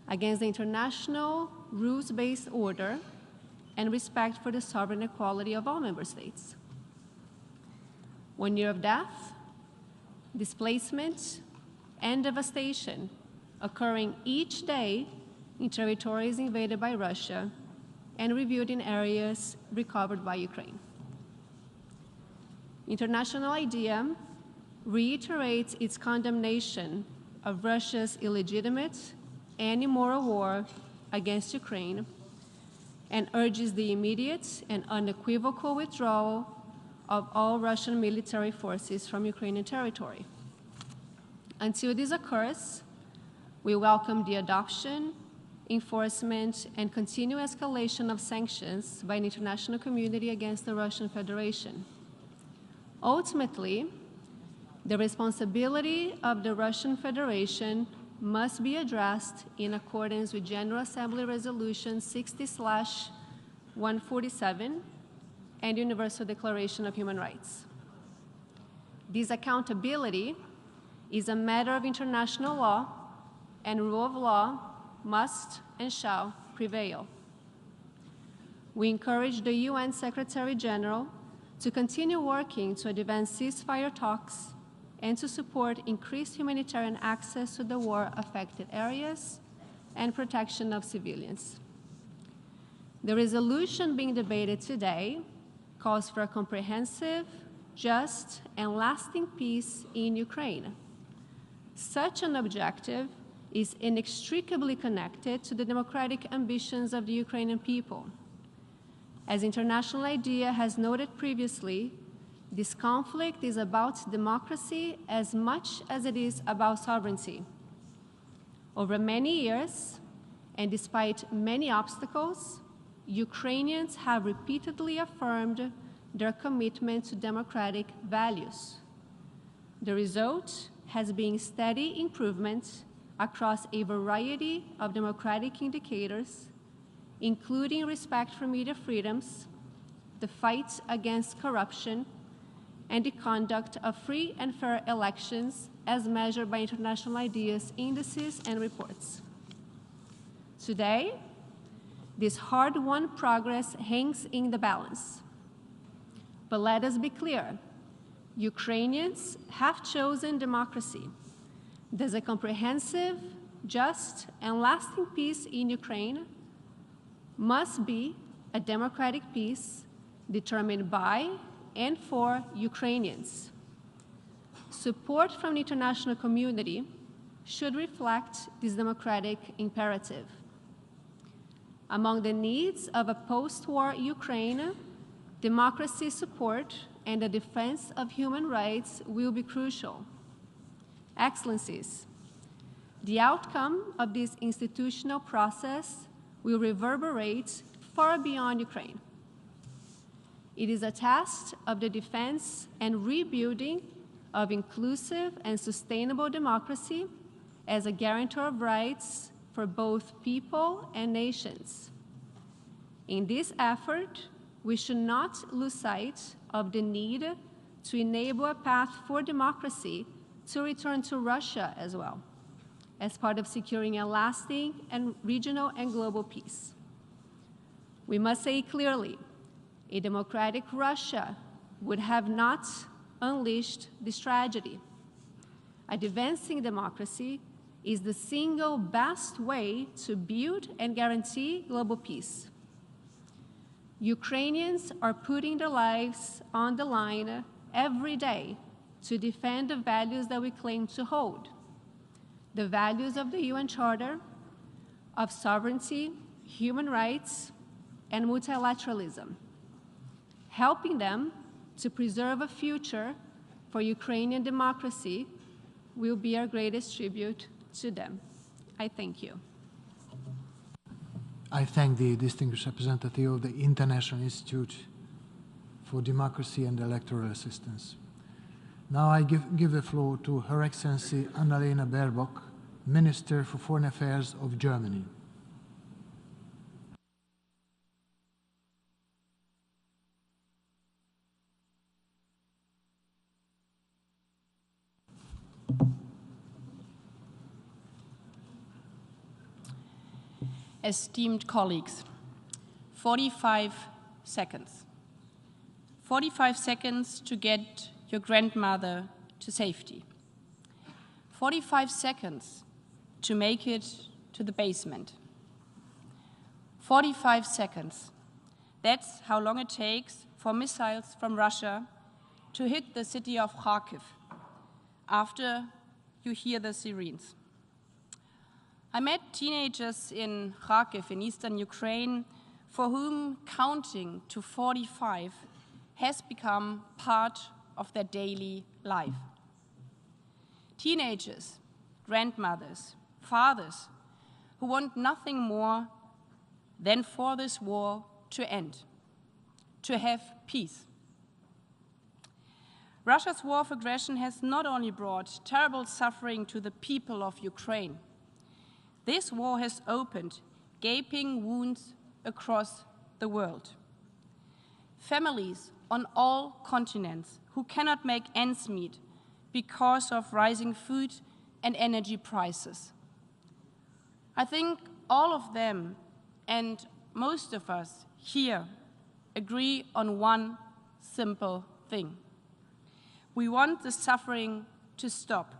against the international rules-based order and respect for the sovereign equality of all member states. 1 year of death, displacement, and devastation occurring each day in territories invaded by Russia and reviewed in areas recovered by Ukraine. International IDEA reiterates its condemnation of Russia's illegitimate and immoral war against Ukraine and urges the immediate and unequivocal withdrawal of all Russian military forces from Ukrainian territory. Until this occurs, we welcome the adoption, enforcement, and continued escalation of sanctions by the international community against the Russian Federation. Ultimately, the responsibility of the Russian Federation must be addressed in accordance with General Assembly Resolution 60/147 and Universal Declaration of Human Rights. This accountability is a matter of international law, and rule of law must and shall prevail. we encourage the UN Secretary General to continue working to advance ceasefire talks and to support increased humanitarian access to the war-affected areas and protection of civilians. The resolution being debated today calls for a comprehensive, just, and lasting peace in Ukraine. Such an objective is inextricably connected to the democratic ambitions of the Ukrainian people. As International IDEA has noted previously, this conflict is about democracy as much as it is about sovereignty. Over many years, and despite many obstacles, Ukrainians have repeatedly affirmed their commitment to democratic values. The result has been steady improvement across a variety of democratic indicators, including respect for media freedoms, the fight against corruption, and the conduct of free and fair elections as measured by International IDEA's indices and reports. Today, this hard-won progress hangs in the balance. But let us be clear, Ukrainians have chosen democracy. There's a comprehensive, just, and lasting peace in Ukraine must be a democratic peace determined by and for Ukrainians. Support from the international community should reflect this democratic imperative. Among the needs of a post-war Ukraine, democracy support and the defense of human rights will be crucial. Excellencies, the outcome of this institutional process will reverberate far beyond Ukraine. It is a test of the defense and rebuilding of inclusive and sustainable democracy as a guarantor of rights for both people and nations. In this effort, we should not lose sight of the need to enable a path for democracy to return to Russia as well, as part of securing a lasting and regional and global peace. We must say clearly, a democratic Russia would have not unleashed this tragedy. Advancing democracy is the single best way to build and guarantee global peace. Ukrainians are putting their lives on the line every day to defend the values that we claim to hold, the values of the UN Charter, of sovereignty, human rights, and multilateralism, helping them to preserve a future for Ukrainian democracy will be our greatest tribute to them. I thank you. I thank the distinguished representative of the International Institute for Democracy and Electoral Assistance. Now I give the floor to Her Excellency Annalena Baerbock, Minister for Foreign Affairs of Germany. Esteemed colleagues, 45 seconds. 45 seconds to get your grandmother to safety. 45 seconds to make it to the basement. 45 seconds. That's how long it takes for missiles from Russia to hit the city of Kyiv after you hear the sirens. I met teenagers in Kyiv in eastern Ukraine for whom counting to 45 has become part of their daily life. Teenagers, grandmothers, fathers who want nothing more than for this war to end, to have peace. Russia's war of aggression has not only brought terrible suffering to the people of Ukraine. This war has opened gaping wounds across the world. Families on all continents who cannot make ends meet because of rising food and energy prices. I think all of them and most of us here agree on one simple thing. We want the suffering to stop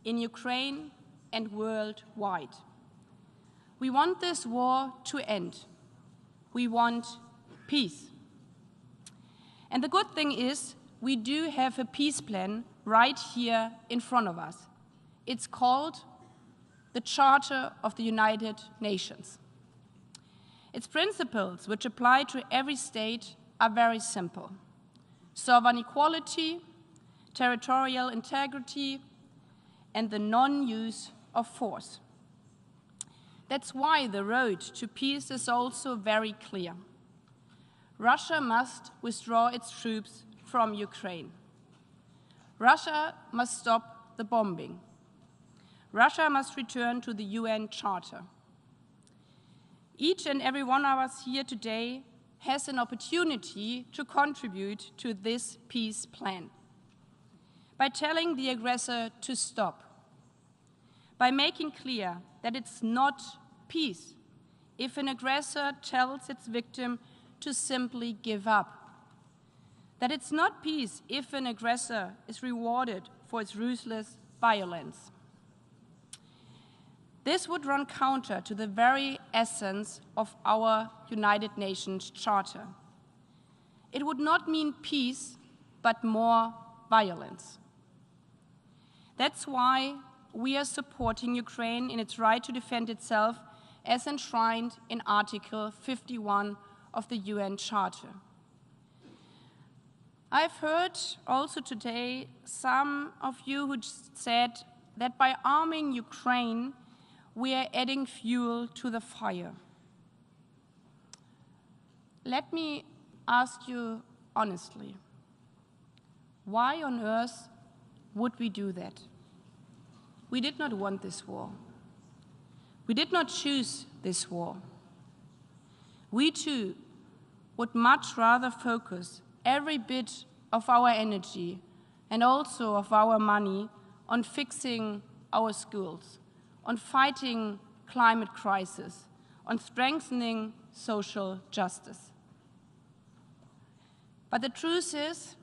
in Ukraine and worldwide. We want this war to end. We want peace. And the good thing is, we do have a peace plan right here in front of us. It's called the Charter of the United Nations. Its principles, which apply to every state, are very simple: sovereign equality, territorial integrity, and the non-use of force. That's why the road to peace is also very clear. Russia must withdraw its troops from Ukraine. Russia must stop the bombing. Russia must return to the UN Charter. Each and every one of us here today has an opportunity to contribute to this peace plan by telling the aggressor to stop, by making clear that it's not peace if an aggressor tells its victim to simply give up, that it's not peace if an aggressor is rewarded for its ruthless violence. This would run counter to the very essence of our United Nations Charter. It would not mean peace, but more violence. That's why we are supporting Ukraine in its right to defend itself as enshrined in Article 51 of the UN Charter. I've heard also today some of you who said that by arming Ukraine, we are adding fuel to the fire. Let me ask you honestly, why on earth would we do that? We did not want this war. We did not choose this war. We too would much rather focus every bit of our energy and also of our money on fixing our schools, on fighting climate crisis, on strengthening social justice. But the truth is,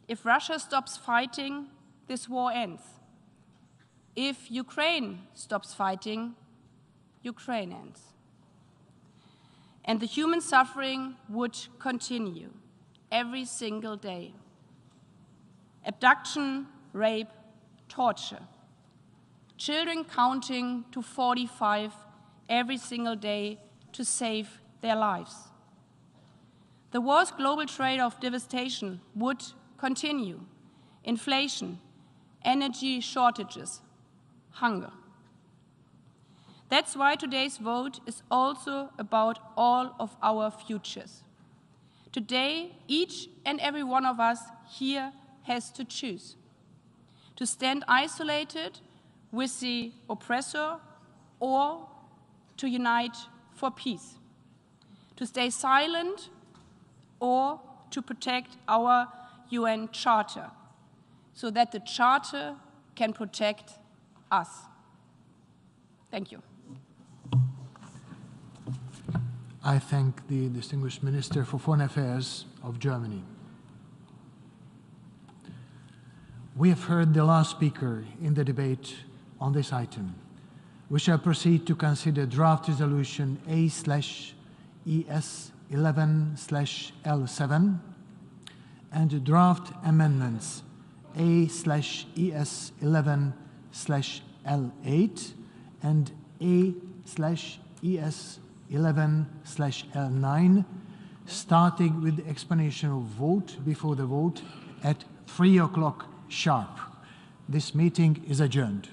if Russia stops fighting, this war ends. If Ukraine stops fighting, Ukraine ends. And the human suffering would continue every single day. Abduction, rape, torture. Children counting to 45 every single day to save their lives. The war's global trade of devastation would continue. Inflation, energy shortages, hunger. That's why today's vote is also about all of our futures. Today, each and every one of us here has to choose: to stand isolated with the oppressor or to unite for peace, to stay silent or to protect our UN Charter so that the Charter can protect us. Thank you. I thank the distinguished Minister for Foreign Affairs of Germany. We have heard the last speaker in the debate on this item. We shall proceed to consider draft resolution A/ES11/L7 and draft amendments A/ES11/L8 and A/ES11/L9, starting with the explanation of vote before the vote at 3 o'clock sharp. This meeting is adjourned.